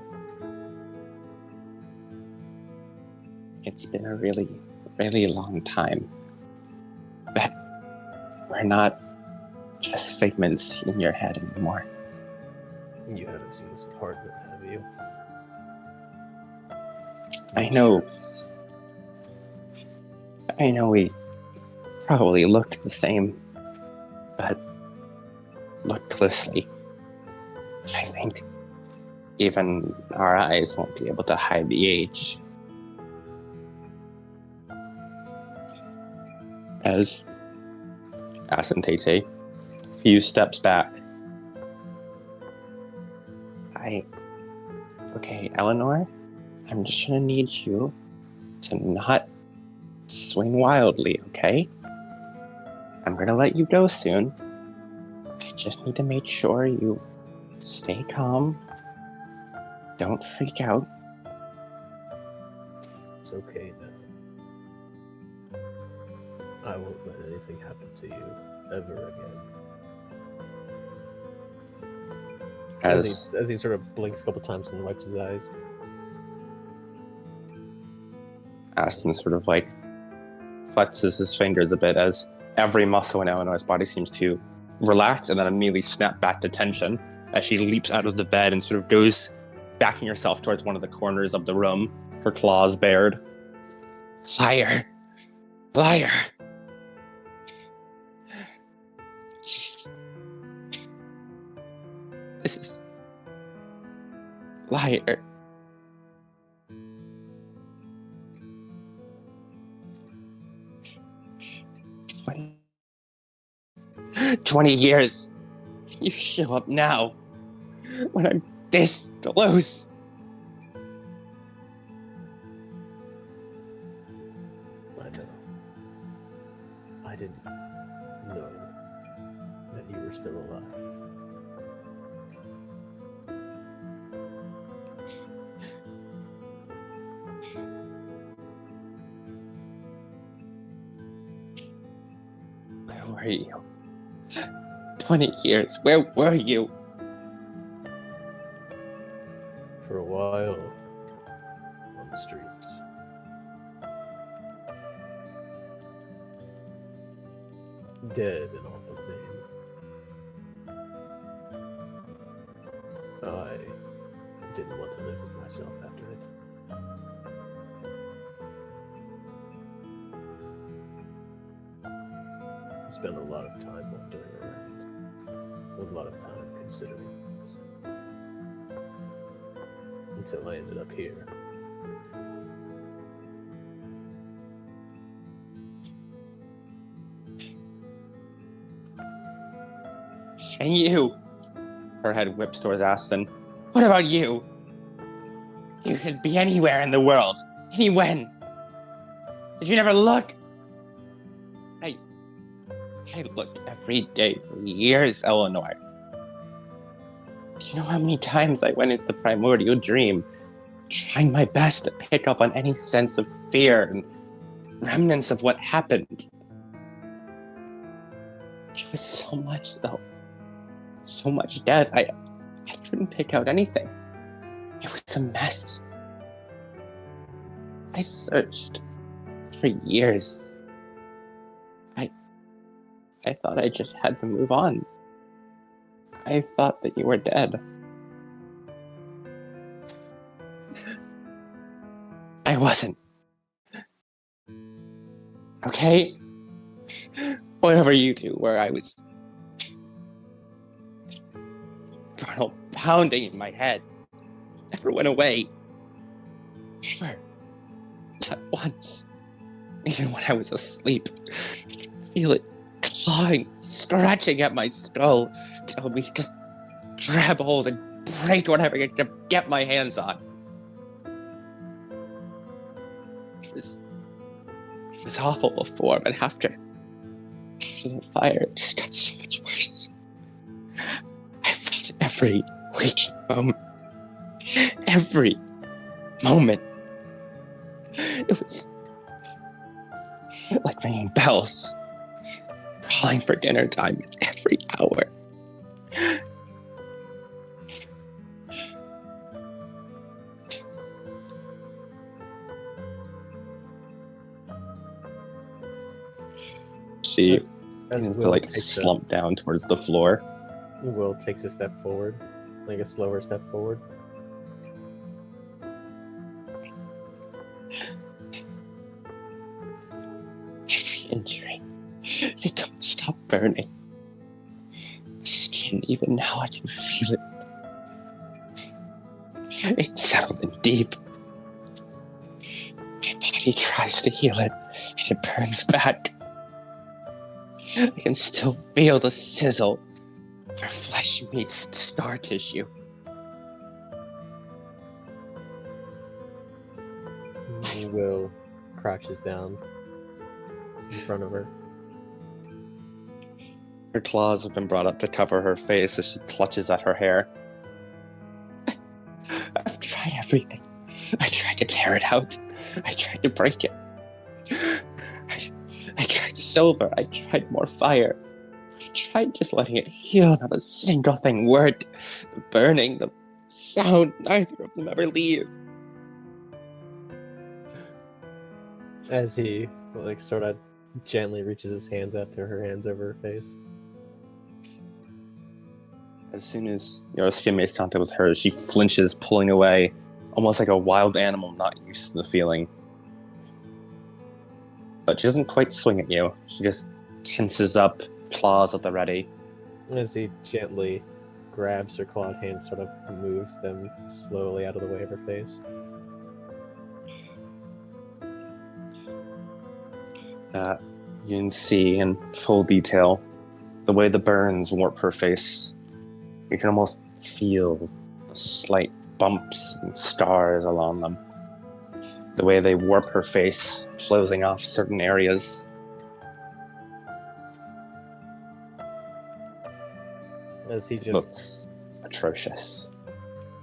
It's been a really, really long time. But we're not just figments in your head anymore. You haven't seen this apartment, have you? I know. Sure. I know we probably looked the same, but look closely. I think even our eyes won't be able to hide the age. As Aston takes a few steps back. Okay, Eleanor, I'm just gonna need you to not swing wildly, okay? I'm gonna let you go soon. I just need to make sure you stay calm. Don't freak out. It's okay now. I won't let anything happen to you ever again. As he sort of blinks a couple times and wipes his eyes. Aston sort of like flexes his fingers a bit as every muscle in Eleanor's body seems to relax and then immediately snap back to tension as she leaps out of the bed and sort of goes backing herself towards one of the corners of the room, her claws bared. Liar! Liar! This is... Liar. Twenty years. You show up now when I'm this close. I know. I didn't know that you were still alive. Where were you? 20 years. Where were you? For a while, on the streets. Dead in all but name. I didn't want to live with myself after it. I spent a lot of time wandering around, a lot of time considering things, until I ended up here. And you? Her head whips towards Aston. What about you? You could be anywhere in the world. Any when. Did you never look? I looked every day for years, Eleanor. Do you know how many times I went into the primordial dream, trying my best to pick up on any sense of fear and remnants of what happened? There was so much, though. So much death. I couldn't pick out anything. It was a mess. I searched for years. I thought I just had to move on. I thought that you were dead. I wasn't. Okay? Whatever you do, where I was... Colonel pounding in my head. Never went away. Never. Not once. Even when I was asleep. I could feel it clawing, scratching at my skull. Tell me just grab hold and break whatever I could get my hands on. It was awful before, but after wasn't fire. It just got so much worse. I felt it every waking moment. Every moment. It was like ringing bells. Calling for dinner time every hour. She begins to like slump down towards the floor. Will takes a step forward, like a slower step forward. Every injury, they don't stop burning. The skin, even now I can feel it. It's settled in deep. My body tries to heal it, and it burns back. I can still feel the sizzle where flesh meets scar tissue. Will crouches down in front of her. Her claws have been brought up to cover her face as she clutches at her hair. I've tried everything. I tried to tear it out. I tried to break it. I tried silver. I tried more fire. I tried just letting it heal. Not a single thing worked. The burning, the sound, neither of them ever leave. As he like sort of gently reaches his hands out to her hands over her face. As soon as your skin makes contact with hers, she flinches, pulling away, almost like a wild animal not used to the feeling. But she doesn't quite swing at you. She just tenses up, claws at the ready. As he gently grabs her clawed hand, sort of moves them slowly out of the way of her face. You can see in full detail the way the burns warp her face. You can almost feel the slight bumps and scars along them. The way they warp her face, closing off certain areas. As he just looks atrocious.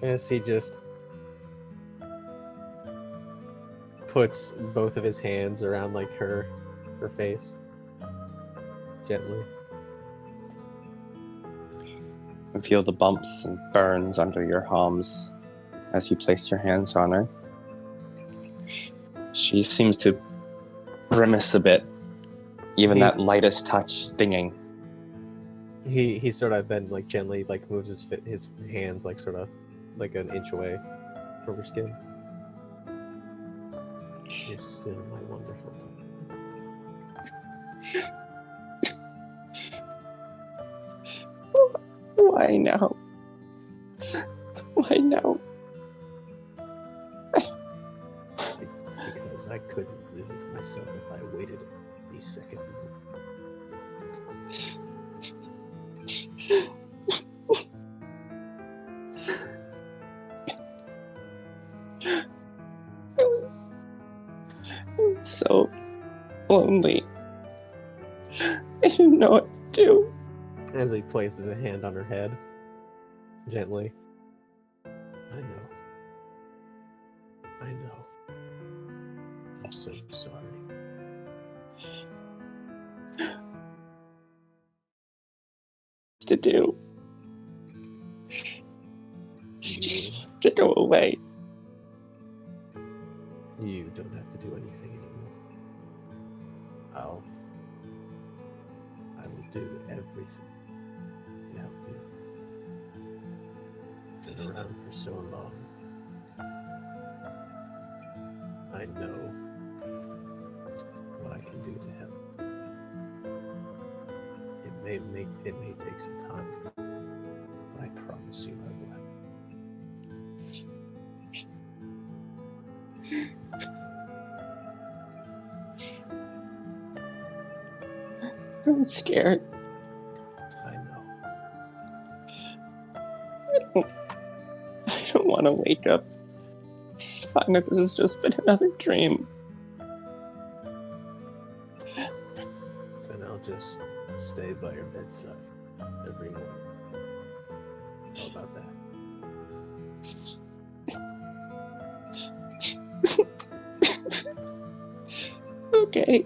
As he just puts both of his hands around like her face gently. You feel the bumps and burns under your palms as you place your hands on her. She seems to grimace a bit, even that lightest touch stinging. He sort of then like gently like moves his hands like sort of like an inch away from her skin. You're still my wonderful. Why now? Why now? Because I couldn't live with myself if I waited a second more. I was so lonely. I didn't know what to do. As he places a hand on her head, gently. I know. I'm so sorry. To do. You just have to go away. You don't have to do anything anymore. I will do everything to help you. Been around for so long. I know what I can do to help. It may take some time, but I promise you I will. I'm scared. I know. I don't want to wake up. Find that this has just been another dream. Then I'll just stay by your bedside every morning. How about that? Okay.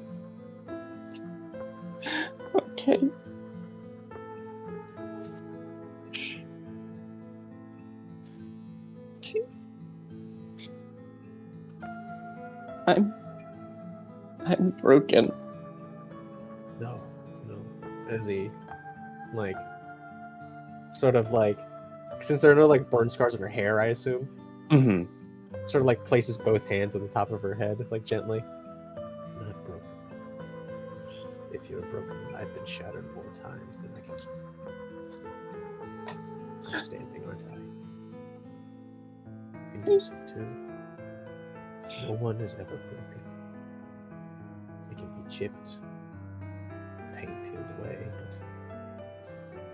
Okay. I'm broken. No. As he, like, sort of like, since there are no like burn scars on her hair, I assume, Mm-hmm. sort of like places both hands on the top of her head, like gently. Not broken. If you're broken, I've been shattered more times than I can. I'm standing, aren't I? You can do so too. No one is ever broken. They can be chipped, paint peeled away, but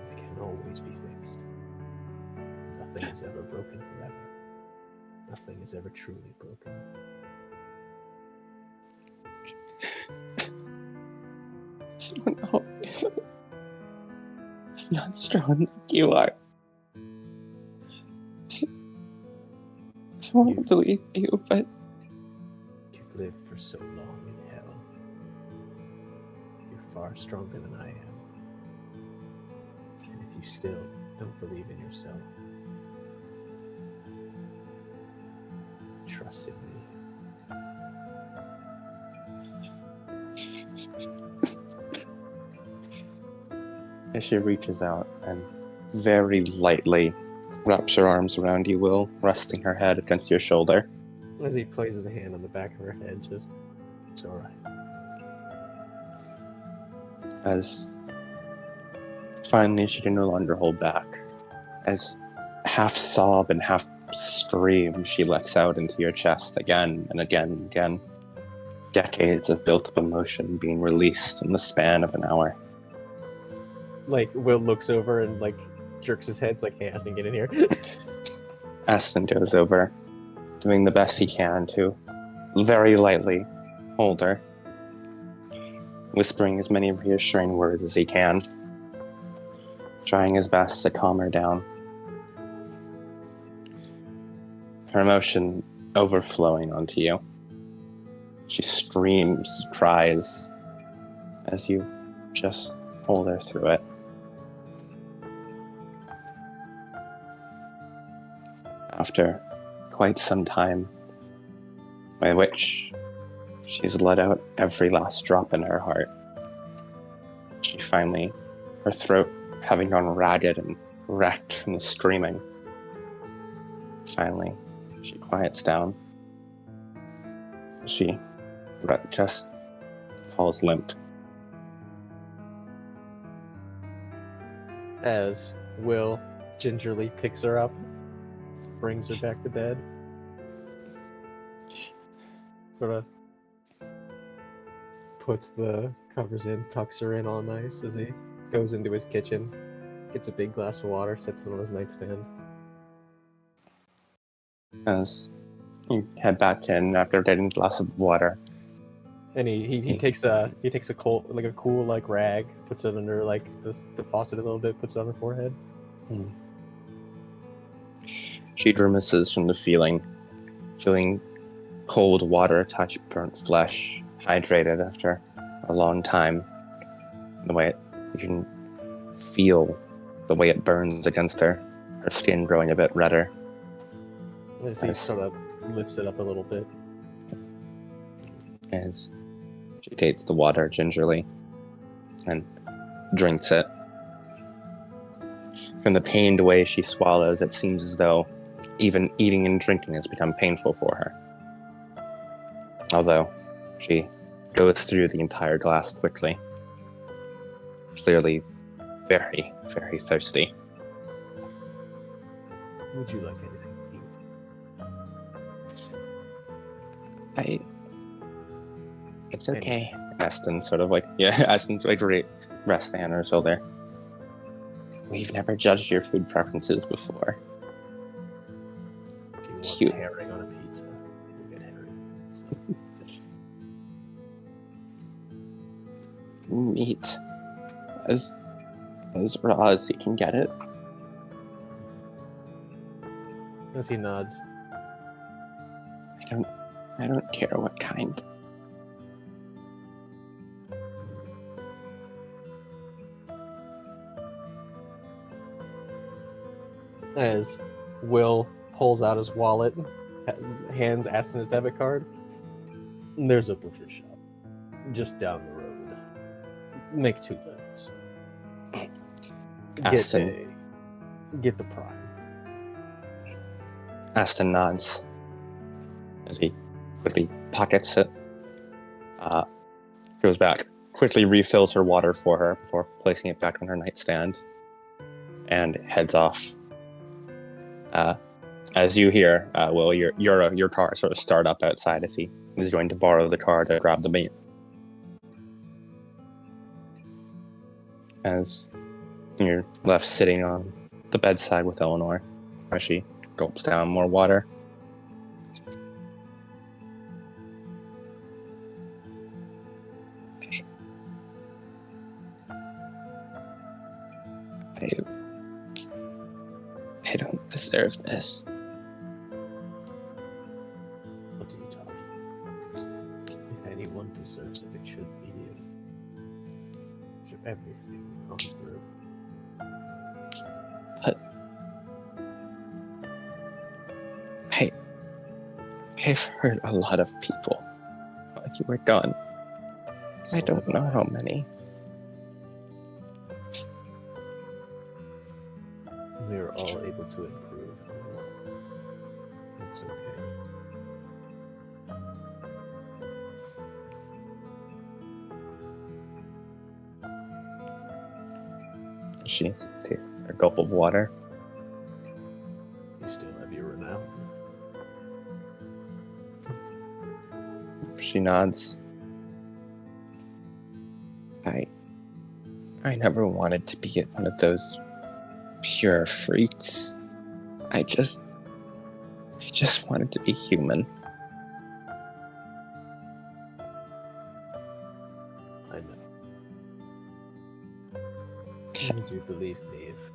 they can always be fixed. Nothing is ever broken forever. Nothing is ever truly broken. I don't know. I'm not strong like you are. I want to believe you, but You've lived for so long in hell. You're far stronger than I am. And if you still don't believe in yourself, trust in me. as she reaches out and very lightly wraps her arms around you, Will, resting her head against your shoulder. As he places a hand on the back of her head, just, it's alright. As finally she can no longer hold back. As half sob and half scream she lets out into your chest again and again and again. Decades of built-up emotion being released in the span of an hour. Like, Will looks over and, like, jerks his head. It's like, hey, Aston, get in here. Aston goes over, doing the best he can to very lightly hold her, whispering as many reassuring words as he can, trying his best to calm her down. Her emotion overflowing onto you. She screams, cries, as you just hold her through it. After quite some time, by which she's let out every last drop in her heart, she finally, her throat having gone ragged and wrecked from the screaming, finally, she quiets down. She just falls limp. As Will gingerly picks her up, brings her back to bed. Sort of puts the covers in, tucks her in all nice as he goes into his kitchen, gets a big glass of water, sets it on his nightstand. As you head back in after getting a glass of water, And he takes a cool like rag, puts it under like the faucet a little bit, puts it on her forehead. she grimaces from the feeling cold water touch burnt flesh, hydrated after a long time. The way you can feel the way it burns against her skin growing a bit redder. As he sort of lifts it up a little bit. As she takes the water gingerly and drinks it. From the pained way she swallows, it seems as though even eating and drinking has become painful for her. Although she goes through the entire glass quickly. Clearly very, very thirsty. Would you like anything to eat? It's okay. Aston's Aston's like resting on her shoulder. We've never judged your food preferences before. If you want Cute. herring on a pizza, we'll get herring on a pizza. Meat. as raw as he can get it. As he nods. I don't care what kind. As Will pulls out his wallet, hands Aston his debit card. There's a butcher shop just down the road. Make 2 legs. Aston. Get the prime. Aston nods as he quickly pockets it. Goes back, quickly refills her water for her before placing it back on her nightstand, and heads off. As you hear, Will, your car sort of start up outside as he is going to borrow the car to grab the meat. As you're left sitting on the bedside with Eleanore, as she gulps down more water. I don't deserve this. What are you talking? If anyone deserves it, it should be you. After everything we've gone through. I've hurt a lot of people while you were gone. I So don't have know how many. We are all able to improve. It's okay. She takes a gulp of water. You still have your renown. She nods. I never wanted to be one of those pure freaks. I just wanted to be human. I know. Would you believe me if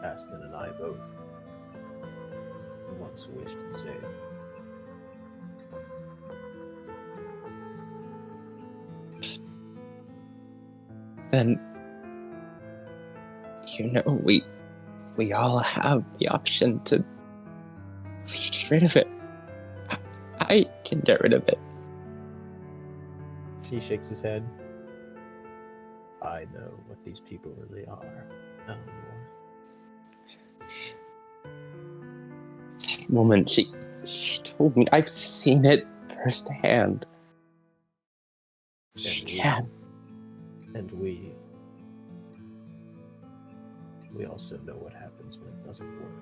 Aston and I both once wished the same? Then, we all have the option to get rid of it. I can get rid of it. He shakes his head. I know what these people really are, Eleanore. That woman, she told me. I've seen it firsthand. She can. And we also know what happens when it doesn't work.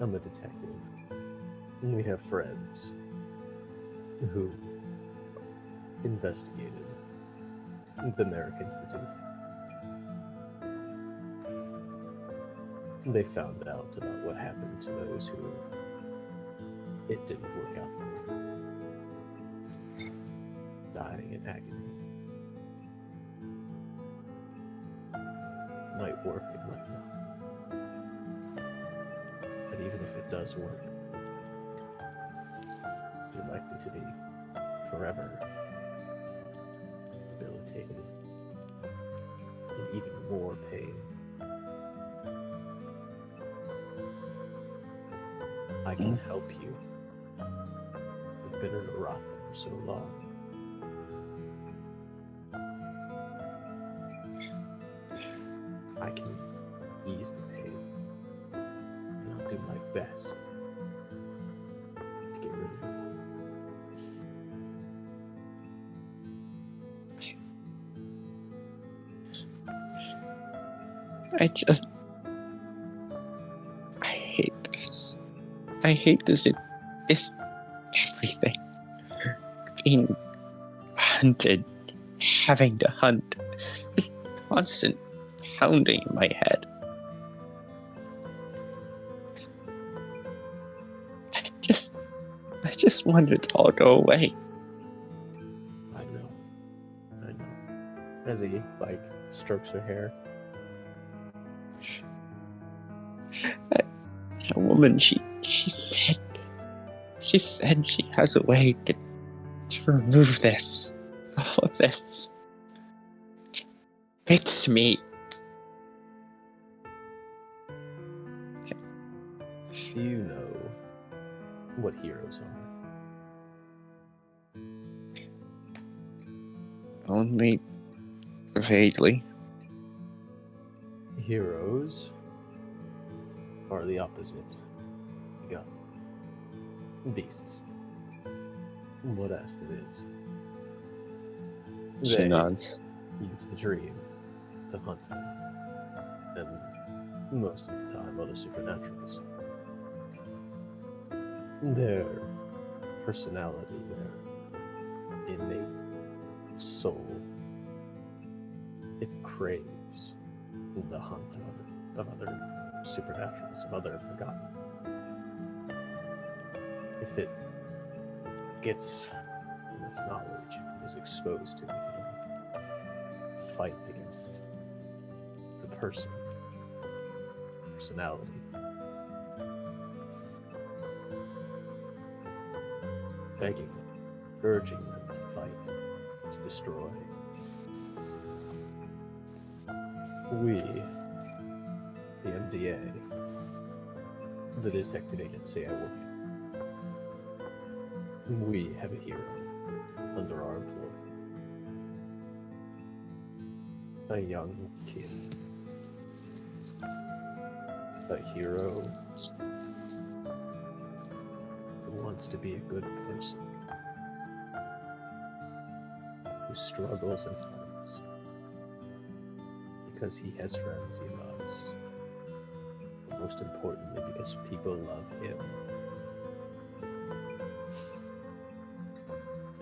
I'm a detective, and we have friends who investigated the Merrick Institute. They found out about what happened to those who it didn't work out for. Dying in agony. Might work, it might not. But even if it does work, you're likely to be forever debilitated in even more pain. I can help you. You've been in a rock for so long. I can ease the pain, and I'll do my best to get rid of it. I hate this. I hate this. It's everything. Being hunted, having to hunt, this constant pounding in my head. I just wanted it to all go away. As he strokes her hair. That woman, she said she has a way to remove this. All of this. Fits me. Do you know what heroes are? Only vaguely. Heroes are the opposite. Gun. Beasts. What else it is? She They nods. use the dream to hunt them. And most of the time, other supernaturals. Their personality, their innate soul, it craves the hunt of other supernaturals, of other begotten. If it gets enough knowledge, if it is exposed to it, it'll fight against the personality. Begging them, urging them to fight, to destroy. We, the MDA, the detective agency I work in, we have a hero under our employ. A young kid. A hero who wants to be a good person. Who struggles and fights. Because he has friends he loves. But most importantly, because people love him.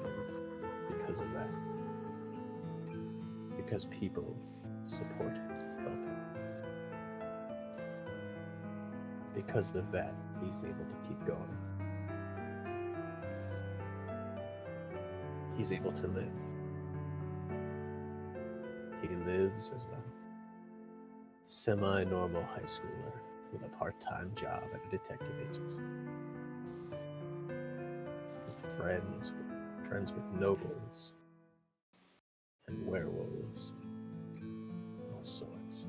And because of that. Because people support him, help him. Because of that, he's able to keep going. He's able to live. He lives as a semi-normal high schooler with a part-time job at a detective agency. With friends with nobles and werewolves, all sorts.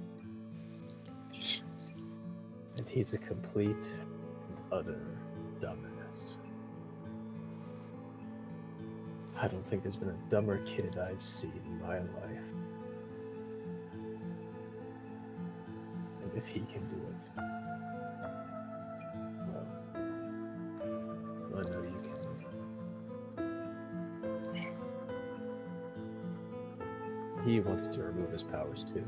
And he's a complete and utter dumbass. I don't think there's been a dumber kid I've seen in my life. And if he can do it, well, I know you can. He wanted to remove his powers too.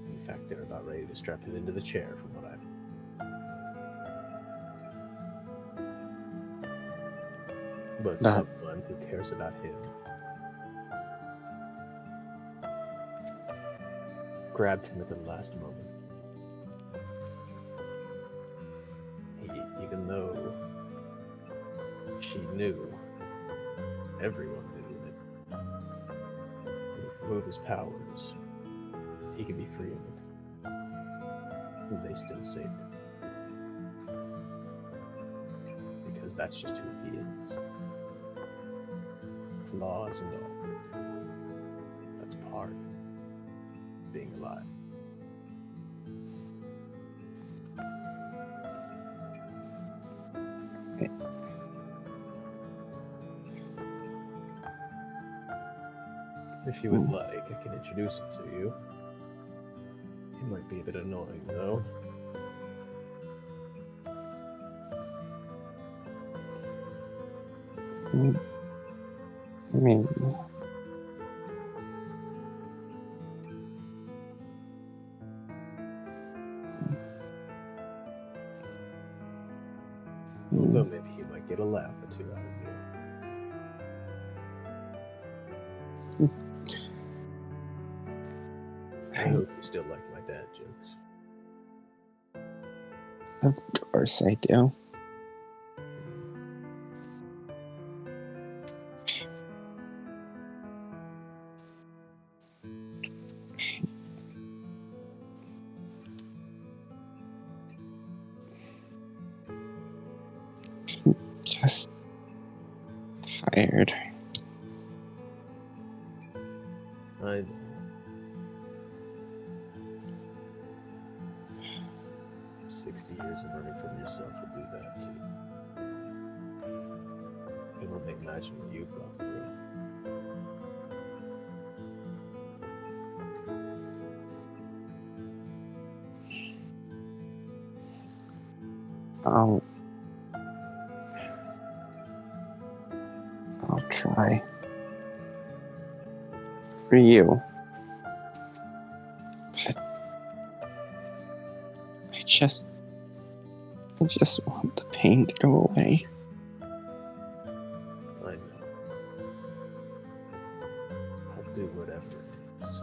In fact, they're about ready to strap him into the chair from what I've... But That- someone who cares about him grabbed him at the last moment. Even though she knew, everyone knew that he would remove his powers, he could be free of it. And they still saved him. Because that's just who he is. Flaws and all. That's part of being alive. If you would like, I can introduce him to you. He might be a bit annoying, though. Maybe. Although maybe he might get a laugh or two out of you. I hope you still like my dad jokes. Of course I do. just tired. I know. 60 years of running from yourself will do that too. I can only imagine what you've gone through. I'll try. For you. But I just want the pain to go away. I know. I'll do whatever it is.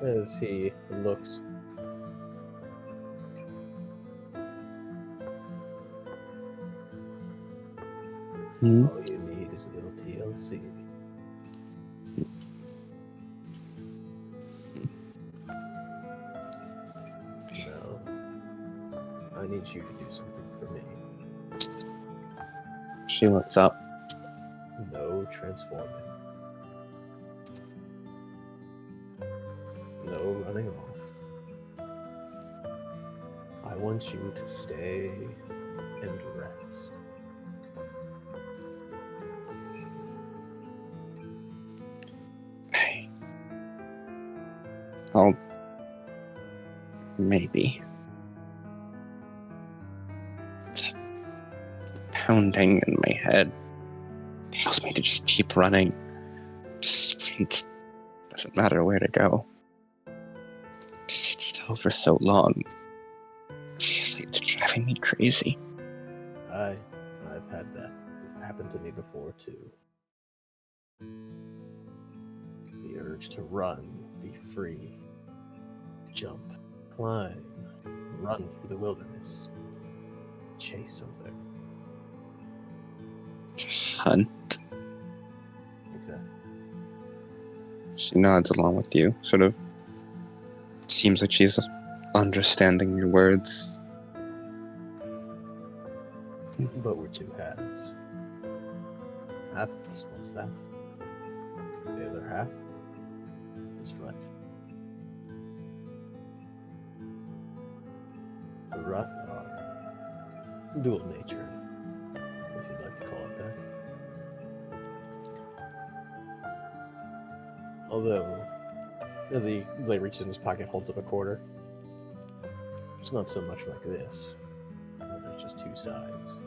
As he looks. Hmm? All you need is a little TLC. No. I need you to do something for me. She looks up. No transforming. No running off. I want you to stay and rest. I'll... maybe. It's pounding in my head. Tells me to just keep running. Just sprint. Doesn't matter where to go. To sit still for so long. Feels like it's driving me crazy. I've had that. It happened to me before too. The urge to run, be free, jump, climb, run through the wilderness, chase something. Hunt. Exactly. She nods along with you. Sort of seems like she's understanding your words. But we're two halves. Half of us wants that. The other half is flesh. The Ruth are dual nature, if you'd like to call it that. Although, as he reaches in his pocket, holds up a quarter, it's not so much like this. There's just two sides.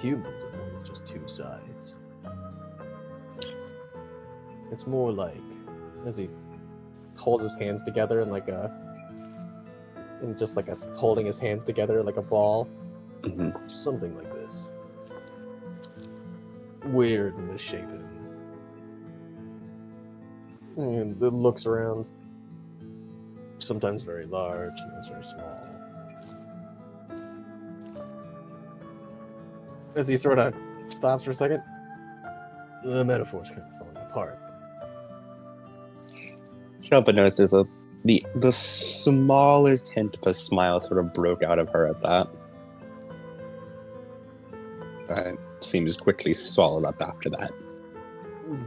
Humans are more than just two sides. It's more like, as he holds his hands together in holding his hands together like a ball. Mm-hmm. Something like this. Weird and misshapen. And it looks around. Sometimes very large, sometimes very small. As he sort of stops for a second, the metaphor's kind of falling apart. You know, but notice there's the smallest hint of a smile sort of broke out of her at that. But seems quickly swallowed up after that.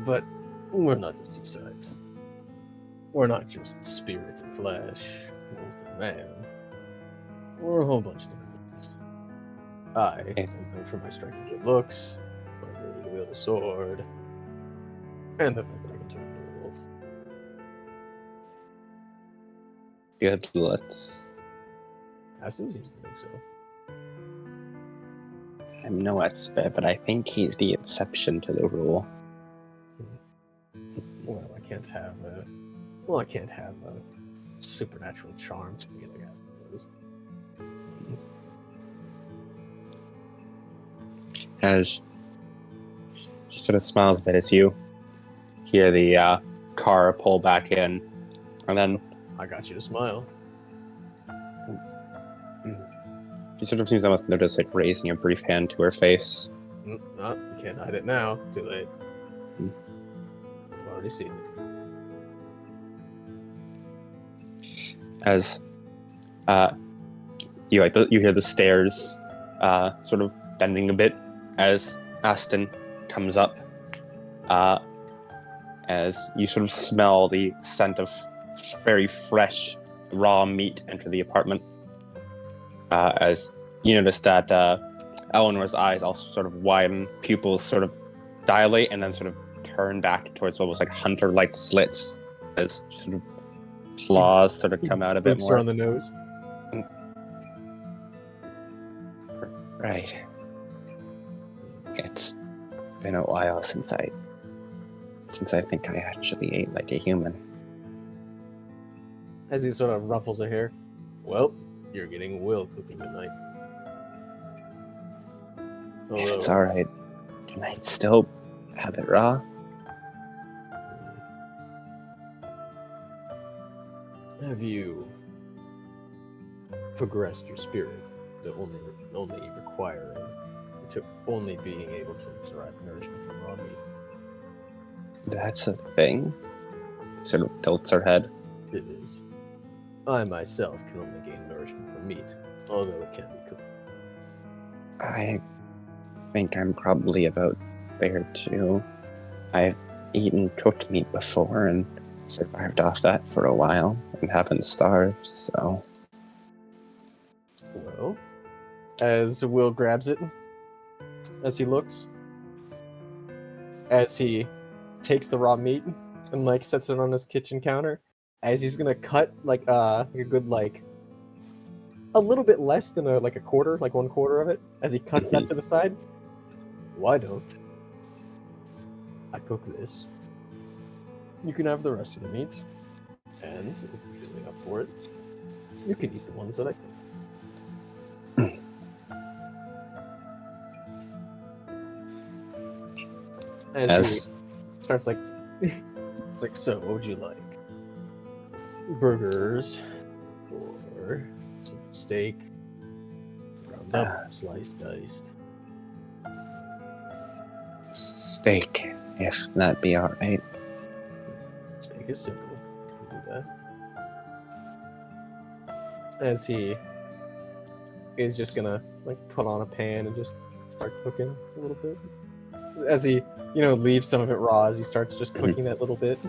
But we're not just two sides. We're not just spirit and flesh, wolf and man. We're a whole bunch of different things. I am known for my striking good looks, my ability to wield a sword, and the fact that I can turn into a wolf. Good looks. Aston seems to think so. I'm no expert, but I think he's the exception to the rule. Well, I can't have a supernatural charm to me, I suppose. As she sort of smiles a bit as you hear the car pull back in, and then I got you to smile. she sort of seems almost notice, like, raising a brief hand to her face. You can't hide it now. Too late. Hmm. I've already seen it. as you hear the stairs sort of bending a bit as Aston comes up. As you sort of smell the scent of very fresh raw meat enter the apartment. As you notice that Eleanor's eyes also sort of widen, pupils sort of dilate, and then sort of turn back towards almost like hunter-like slits as sort of claws sort of come out a bit Boops more. her on the nose. Right. It's been a while since I think I actually ate like a human. As he sort of ruffles her hair. Well, you're getting Will cooking tonight. If it's alright, can I still have it raw? Have you progressed your spirit to only requiring to only being able to derive nourishment from raw meat? That's a thing? Sort of tilts her head. It is. I myself can only gain nourishment from meat, although it can be cooked. I think I'm probably about there too. I've eaten cooked meat before and survived off that for a while and haven't starved, so... Well, as Will grabs it, as he looks, as he takes the raw meat and like sets it on his kitchen counter, as he's gonna cut like a good like a little bit less than a quarter, like 1/4 of it, as he cuts that to the side. Why don't I cook this? You can have the rest of the meat. And if you're feeling up for it, You can eat the ones that I cook. As he starts like, it's like, so what would you like? Burgers, or some steak, ground up, sliced, diced. Steak, if that be alright. Steak is simple. You can do that. As he is just gonna like put on a pan and just start cooking a little bit. As he, leaves some of it raw as he starts just cooking that little bit.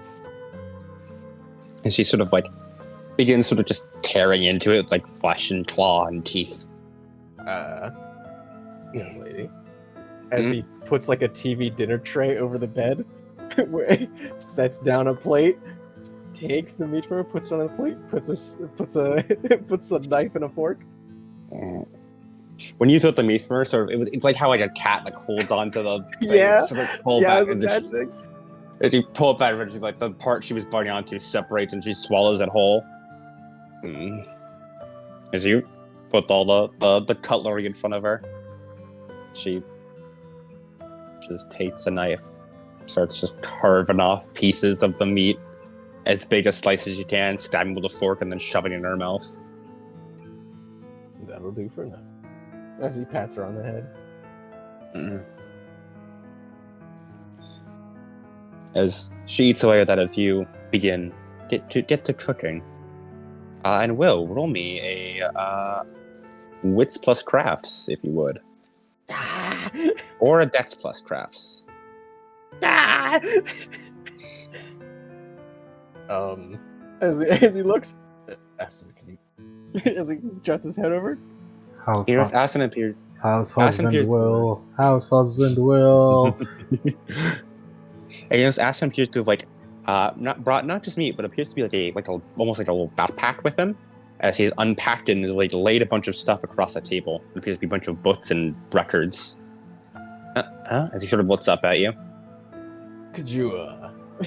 And she sort of like begins sort of just tearing into it with like flesh and claw and teeth. Young lady. As he puts like a TV dinner tray over the bed, where he sets down a plate, takes the meat from it, puts it on a plate, puts a knife and a fork. When you took the meat from her, it's like how like a cat like holds onto the thing, Yeah. sort of pull Yeah, I back was and just, imagining. as you pull it back, she's like the part she was biting onto separates and she swallows it whole. As you put all the cutlery in front of her, she just takes a knife, starts just carving off pieces of the meat, as big a slice as you can, stabbing with a fork, and then shoving it in her mouth. That'll do for now. As he pats her on the head. As she eats away at that, as you begin get to cooking, and Will roll me a wits plus crafts, if you would, or a dex plus crafts. As he looks, Aston, can you? As he juts his head over. House, You know, Aston appears. house Aston husband appears will. House husband will. And you know, Aston appears to have like not just meat, but appears to be like a almost like a little backpack with him, as he has unpacked and like laid a bunch of stuff across the table. It appears to be a bunch of books and records. As he sort of looks up at you. Could you,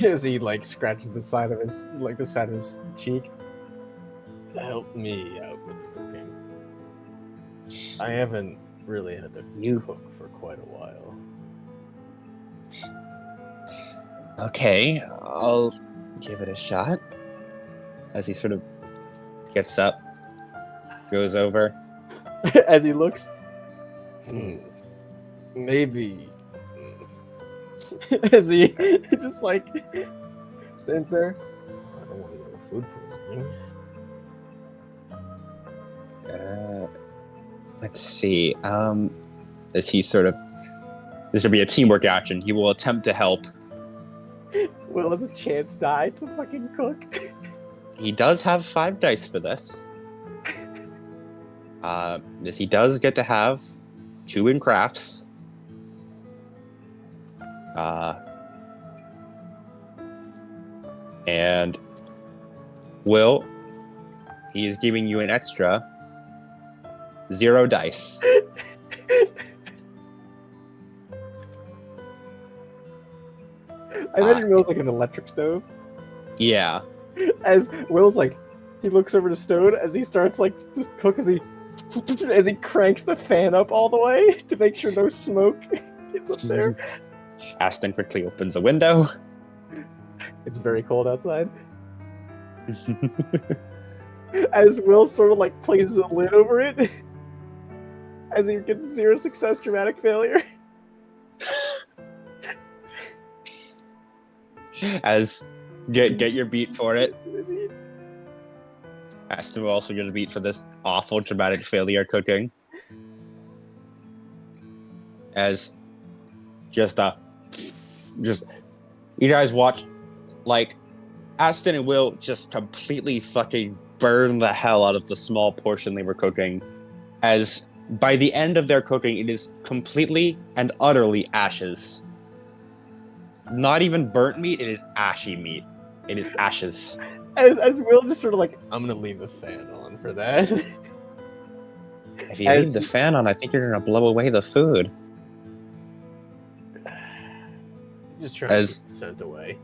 as he like scratches the side of his cheek, help me out with the cooking? I haven't really had to cook for quite a while. Okay, I'll give it a shot. As he sort of gets up, goes over. As he looks, maybe. As he just like stands there. I don't want to get food poisoning. Let's see. As he sort of, this will be a teamwork action. He will attempt to help. Will has a chance die to fucking cook. He does have 5 dice for this. This he does get to have 2 in crafts. And Will, he is giving you an extra 0 dice. I imagine Will's like an electric stove. Yeah. As Will's like, he looks over to Stone as he starts like just cook as he cranks the fan up all the way to make sure no smoke gets up there. Aston quickly opens a window. It's very cold outside. As Will sort of like places a lid over it, as he gets 0 success, dramatic failure. As get your beat for it. Aston will also get a beat for this awful dramatic failure cooking. As just you guys watch like Aston and Will just completely fucking burn the hell out of the small portion they were cooking. As by the end of their cooking, it is completely and utterly ashes. Not even burnt meat, it is ashy meat. It is ashes. As Will just sort of like, I'm gonna leave the fan on for that. If you leave the fan on, I think you're gonna blow away the food. Just trying to get sent away.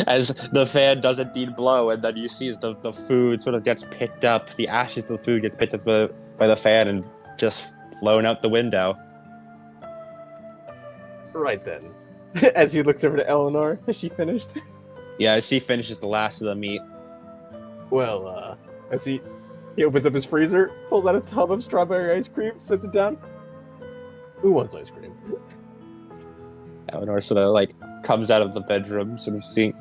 As the fan does indeed blow, and then you see as the food sort of gets picked up, the ashes of the food gets picked up by the fan and just flown out the window. Right then. As he looks over to Eleanor, has she finished? Yeah, she finishes the last of the meat. Well, As he opens up his freezer, pulls out a tub of strawberry ice cream, sets it down. who wants ice cream? Eleanor sort of like comes out of the bedroom, sort of seeing,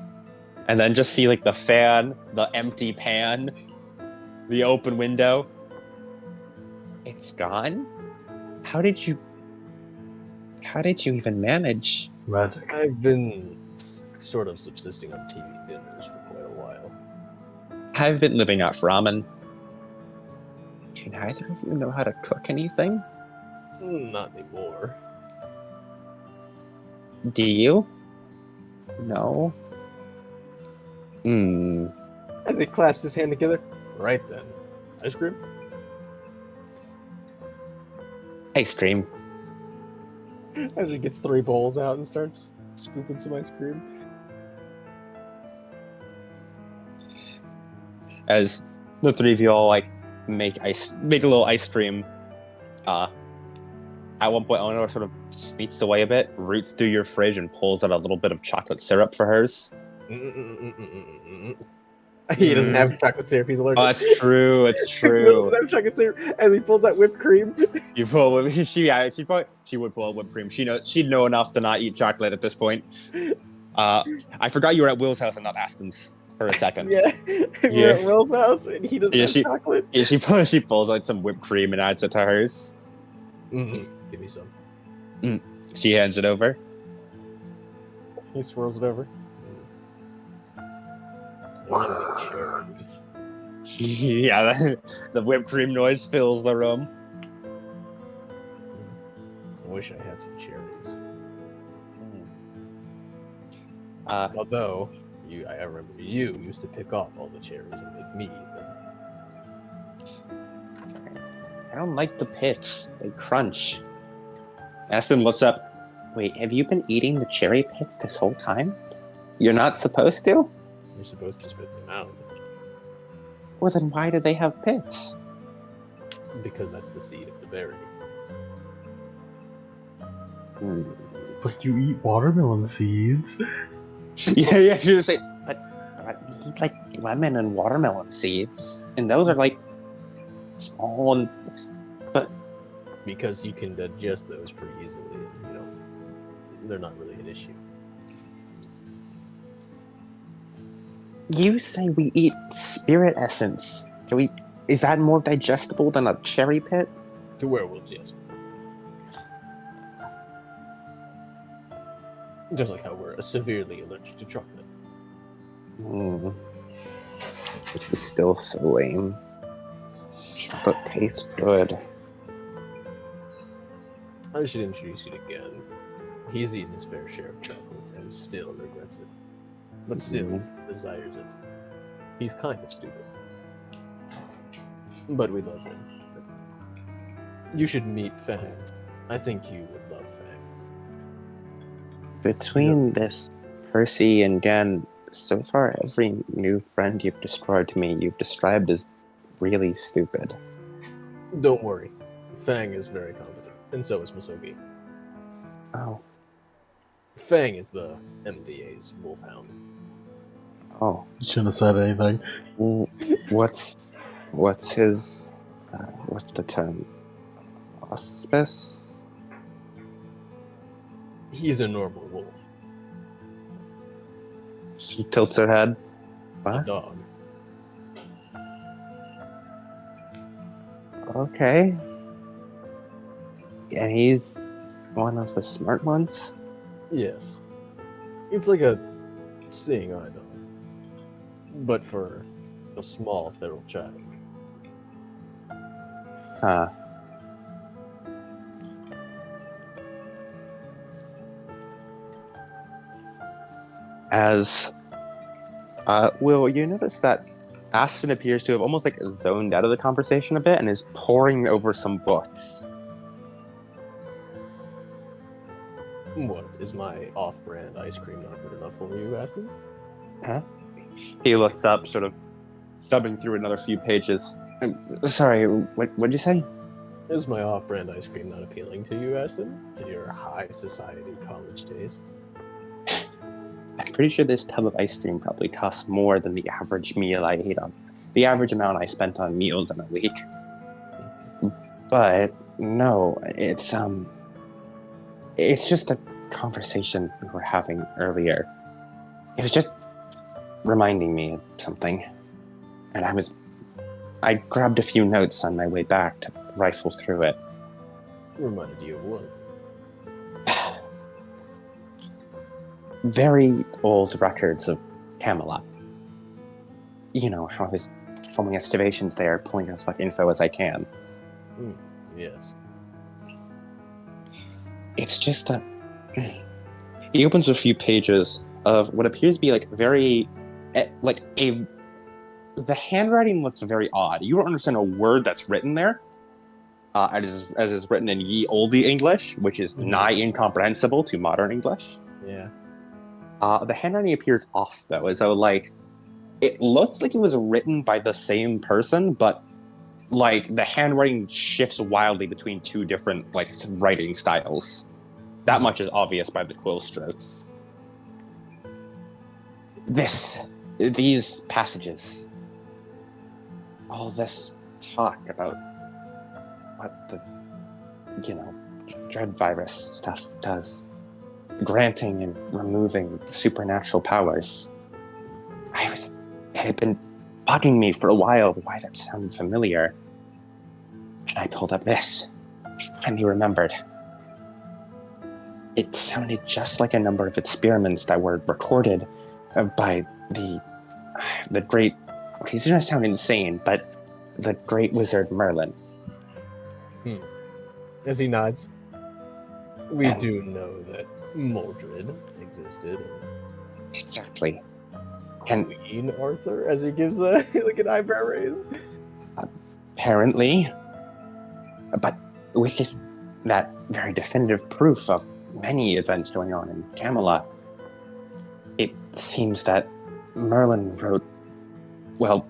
and then just see like the fan, the empty pan, the open window. It's gone? How did you even manage? Magic. I've been sort of subsisting on TV dinners for quite a while. I've been living off ramen. Do neither of you know how to cook anything? Not anymore. Do you? No. As he clasps his hand together. Right then. Ice cream? Ice cream. As he gets 3 bowls out and starts scooping some ice cream. As the 3 of you all like make a little ice cream. At one point, Eleanor sort of sneaks away a bit, roots through your fridge, and pulls out a little bit of chocolate syrup for hers. He doesn't have chocolate syrup. He's allergic. Oh, that's true. It's He true. doesn't have chocolate syrup. As he pulls out whipped cream. You pull whipped. She would pull out whipped cream. She'd know enough to not eat chocolate at this point. I forgot you were at Will's house and not Aston's for a second. Yeah. We're at Will's house and he doesn't have chocolate. Yeah, she pulls out some whipped cream and adds it to hers. Give me some. She hands it over. He swirls it over. Cherries. Yeah, the whipped cream noise fills the room. I wish I had some cherries. Although, I remember you used to pick off all the cherries and make me eat them. I don't like the pits. They crunch. Aston looks up. Wait, have you been eating the cherry pits this whole time? You're not supposed to? You're supposed to spit them out. Well, then why do they have pits? Because that's the seed of the berry. But you eat watermelon seeds. Yeah, she would say, but you eat like lemon and watermelon seeds, and those are like small and. But because you can digest those pretty easily, they're not really an issue. you say we eat spirit essence. Do we Is that more digestible than a cherry pit? To werewolves, yes. Just like how we're severely allergic to chocolate. Mm. Which is still so lame. Chocolate tastes good. I should introduce you again. He's eaten his fair share of chocolate and still regrets it. But still desires it. He's kind of stupid. But we love him. You should meet Fang. I think you would love Fang. Between this Percy and Gen, so far every new friend you've described to me, you've described as really stupid. Don't worry. Fang is very competent, and so is Masogi. Oh. Fang is the MDA's wolfhound. Oh. You shouldn't have said anything. What's his, what's the term? Auspice? He's a normal wolf. She tilts her head. A What? dog. Okay. And he's one of the smart ones? Yes. It's like a seeing eye dog. But for a small feral child. Huh. As Will, you notice that Aston appears to have almost like zoned out of the conversation a bit and is poring over some books. What, is my off-brand ice cream not good enough for you, Aston? Huh? He looks up, sort of stubbing through another few pages. Sorry, what'd you say? Is my off-brand ice cream not appealing to you, Aston? To your high society college tastes? I'm pretty sure this tub of ice cream probably costs more than the average meal I ate on. The average amount I spent on meals in a week. But no, it's just a conversation we were having earlier. It was just reminding me of something. And I grabbed a few notes on my way back to rifle through it. Reminded you of what? Very old records of Camelot. You know, how I was performing excavations there, pulling as much info as I can. Yes. It's just a... He opens a few pages of what appears to be like very... The handwriting looks very odd. You don't understand a word that's written there. As is written in ye olde English, which is nigh incomprehensible to modern English. Yeah. The handwriting appears off, though, as though, like, it looks like it was written by the same person, but, like, the handwriting shifts wildly between two different, like, writing styles. That much is obvious by the quill strokes. These passages, all this talk about what the, dread virus stuff does. Granting and removing supernatural powers. It had been bugging me for a while why that sounded familiar. And I pulled up this. I finally remembered. It sounded just like a number of experiments that were recorded by the great... Okay, this is going to sound insane, but the great wizard Merlin. As he nods. We do know that Mordred existed. Exactly. And Queen Arthur, as he gives a like an eyebrow raise. Apparently. But with that very definitive proof of many events going on in Camelot, it seems that Merlin wrote... Well,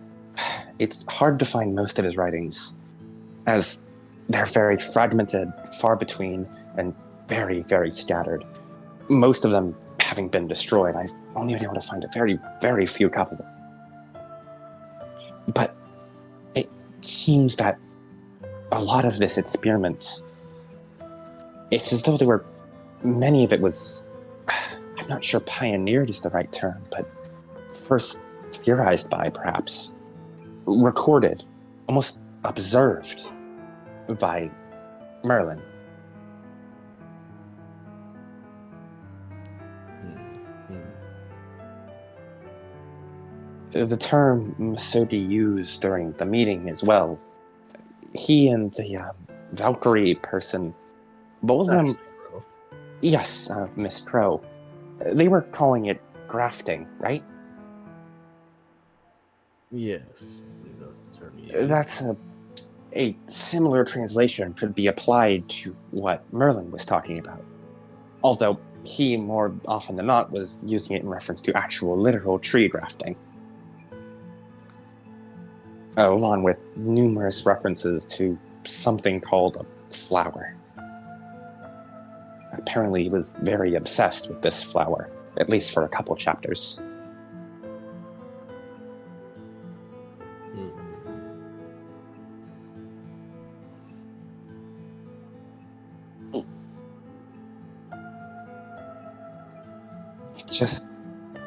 it's hard to find most of his writings, as they're very fragmented, far between, and very, very scattered. Most of them having been destroyed. I've only been able to find a very, very few couple. But it seems that a lot of this experiment, it's as though many of it was, I'm not sure pioneered is the right term, but first theorized by, perhaps, recorded almost observed by Merlin. The term Masodi used during the meeting as well. He and the Valkyrie person, both of them, Ashley Crow. yes, Miss Crow, they were calling it grafting, right? Yes, I believe that was the term he used. That's a similar translation could be applied to what Merlin was talking about. Although he, more often than not, was using it in reference to actual literal tree grafting. Along with numerous references to something called a flower. Apparently he was very obsessed with this flower, at least for a couple chapters. It's just,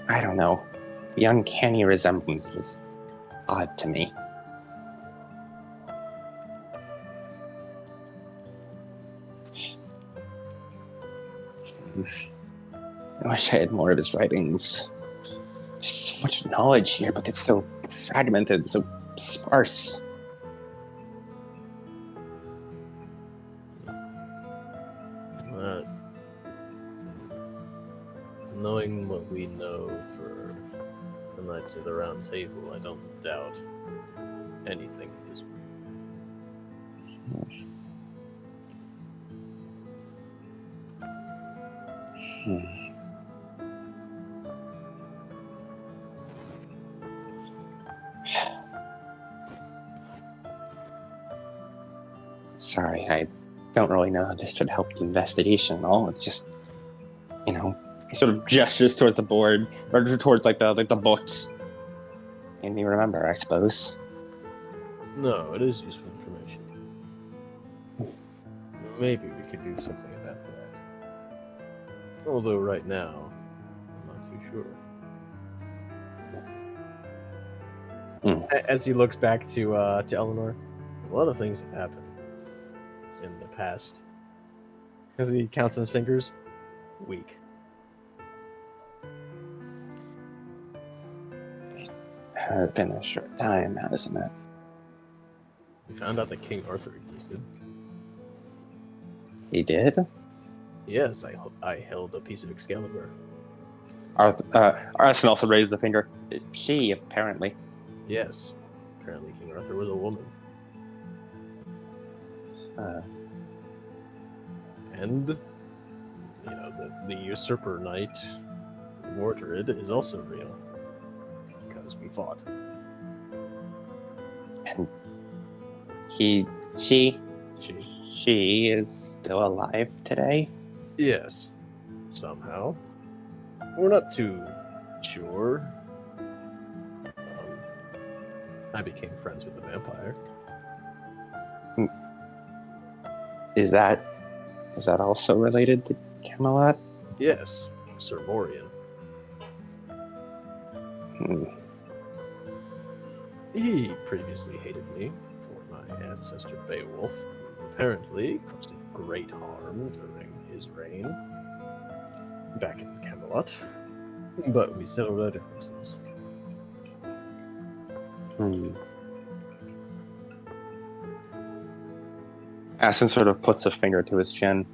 I don't know. The uncanny resemblance was odd to me. I wish I had more of his writings. There's so much knowledge here, but it's so fragmented, so sparse. Knowing what we know for the Knights of the Round Table, I don't doubt anything is. Sorry, I don't really know how this should help the investigation at all. It's just, you know, he sort of gestures towards the board, or towards like the books. And you remember, I suppose. No, it is useful information. Maybe we could do something about that. Although right now, I'm not too sure. As he looks back to Eleanor, a lot of things have happened in the past. As he counts on his fingers, week. It's been a short time, hasn't it? We found out that King Arthur existed. He did? Yes, I held a piece of Excalibur. Arson also raised the finger. She, apparently. Yes. Apparently King Arthur was a woman. And, you know, the usurper knight, Mordred, is also real. Because we fought. And she is still alive today? Yes. Somehow. We're not too sure. I became friends with the vampire. Is that also related to Camelot? Yes, Sir Morian. He previously hated me for my ancestor Beowulf, who apparently caused great harm during his reign back in Camelot. But we settled our differences. Aston sort of puts a finger to his chin.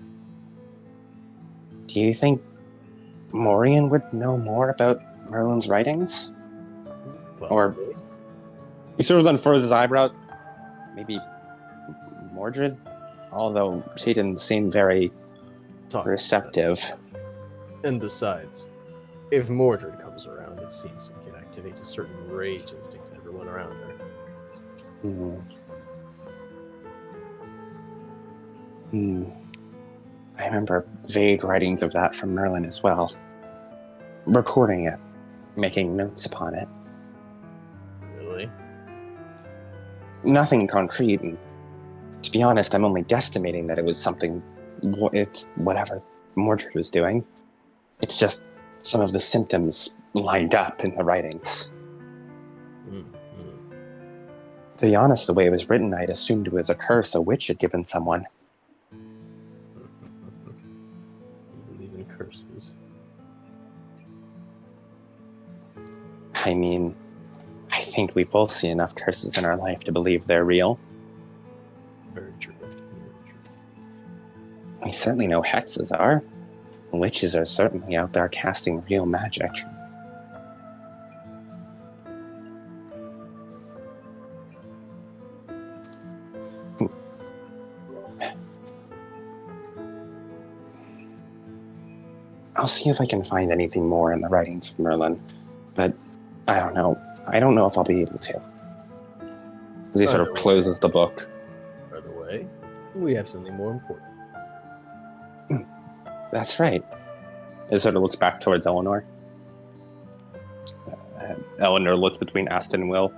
Do you think Morian would know more about Merlin's writings? Or he sort of unfurls his eyebrows. Maybe Mordred? Although she didn't seem very receptive. And besides, if Mordred comes around, it seems like it activates a certain rage instinct in everyone around her. I remember vague writings of that from Merlin as well. Recording it, making notes upon it. Really? Nothing concrete, and to be honest, I'm only guesstimating that it was something, it's whatever Mordred was doing. It's just some of the symptoms lined up in the writings. To be honest, the way it was written, I'd assumed it was a curse a witch had given someone. You believe in curses. I mean, I think we've both seen enough curses in our life to believe they're real. Very true. Very true. We certainly know hexes are. Witches are certainly out there casting real magic. I'll see if I can find anything more in the writings of Merlin, but I don't know. I don't know if I'll be able to. As he sort of Either way. closes the book. By the way, we have something more important. That's right. He sort of looks back towards Eleanor. Eleanor looks between Aston and Will.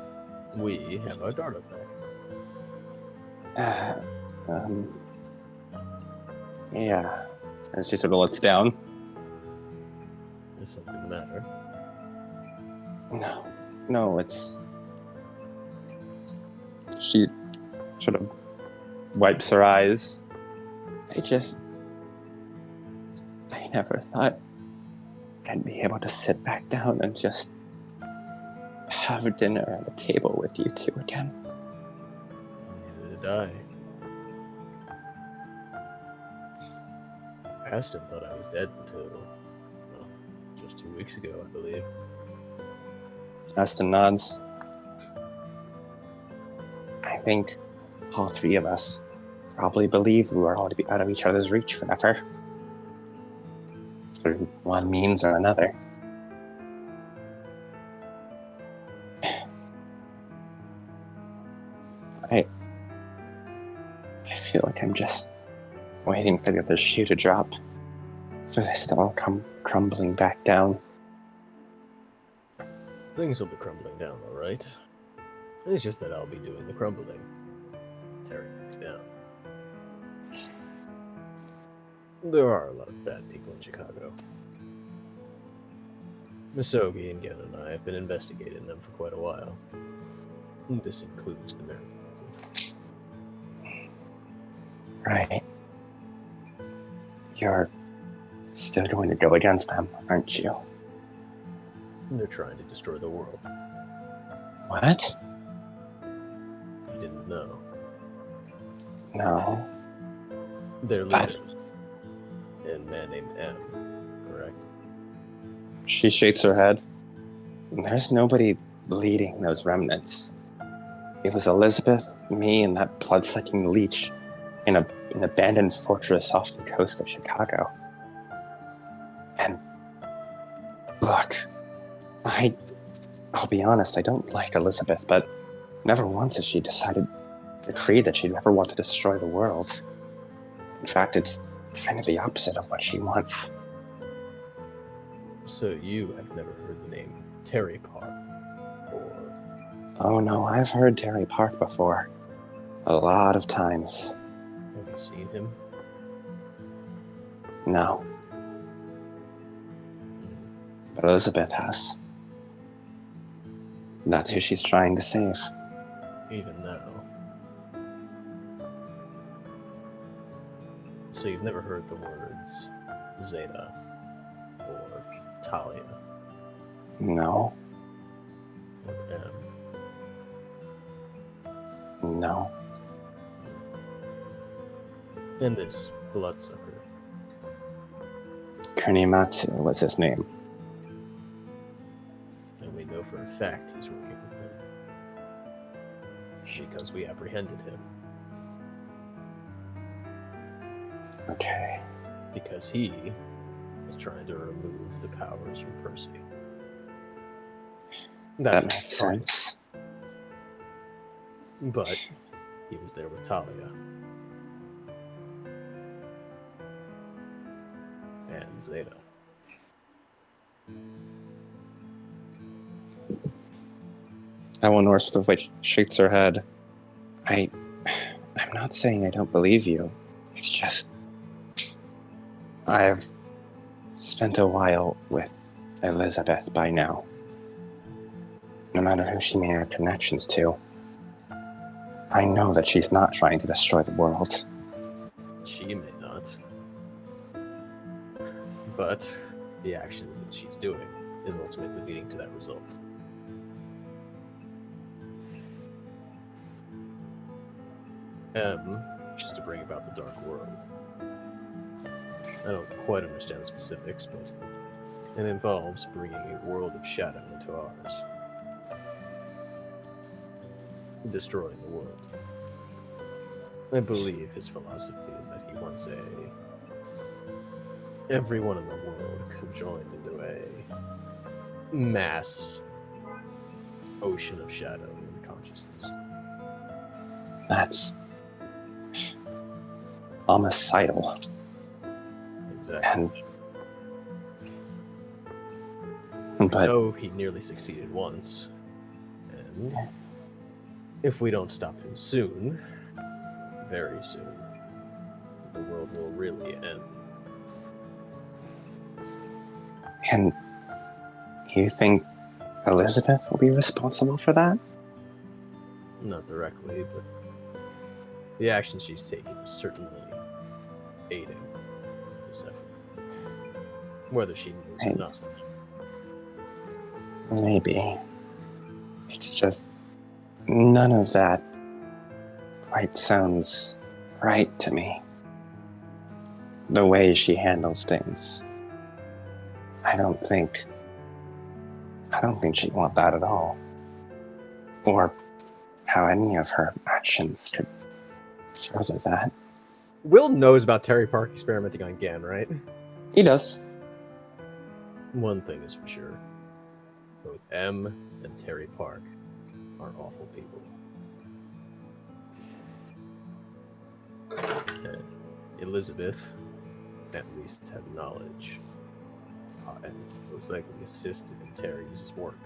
We have our daughter back. Yeah. And she sort of looks down. Is something the matter? No, it's... She sort of wipes her eyes. I never thought I'd be able to sit back down and just have dinner at a table with you two again. Neither did I. Aston thought I was dead until, well, just 2 weeks ago, I believe. Aston nods. I think all three of us probably believe we were all out of each other's reach forever. Through one means or another. I feel like I'm just waiting for the other shoe to drop. For this to all come crumbling back down. Things will be crumbling down, all right. It's just that I'll be doing the crumbling. Tearing things down. There are a lot of bad people in Chicago. Misogi and Gen and I have been investigating them for quite a while. This includes the American. Right. You're still going to go against them, aren't you? They're trying to destroy the world. What? You didn't know. No. Their But- leader, a man named M, correct? She shakes her head. There's nobody leading those remnants. It was Elizabeth, me, and that blood-sucking leech in an abandoned fortress off the coast of Chicago. And look, I'll be honest, I don't like Elizabeth, but never once has she decreed that she'd ever want to destroy the world. In fact, it's kind of the opposite of what she wants. So you have never heard the name Terry Park, or Oh no, I've heard Terry Park before. A lot of times. have you seen him? No. But Elizabeth has. That's who she's trying to save. Even now. So you've never heard the words Zeta or Talia No. or M? No. And this bloodsucker. Kurnimatsu was his name. And we know for a fact he's working with them. Because we apprehended him. Okay. Because he was trying to remove the powers from Percy. That That's makes fine. sense. But he was there with Talia. And Zeta. Eleanor sort of shakes her head. I'm not saying I don't believe you. It's just I've spent a while with Elizabeth by now. No matter who she may have connections to. I know that she's not trying to destroy the world. She may not. But the actions that she's doing is ultimately leading to that result. Which is to bring about the Dark World. I don't quite understand the specifics, but it involves bringing a world of shadow into ours. Destroying the world. I believe his philosophy is that he wants everyone in the world conjoined into a mass ocean of shadow and consciousness. That's homicidal. Exactly. But Though he nearly succeeded once, and if we don't stop him soon, very soon, the world will really end. and you think Elizabeth will be responsible for that? Not directly, but the action she's taken is certainly aiding this effort. Whether she knows or not. Maybe. It's just none of that quite sounds right to me. The way she handles things. I don't think she'd want that at all. Or how any of her actions could further that. Will knows about Terry Park experimenting on Gan, right? He does. One thing is for sure. Both M and Terry Park are awful people. And Elizabeth at least had knowledge and most likely assisted in Terry's work.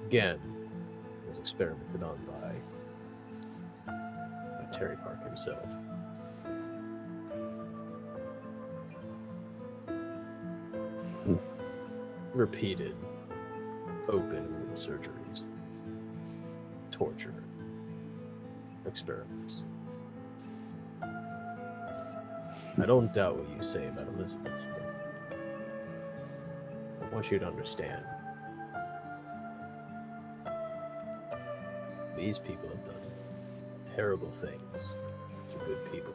Again, it was experimented on by Terry Park himself. Repeated open wound surgeries, torture, experiments. I don't doubt what you say about Elizabeth, but I want you to understand. These people have done terrible things to good people.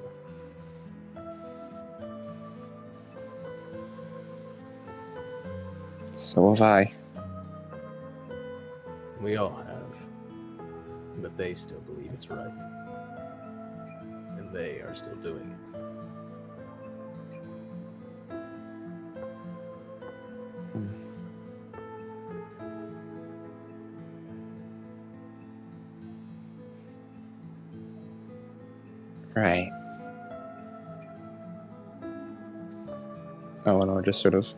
So have I. We all have. But they still believe it's right. And they are still doing it. Right. Eleanor just sort of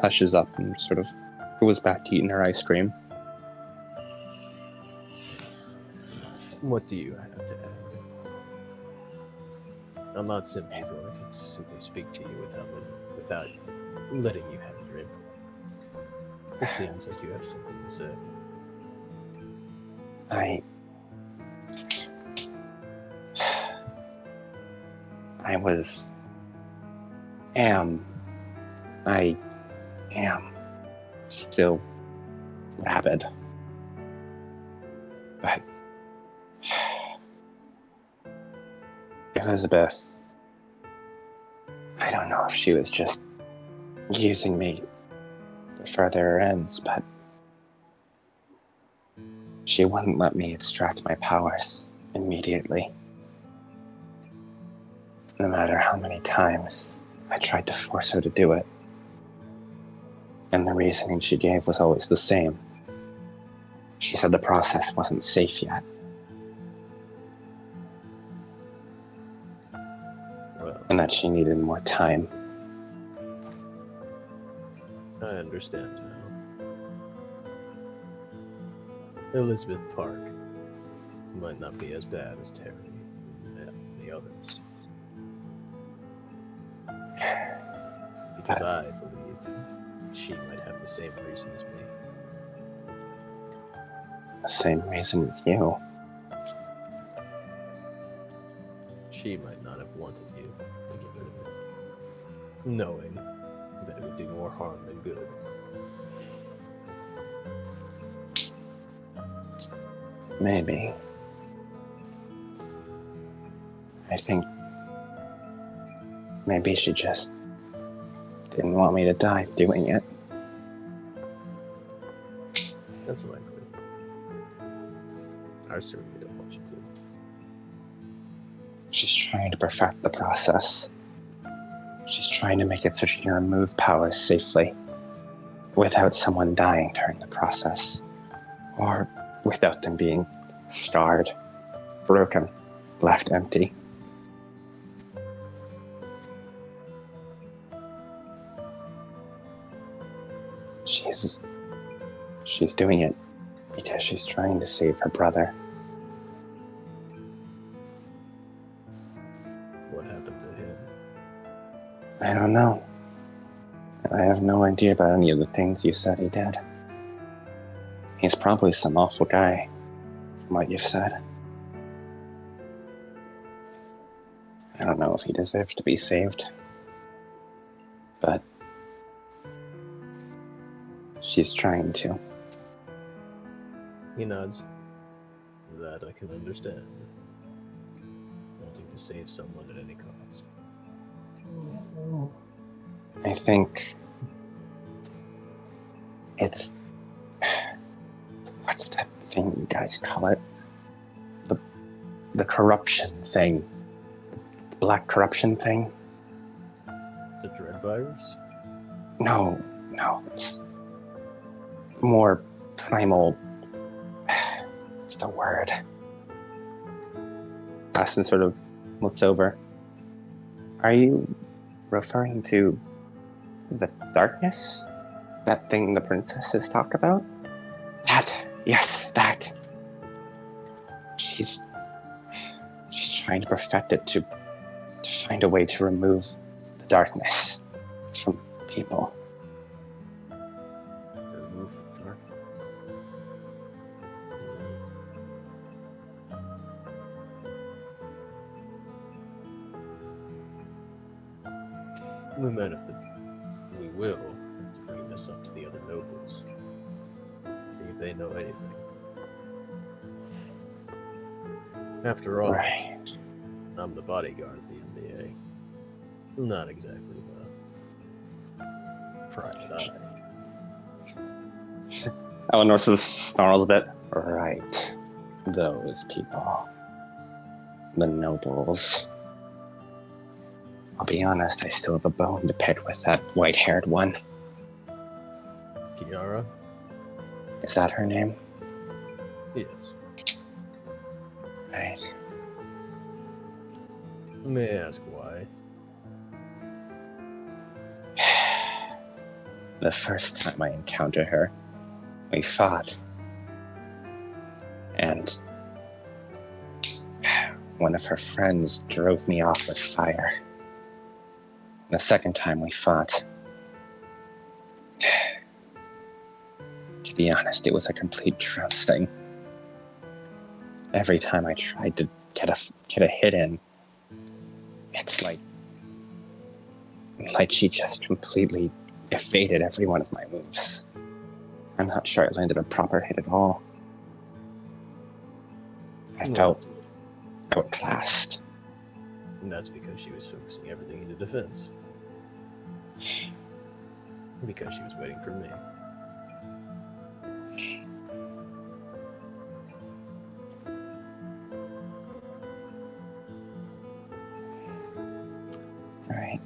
hushes up and sort of goes back to eating her ice cream. What do you have to add? I'm not simply going to simply speak to you without letting you have your input. It seems like you have something to say. I am still rabid. But Elizabeth, I don't know if she was just using me to further her ends, but she wouldn't let me extract my powers immediately. No matter how many times I tried to force her to do it. And the reasoning she gave was always the same. She said the process wasn't safe yet. Well, And that she needed more time. I understand now. Elizabeth Park might not be as bad as Terry and the others. Because I believe she might have the same reason as me. the same reason as you. She might not have wanted you to get rid of it, knowing that it would do more harm than good. Maybe. I think maybe she just didn't want me to die doing it. That's likely. I certainly don't want you to. She's trying to perfect the process. She's trying to make it so she can remove powers safely without someone dying during the process. Or without them being scarred, broken, left empty. She's doing it because she's trying to save her brother. What happened to him? I don't know. I have no idea about any of the things you said he did. He's probably some awful guy, from what you've said. I don't know if he deserves to be saved. But she's trying to. He nods. That I can understand. Wanting to save someone at any cost. I think it's... What's that thing you guys call it? The corruption thing. The black corruption thing? The dread virus? No. It's more primal. What's the word? Aston sort of looks over. Are you referring to the darkness? That thing the princesses talk about? That. Yes, that. She's trying to perfect it to find a way to remove the darkness from people. Remove the dark. We might have to. We will have to bring this up to the other nobles. See if they know anything. After all, Right. I'm the bodyguard of the NBA. Not exactly the private eye. Eleanore sort of snarls a bit. Right. Those people. The nobles. I'll be honest, I still have a bone to pick with that white-haired one. Kiara? Is that her name? Yes. Right. May I ask why? The first time I encountered her, we fought. And one of her friends drove me off with fire. The second time we fought, to be honest, it was a complete trouncing. Every time I tried to get a hit in, it's like she just completely evaded every one of my moves. I'm not sure I landed a proper hit at all. I felt outclassed. And that's because she was focusing everything into defense. Because she was waiting for me. Right.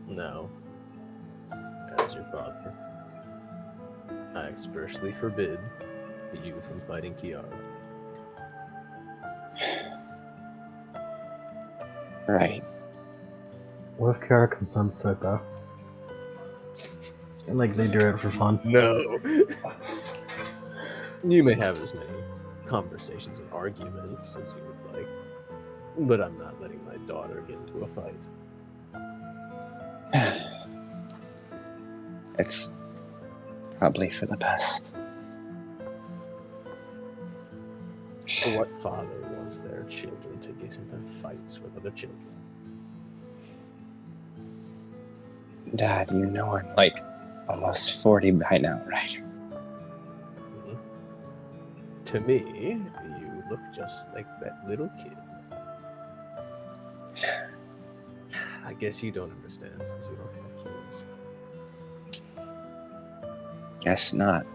Now, as your father, I expressly forbid you from fighting Kiara. Right. What if Kiara consents to it, though? Like, they do it for fun. No! You may have as many conversations and arguments as you would like, but I'm not letting my daughter get into a fight. Probably for the best. What father wants their children to get into fights with other children? Dad, you know I'm like almost 40 by now, right? Mhm. To me, you look just like that little kid. I guess you don't understand since you don't have kids. Guess not.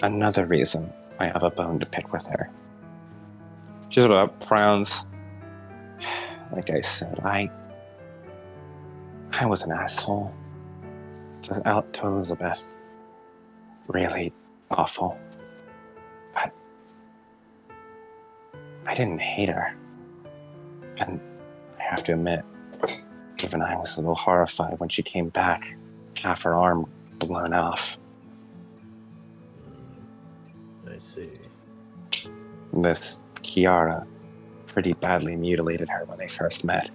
Another reason I have a bone to pick with her. She sort of frowns. Like I said, I was an asshole to Elizabeth. Really awful. But I didn't hate her. And I have to admit, even I was a little horrified when she came back, half her arm blown off. I see. This Kiara pretty badly mutilated her when they first met.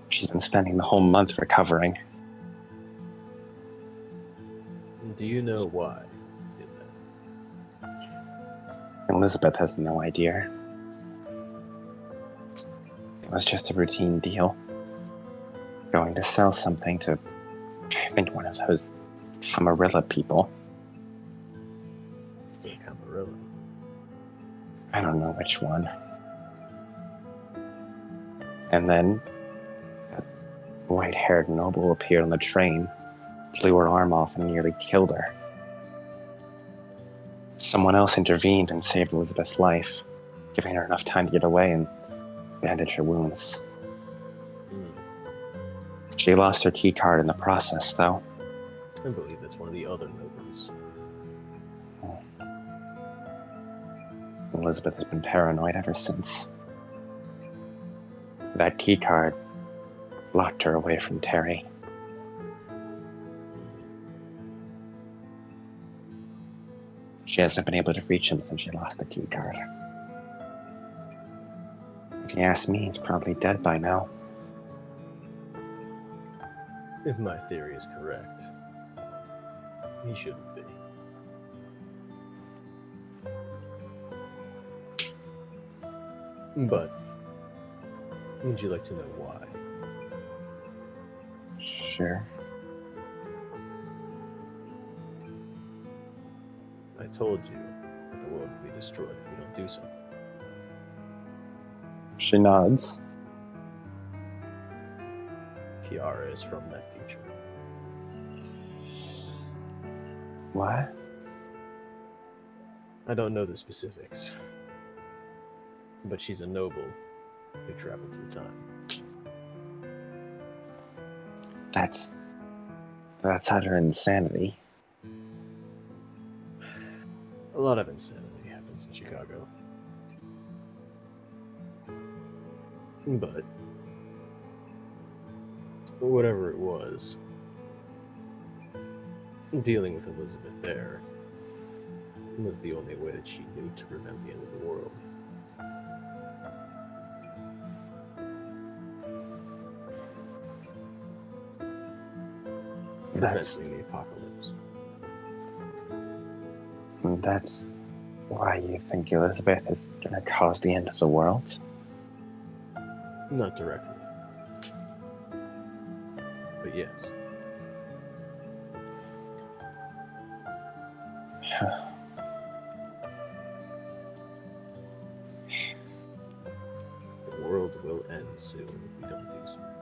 She's been spending the whole month recovering. Do you know why you did that? Elizabeth has no idea. It was just a routine deal. Going to sell something to, I think, one of those Camarilla people. The Camarilla. I don't know which one. And then that white-haired noble appeared on the train, blew her arm off, and nearly killed her. Someone else intervened and saved Elizabeth's life, giving her enough time to get away and bandage her wounds. She lost her key card in the process, though. I believe that's one of the other nobles. Elizabeth has been paranoid ever since. That key card locked her away from Terry. She hasn't been able to reach him since she lost the key card. If you ask me, he's probably dead by now. If my theory is correct, he shouldn't be. But, would you like to know why? Sure. I told you that the world would be destroyed if we don't do something. She nods. Kiara is from that future. What? I don't know the specifics, but she's a noble who traveled through time. That's utter insanity. A lot of insanity happens in Chicago. But whatever it was, dealing with Elizabeth there was the only way that she knew to prevent the end of the world. That's Preventing the apocalypse. that's why you think Elizabeth is gonna cause the end of the world? Not directly. But yes. The world will end soon if we don't do something.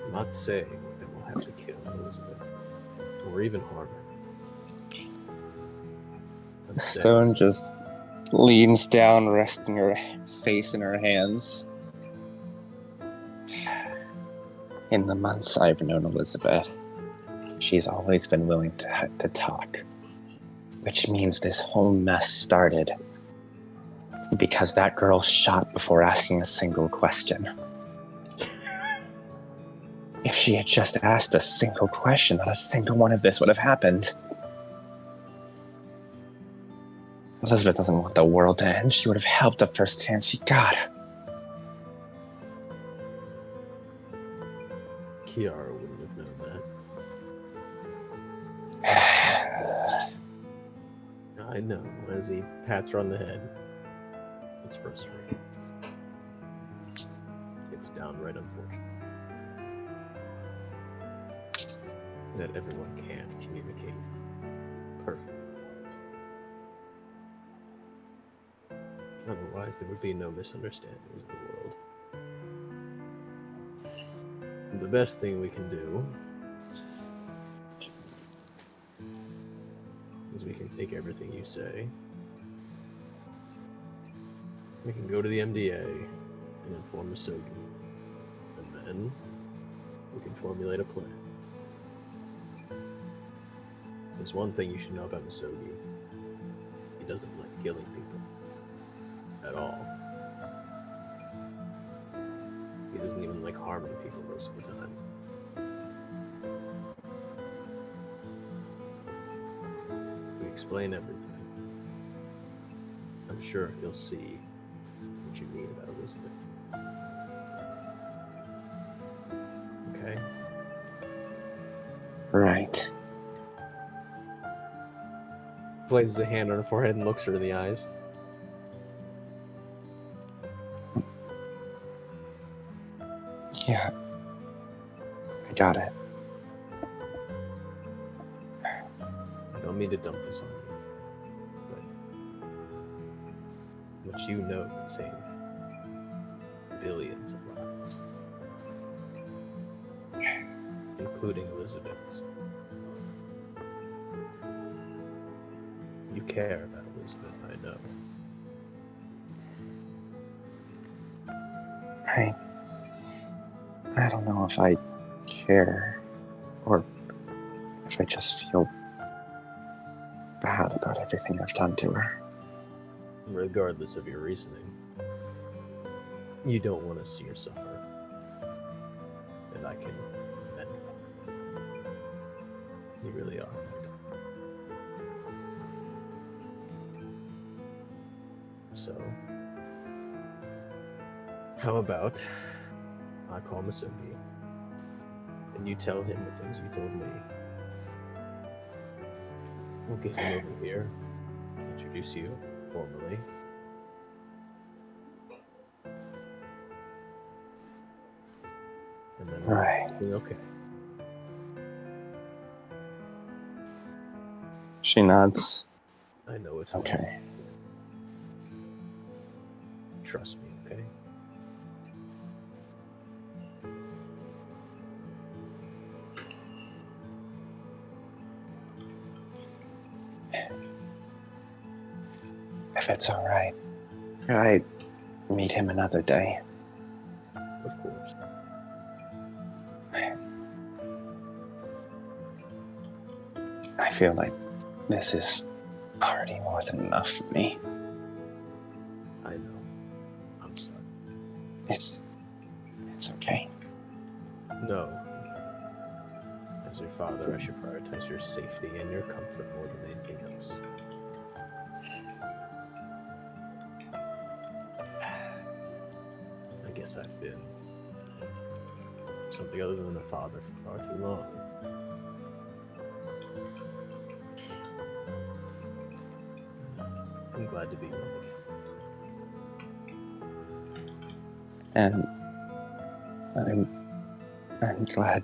I'm not saying that we'll have to kill Elizabeth, or even harm her. I'm saying Stone just leans down, resting her face in her hands. In the months I've known Elizabeth, she's always been willing to talk. Which means this whole mess started because that girl shot before asking a single question. If she had just asked a single question, not a single one of this would have happened. Elizabeth doesn't want the world to end. She would have helped the first chance she got. Kiara wouldn't have known that. I know, as he pats her on the head. It's frustrating. It's downright unfortunate that everyone can't communicate perfectly. Otherwise, there would be no misunderstandings in the world. And the best thing we can do is we can take everything you say. We can go to the MDA and inform Masogi. And then we can formulate a plan. There's one thing you should know about Masogi. He doesn't like killing people. At all. He doesn't even like harming people most of the time. If we explain everything, I'm sure he'll see what you need about Elizabeth. Okay? Right. Places a hand on her forehead and looks her in the eyes. Yeah. I got it. I don't mean to dump this on you, but what you know can save billions of lives, including Elizabeth's. You care about Elizabeth, I know. I don't know if I care or if I just feel bad about everything I've done to her. Regardless of your reasoning, you don't want to see her suffer. And I can commend that. You really are. So, how about I call Masogi and you tell him the things you told me? We'll get him over here, introduce you formally. And then Right. we'll be okay. She nods. I know it's Okay. hard. Trust me, okay? If it's alright, could I meet him another day? Of course. I feel like this is already more than enough for me. I know. I'm sorry. It's okay. No. As your father, I should prioritize your safety and your comfort more than anything else. I guess I've been something other than a father for far too long. I'm glad to be one again. And I'm glad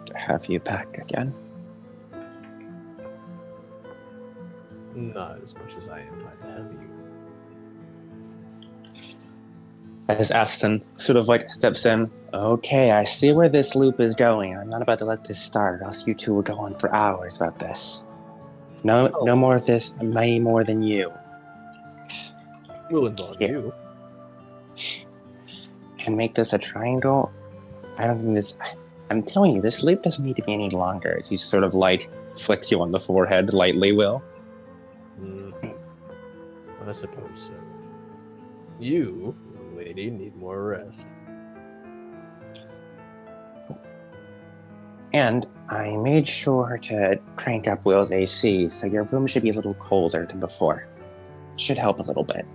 to have you back again. Not as much as I am glad to have you. As Aston sort of like steps in, okay, I see where this loop is going. I'm not about to let this start, or else you two will go on for hours about this. No more of this, me more than you. We'll involve Yeah. you. And make this a triangle? I don't think this... I'm telling you, this loop doesn't need to be any longer. As he sort of like flicks you on the forehead lightly, Will. I suppose so. You, lady, need more rest. And I made sure to crank up Will's AC, so your room should be a little colder than before. should help a little bit.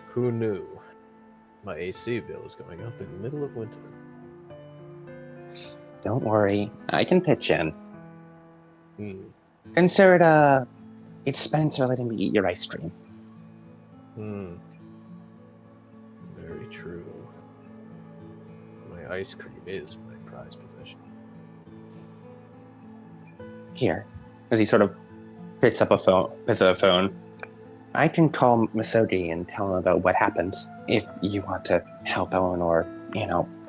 Who knew? My AC bill is going up in the middle of winter. Don't worry, I can pitch in. Hmm. Consider expense for letting me eat your ice cream. Hmm. Very true. My ice cream is my prized possession. Here, as he sort of picks up a phone. I can call Masogi and tell him about what happened if you want to help Eleanor,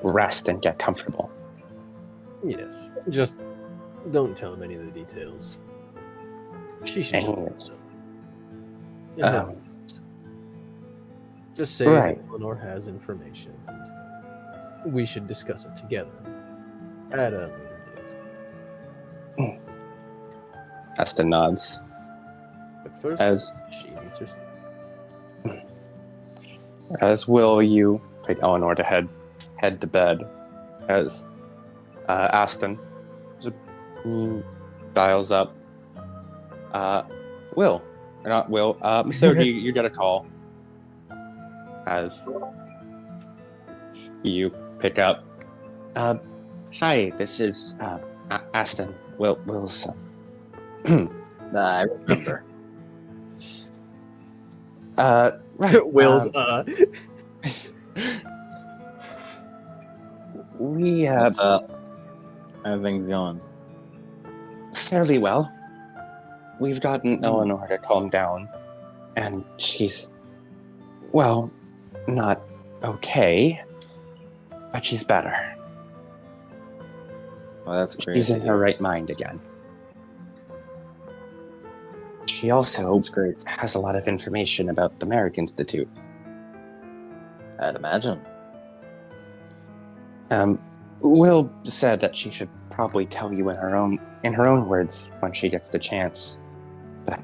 rest and get comfortable. Yes. Just don't tell him any of the details. She should And- know herself. In her Um, own words. Just say right. that Eleanor has information, and we should discuss it together at a later date. Aston nods. But first, As she needs her sleep. will you take Eleanor to head to bed as Aston dials up Will. Or not Will. Masogi, you get a call as you pick up. Hi, this is Aston. Will's son. I remember. Right. Will's, We What's up? How are things going? fairly well. We've gotten Eleanor to calm down, and she's, well, not okay, but she's better. Well, that's great. She's in her right mind again. She also That's great. has a lot of information about the Merrick Institute. I'd imagine. Will said that she should probably tell you in her own words when she gets the chance. But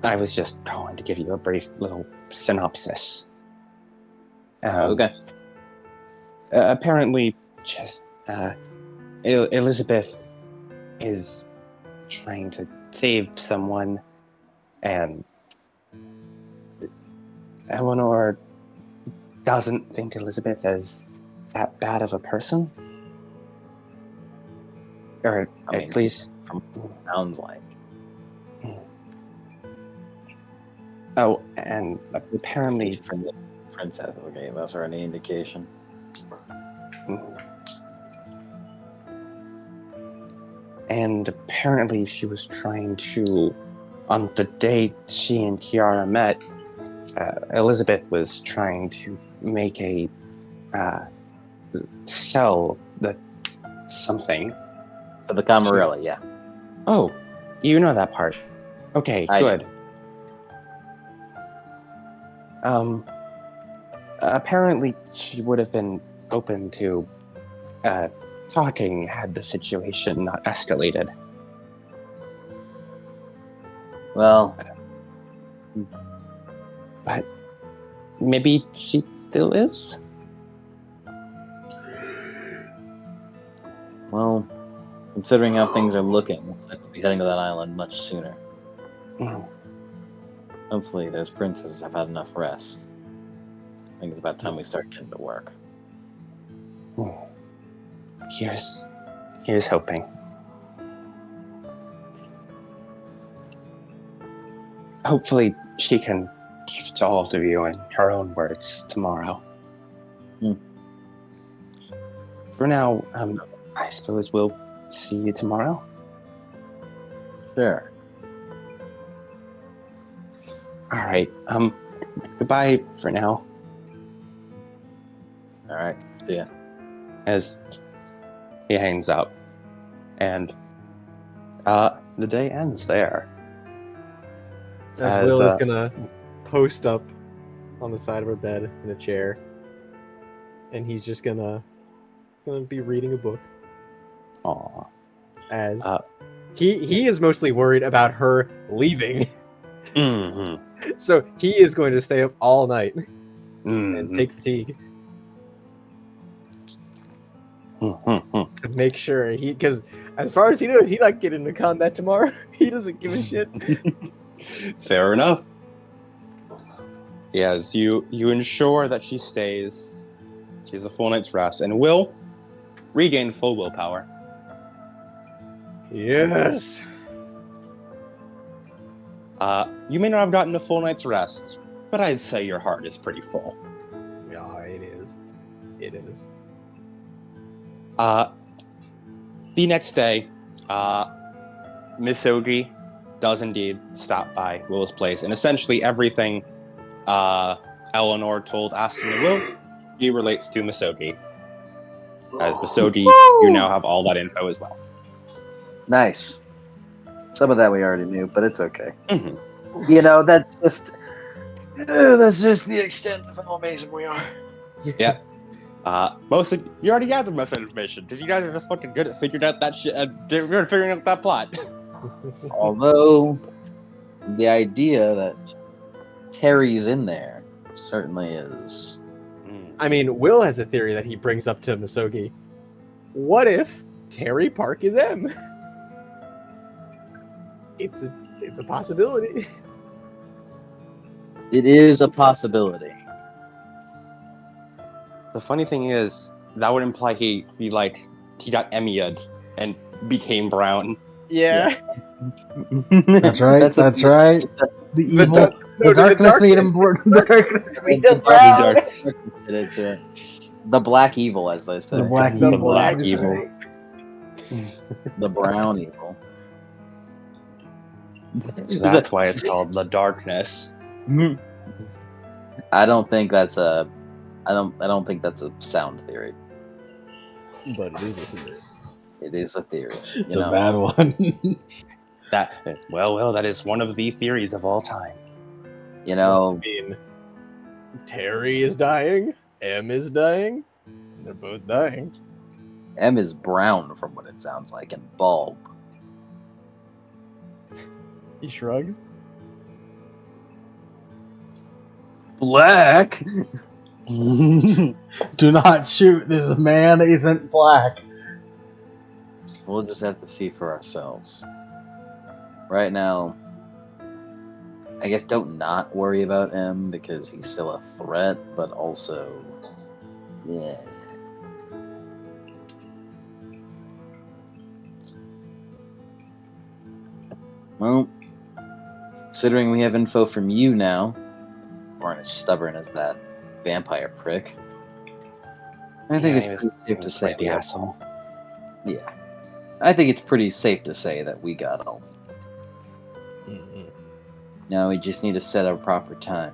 I was just calling to give you a brief little synopsis. Okay. Apparently, just Elizabeth is trying to save someone, and Eleanor doesn't think Elizabeth is that bad of a person. Or I mean, at least... Sounds like. Oh, and apparently... From the princess gave us or any indication. And apparently she was trying to... On the day she and Kiara met, Elizabeth was trying to make a... sell the... something. For the Camarilla, yeah. Oh, you know that part. Okay, I good. Apparently she would have been open to talking had the situation not escalated. Well, But maybe she still is? considering how things are looking, looks like we'll be heading to that island much sooner. Mm. Hopefully, those princes have had enough rest. I think it's about time we start getting to work. Here's hoping. Hopefully she can give to all of you in her own words tomorrow. For now, I suppose we'll see you tomorrow. Sure. All right. Goodbye for now. All right. See ya. As he hangs up, and the day ends there. As Will is gonna post up on the side of her bed in a chair, and he's just gonna be reading a book. Aw. As Uh, he is mostly worried about her leaving, Mm-hmm. so he is going to stay up all night Mm-hmm. and take fatigue Mm-hmm. to make sure because As far as he knows, he not get into combat tomorrow. He doesn't give a shit. Fair enough. Yes, you ensure that she stays. She has a full night's rest and will regain full willpower. Yes. You may not have gotten a full night's rest, but I'd say your heart is pretty full. Yeah, it is. It is. The next day, Misogi does indeed stop by Will's place, and essentially everything Eleanore told Aston and Will, he relates to Misogi. As Misogi, you now have all that info as well. Nice. Some of that we already knew, but it's okay. Mhm. You know, that's just the extent of how amazing we are. Yeah. Mostly, you already gathered most of the information because you guys are just fucking good at figuring out that shit. Good at figuring out that plot. Although the idea that Terry's in there certainly is. I mean, Will has a theory that he brings up to Misogi. What if Terry Park is M? It's a possibility. It is a possibility. The funny thing is, that would imply he got Emia'd and became brown. Yeah. That's right. That's right. The evil, the the darkness made him born. The darkness. Did it to it. The black evil, as they say. The black The evil. black as they evil. say. The brown evil. So that's why it's called the darkness. I don't think that's a. I don't think that's a sound theory. But it is a theory. It is a theory. It's a bad one. Well, that is one of the theories of all time. You know, I mean, Terry is dying. M is dying. They're both dying. M is brown from what it sounds like, and bald. He shrugs. Black. Do not shoot. This man isn't black. We'll just have to see for ourselves. Right now, I guess don't not worry about M because he's still a threat, but also, yeah. Well, considering we have info from you now, aren't as stubborn as that vampire prick. I think it's pretty safe to say the asshole. Yeah. I think it's pretty safe to say that we got all. Now we just need to set a proper time.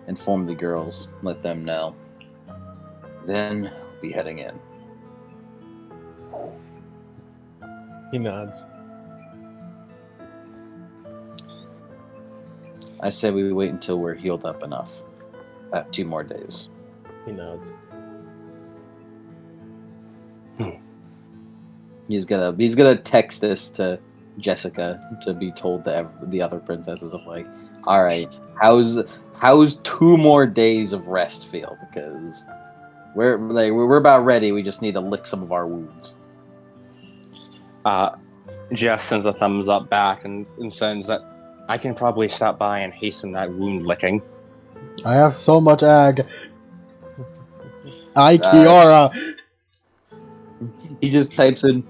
Inform the girls, let them know. Then we'll be heading in. He nods. I say we wait until we're healed up enough. 2 more days. He nods. He's gonna text this to Jessica to be told to the other princesses of like, all right, how's 2 more days of rest feel? Because we're about ready. We just need to lick some of our wounds. Jess sends a thumbs up back and sends that I can probably stop by and hasten that wound licking. I have so much ag. Kiara. He just types in,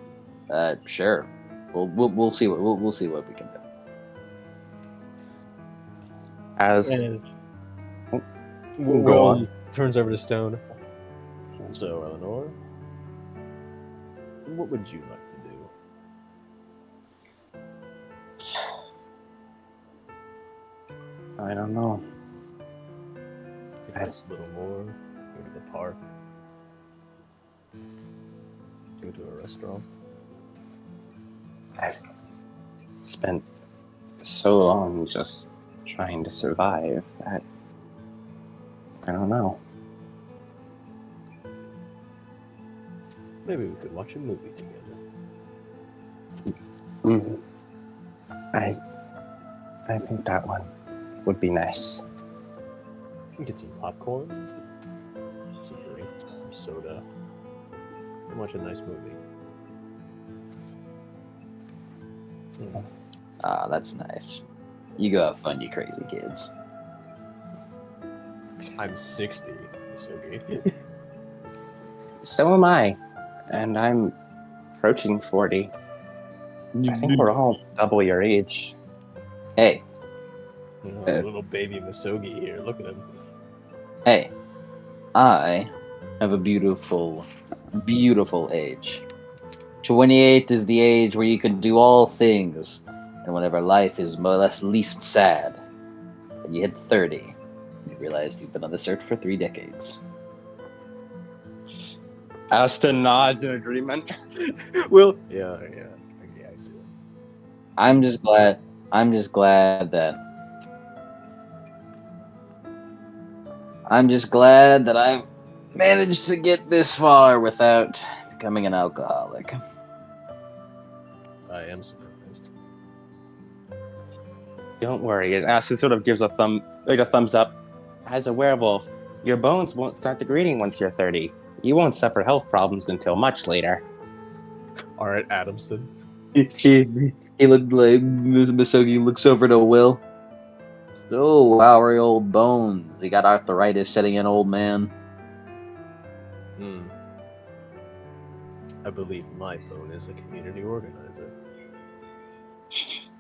sure. We'll see what we'll see what we can do. As Will turns over to Stone. So, Eleanor, what would you like to do? I don't know. Rest a little more. Go to the park. Go to a restaurant. I've spent so long just trying to survive that I don't know. Maybe we could watch a movie together. I think that one would be nice. Get some popcorn, some drinks, some soda, and watch a nice movie. Ah, that's nice. You go have fun, you crazy kids. I'm 60, Misogi. So am I. And I'm approaching 40. I think we're all double your age. Hey, Little baby Misogi here. Look at him. hey, I have a beautiful, beautiful age. 28 is the age where you can do all things, and whenever life is more or less least sad, and you hit 30, you realize you've been on the search for 3 decades. Aston nods in agreement. Will. Yeah, I see it. I'm just glad that I've managed to get this far without becoming an alcoholic. I am surprised. Don't worry. Aston sort of gives a thumbs up. As a werewolf, your bones won't start degrading once you're 30. You won't suffer health problems until much later. All right, Adamston. He looked like Misogi looks over to Will. So, how are your old bones? You got arthritis setting in, old man. I believe my bone is a community organizer.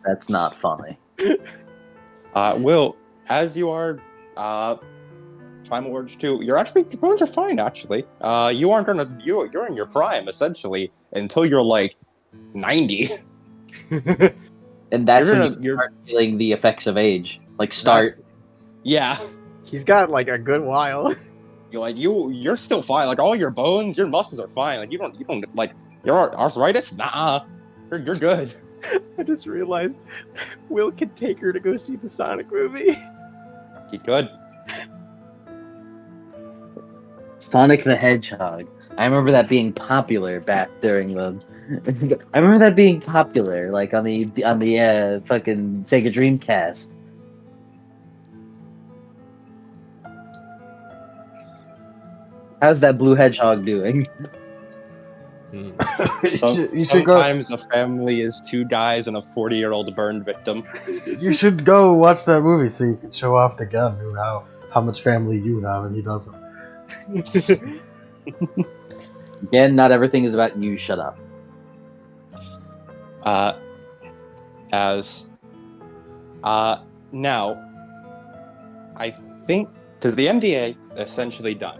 That's not funny. Will, as you are Primal Urge 2, your bones are fine actually. You're in your prime essentially until you're like 90. And that's You're when gonna- you you're- start feeling the effects of age. Like, start. Yeah. He's got like a good while. You're still fine. Like all your bones, your muscles are fine. Like you don't like your arthritis. Nah, you're good. I just realized Will can take her to go see the Sonic movie. You good. Sonic the Hedgehog. I remember that being popular back during the. I remember that being popular, like on the fucking Sega Dreamcast. How's that blue hedgehog doing? You should go. Sometimes a family is 2 guys and a 40-year-old burn victim. You should go watch that movie so you can show off to Gavin how much family you have, and he doesn't. Again, not everything is about you. Shut up. Now, I think because the MDA essentially done.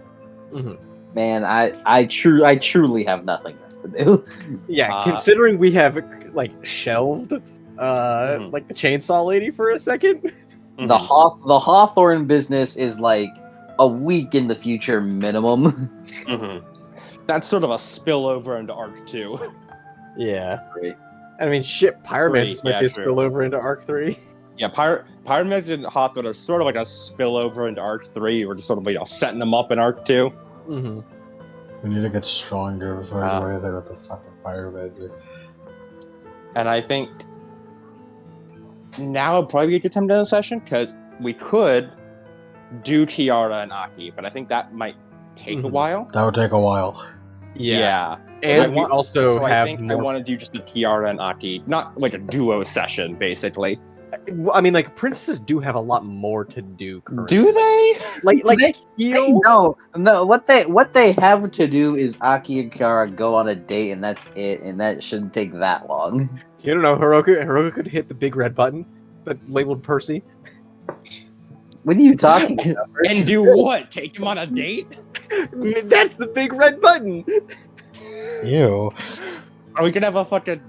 Man, I truly have nothing left to do. Yeah, considering we have like shelved like the chainsaw lady for a second. The Hawthorne business is like a week in the future minimum. That's sort of a spillover into Arc 2. Yeah. Great. I mean, shit, Pyromancer might be a true. spillover into Arc 3. Yeah, Pyromancer and Hawthorne are sort of like a spillover into Arc 3. We're just sort of setting them up in Arc 2. Mm-hmm. We need to get stronger before we go there with the fucking Pyromancer. And I think now would probably be a good time to end the session because we could do Kiara and Aki, but I think that might take a while. That would take a while. Yeah. And we also So have I think more... I want to do just the Kiara and Aki, not like a duo session, basically. Well, I mean, like, princesses do have a lot more to do currently. Do they? Like No, what they have to do is Aki and Kiara go on a date, and that's it, and that shouldn't take that long. You don't know, Hiroka could hit the big red button that labeled Percy. What are you talking about? And do what? Take him on a date? That's the big red button. Ew. Are we gonna have a fucking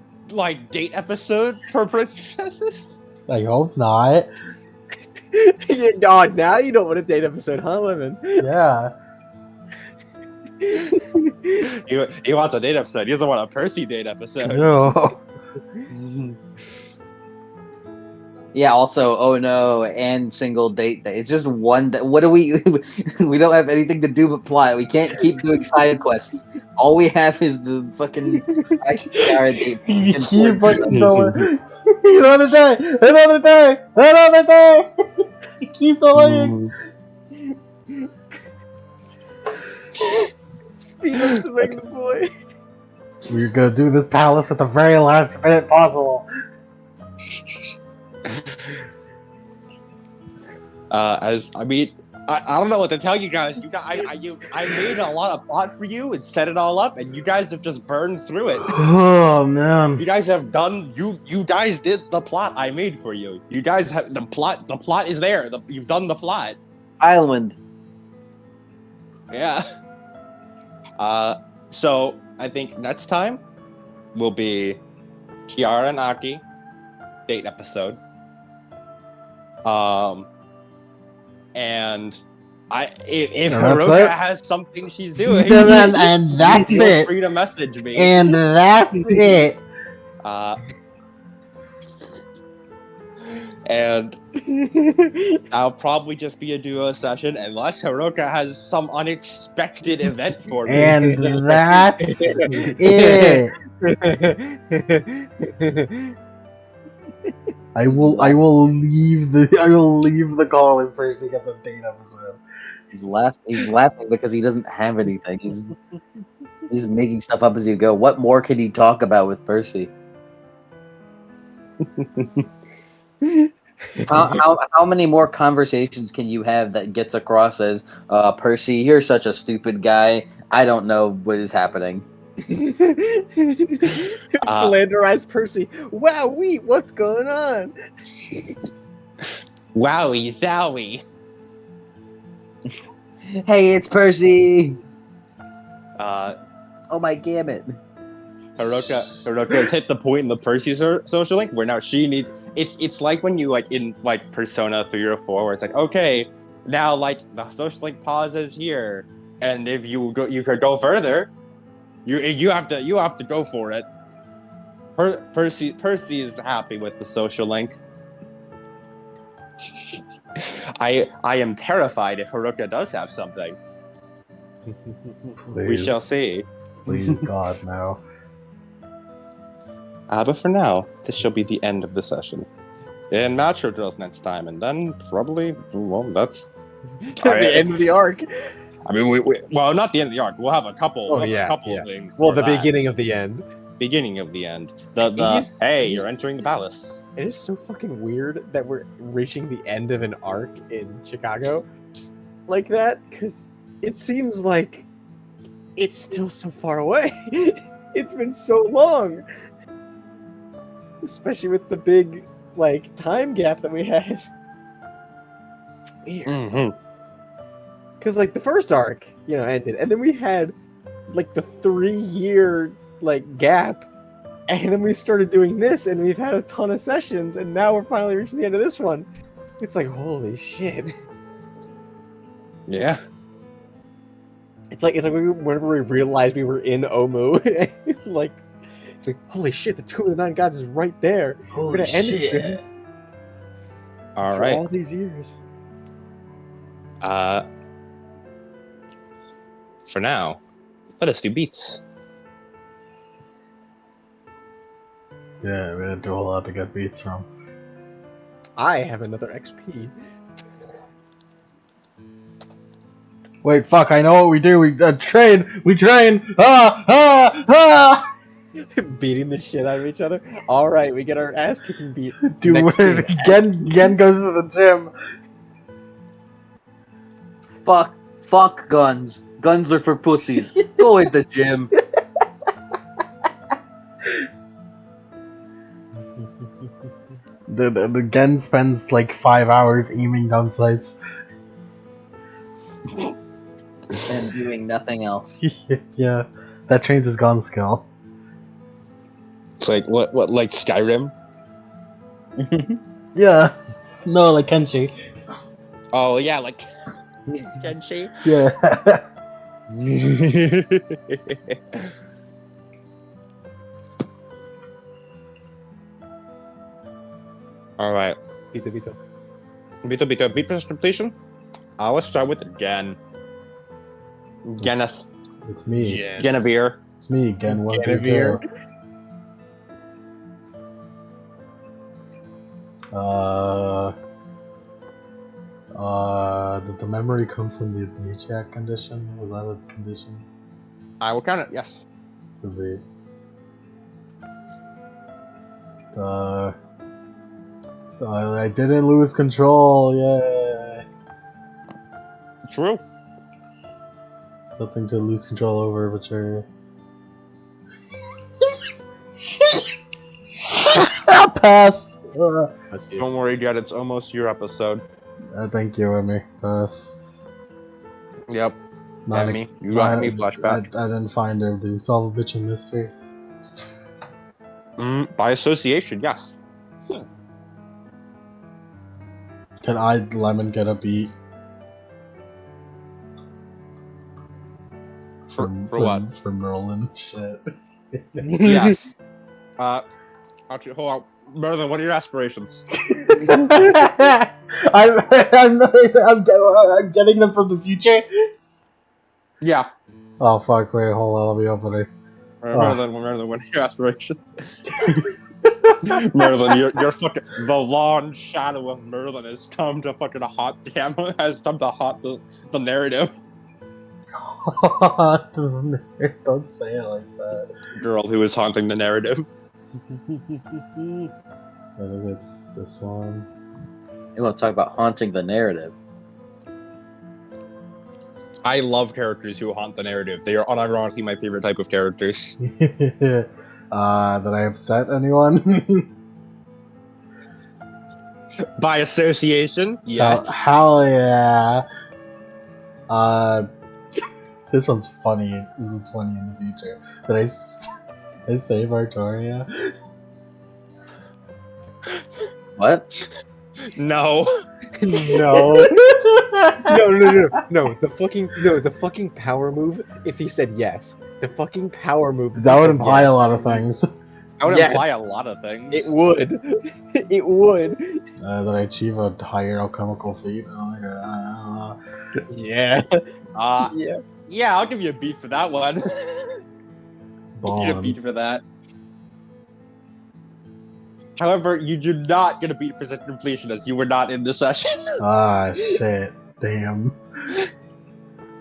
date episode for princesses? I hope not. Oh, now you don't want a date episode, huh, Lemon? Yeah. He wants a date episode. He doesn't want a Percy date episode. No. Yeah, also, oh no, and single date. It's just one. What do we? We don't have anything to do but plot. We can't keep doing side quests. All we have is the fucking action Kiara date. You keep fucking going. Another day. Another day. Another day. Keep going. Speed up to make the boy. We're gonna do this palace at the very last minute possible. I don't know what to tell you guys. I made a lot of plot for you and set it all up, and you guys have just burned through it. Oh man. You guys have done. You guys did the plot I made for you. You guys have the plot. The plot is there. You've done the plot. Island. Yeah. So I think next time will be Kiara and Aki date episode. And if That's Haruka it? has something she's doing, And that's feel it. free to message me. And that's it. And I'll probably just be a duo session unless Haruka has some unexpected event for me. And that's it. I will leave the call if Percy gets a date episode. He's laughing because he doesn't have anything. He's making stuff up as you go. What more can you talk about with Percy? How many more conversations can you have that gets across as Percy, you're such a stupid guy. I don't know what is happening. Philanderized Percy. Wow, what's going on? Wowie zowie. Hey, it's Percy. Uh, Oh my gamut. Haruka has hit the point in the Percy social link where now she needs. It's like when you like in like Persona 3 or 4 where it's like, okay, now like the social link pauses here, and if you could go further. You have to go for it. Percy is happy with the social link. I am terrified if Haruka does have something. Please, We shall see. please, God, no. But for now, this shall be the end of the session. And Matcher drills next time, and then probably that's The end of the arc. I mean, well, not the end of the arc. We'll have a couple. Oh, yeah. Things. Well, for the that. beginning of the end. Beginning of the end. It You're is- entering the palace. It is so fucking weird that we're reaching the end of an arc in Chicago like that, because it seems like it's still so far away. It's been so long. Especially with the big, like, time gap that we had. It's weird. Mm-hmm. Because, like, the first arc, ended, and then we had, like, the 3-year, like, gap, and then we started doing this, and we've had a ton of sessions, and now we're finally reaching the end of this one. It's like, holy shit. Yeah. It's like whenever we realized we were in Omu, like, it's like, holy shit, the Tomb of the Nine Gods is right there. Holy gonna end it shit. here. All For right. all these years. For now, let us do beats. Yeah, we had to do a whole lot to get beats from. I have another XP. Wait, fuck, I know what we do. We train! We train! Beating the shit out of each other. Alright, we get our ass kicking beat. Dude, Next scene. Gen goes to the gym. Fuck guns. Guns are for pussies. Go at the gym. The Gen spends like 5 hours aiming down sights. And doing nothing else. Yeah, that trains his gun skill. It's like what like Skyrim? Yeah. No, like Kenshi. Oh yeah, like Kenshi. Yeah. All right. Bito. Beat finish completion. Let's start with Gen. Geneth. It's me. Genevieve. It's me, Gen 1 through 2. Genevieve. Did the memory come from the amnesiac condition? Was that a condition? I will count it. Yes. To be. The I didn't lose control. Yay! True. Nothing to lose control over, but sure. I passed. That's good. Don't worry, Dad. It's almost your episode. Thank you, Emmy. Pass. Yep. Not Emmy, you got Emmy flashback. I didn't find her to solve a bitchin' mystery. By association, yes. Can I, Lemon, get a beat? For what? For Merlin shit. Yes. Actually, hold on. Merlin, what are your aspirations? I'm getting them from the future. Yeah. Oh fuck! Wait, hold on. Let me open it. Merlin, what are your aspirations? Merlin, you're fucking the long shadow of Merlin has come to fucking haunt the narrative. Don't say it like that. Girl who is haunting the narrative. I think it's this one. You want to talk about haunting the narrative? I love characters who haunt the narrative. They are unironically my favorite type of characters. Did I upset anyone? By association, yes. Hell yeah. This one's funny. This is funny in the future. Did I save Artoria? What? No. No. No. The fucking power move. If he said yes, the fucking power move. That would imply a lot of things. That would Yes. imply a lot of things. It would. It would. That I achieve a higher alchemical feat. Oh my god. Yeah. Yeah. Yeah, I'll give you a beat for that one. Give you a beat for that. However, you do not get a beat for such completion as you were not in the session. Ah, shit. Damn.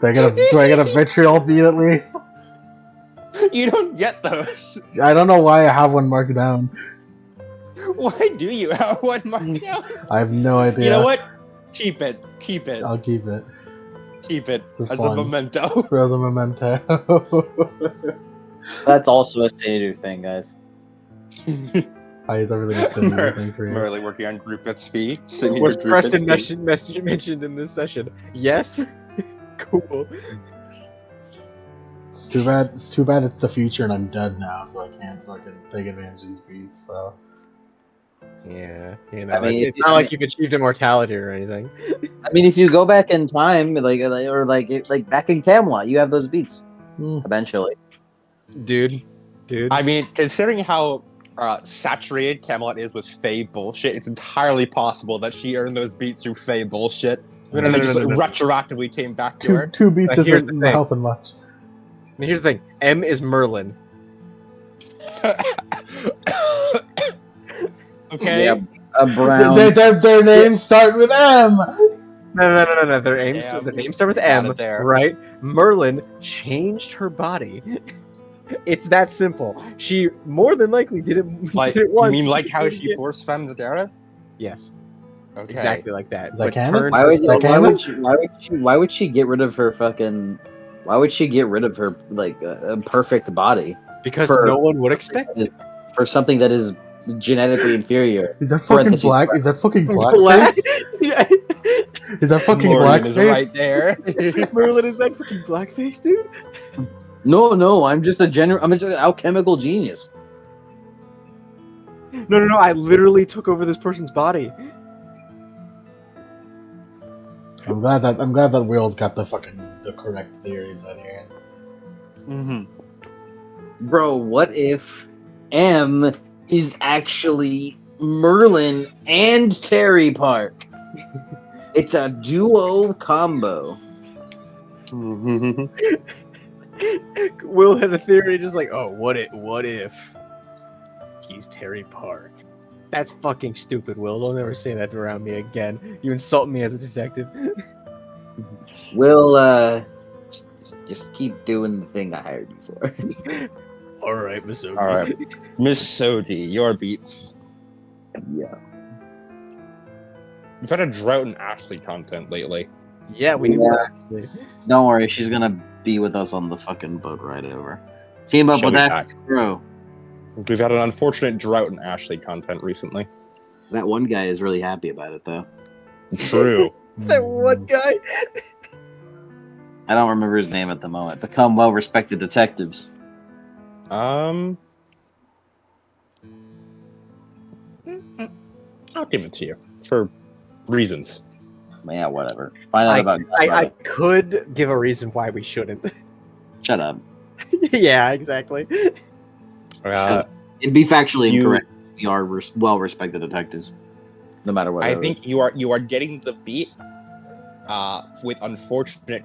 Do I get a vitriol beat at least? You don't get those. I don't know why I have one marked down. Why do you have one marked down? I have no idea. You know what? Keep it. Keep it. I'll keep it. Keep it For as fun. a memento. As a memento. That's also a Seder thing, guys. I use everything to say anything for you. Merely working on group at speed. Was Preston mentioned in this session? Yes. Cool. It's too bad. It's too bad. It's the future, and I'm dead now, so I can't fucking take advantage of these beats. So Yeah. I mean, it's not like you've achieved immortality or anything. I mean, if you go back in time, like back in Camelot, you have those beats eventually. Dude. I mean, considering how saturated Camelot is with Fae bullshit, it's entirely possible that she earned those beats through Fae bullshit. No, And they just retroactively came back to her. two beats Here's isn't the thing. helping much. And here's the thing. M is Merlin. Okay. Yeah, a brown. Their names start with M. No. Their names start with Got M, it there. right? Merlin changed her body. It's that simple. She more than likely did it, Like, did it once. you mean like how did it she again. forced femmes Dara? Yes, Okay. exactly like that. Is that But canon? turned Why would, herself- why would she get rid of her fucking? Why would she get rid of her like perfect body because for- no one would expect it. for something that is genetically inferior? Is that fucking Parentheses, black? Is that fucking Black? blackface? Yeah. Is that fucking Morgan is right blackface? there. Merlin is that fucking blackface, dude? No, I'm just I'm just an alchemical genius. No. I literally took over this person's body. I'm glad that Will's got the correct theories out here. Mm-hmm. Bro, what if M is actually Merlin and Terry Park? It's a duo combo. Will had a theory, just like, oh, what if he's Terry Park? That's fucking stupid, Will. Don't ever say that around me again. You insult me as a detective. We'll just keep doing the thing I hired you for. All right, Miss Oki. All right, Miss Sodi, your beats. Yeah. we've had a drought in Ashley content lately. Yeah, we need Yeah. more actually. Don't worry, she's gonna be with us on the fucking boat ride over. Team up She'll with be that back. bro. We've had an unfortunate drought in Ashley content recently. That one guy is really happy about it though. True. That one guy. I don't remember his name at the moment. Become well-respected detectives. I'll give it to you for reasons. Yeah, whatever. Find out about I could give a reason why we shouldn't. Shut up. Yeah, exactly. It'd be factually You- incorrect. We are well-respected detectives, no matter what. I think you are getting the beat with unfortunate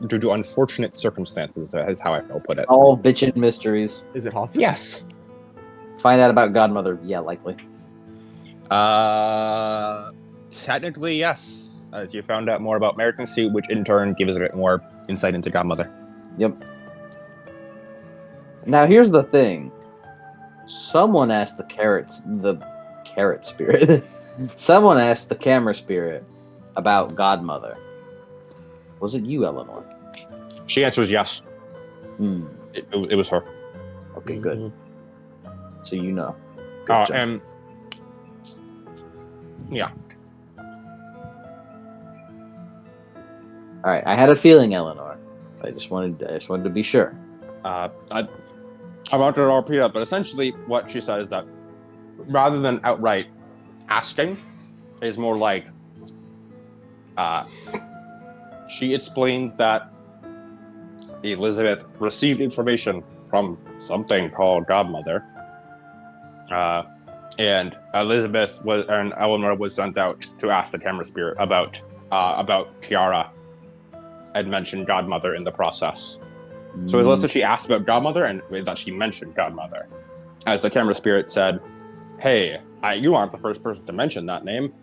due to unfortunate circumstances. Is how I'll put it. all bitchin' mysteries. Is it Hoffman? Yes. Find out about Godmother. Yeah, likely. Technically, yes. As you found out more about American Suit, which in turn gives a bit more insight into Godmother. Yep. Now here's the thing. Someone asked the carrot spirit. Someone asked the camera spirit about Godmother. Was it you, Eleanor? She answers yes. Hmm. It was her. Okay, good. Mm-hmm. So you know. Good job. And yeah, All right. I had a feeling, Eleanor. I just wanted to be sure. I wanted to repeat that, but essentially what she said is that rather than outright asking, is more like she explains that Elizabeth received information from something called Godmother, and Eleanor was sent out to ask the camera spirit about Kiara, and mentioned Godmother in the process. So it's less that she asked about Godmother and that she mentioned Godmother. As the camera spirit said, hey, you aren't the first person to mention that name.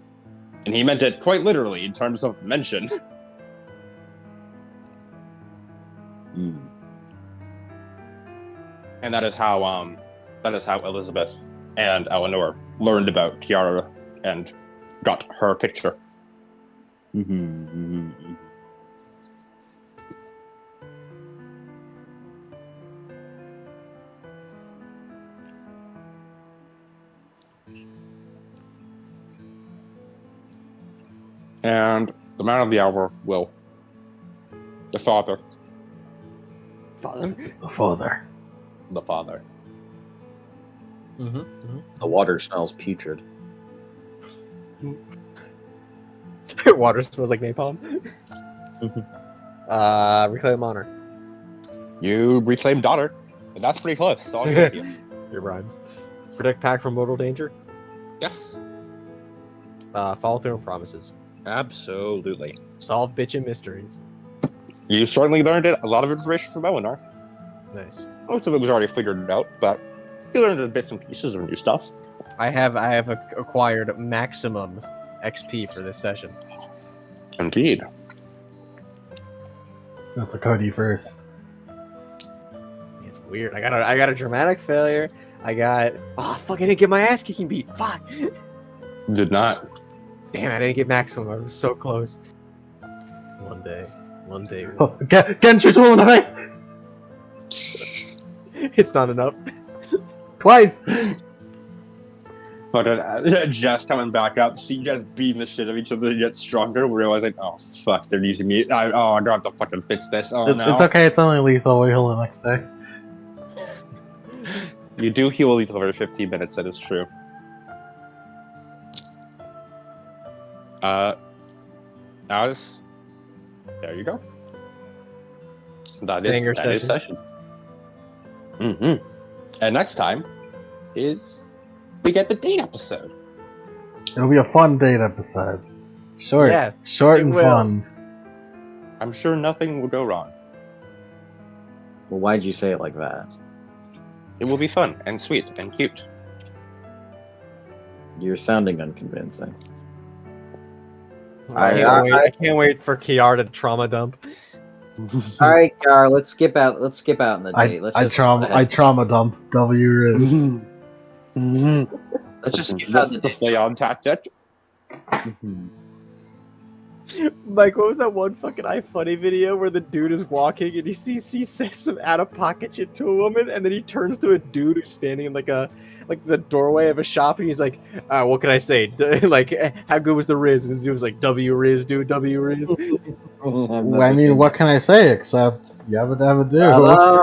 And he meant it quite literally in terms of mention. And that is how Elizabeth and Eleanor learned about Kiara and got her picture. And the man of the hour, Will. The father. Father. The father. The father. The water smells putrid. Water smells like napalm. Reclaim honor. You reclaim daughter. And that's pretty close, so I'll give it to you. Your rhymes. Protect pack from mortal danger. Yes. Follow through on promises. Absolutely. Solve bitchin' mysteries. You certainly learned a lot of information from Eleanor. Nice. Most of it was already figured out, but you learned bits and pieces of new stuff. I have acquired maximum XP for this session. Indeed. That's a Cody first. It's weird. I got a dramatic failure. I didn't get my ass kicking beat. Fuck. Did not. Damn, I didn't get maximum. I was so close. One day. Oh, Genshi's rolling the face! It's not enough. Twice! But Jess coming back up, see Jess beating the shit of each other to get stronger, realizing, oh fuck, they're using me. I don't have to fucking fix this. Oh no. It's okay, it's only lethal. We heal the next day. You do heal lethal every 15 minutes, that is true. Alice, there you go. That is session. Mm-hmm. And next time we get the date episode. It'll be a fun date episode. Short. Yes, Short it and will. fun. I'm sure nothing will go wrong. Well, why'd you say it like that? It will be fun and sweet and cute. You're sounding unconvincing. I can't wait for Kiara to trauma dump. All right, Gar, let's skip out in the date. I trauma dump W Riz. Let's just skip out the The date. stay on tactic. Mhm. Mike, what was that one fucking iFunny video where the dude is walking and he says some out of pocket shit to a woman, and then he turns to a dude who's standing in like the doorway of a shop, and he's like, "What can I say? Like, how good was the Riz?" And the dude was like, "W Riz, dude, W Riz." Well, I mean, what can I say except yabba dabba do? Hello.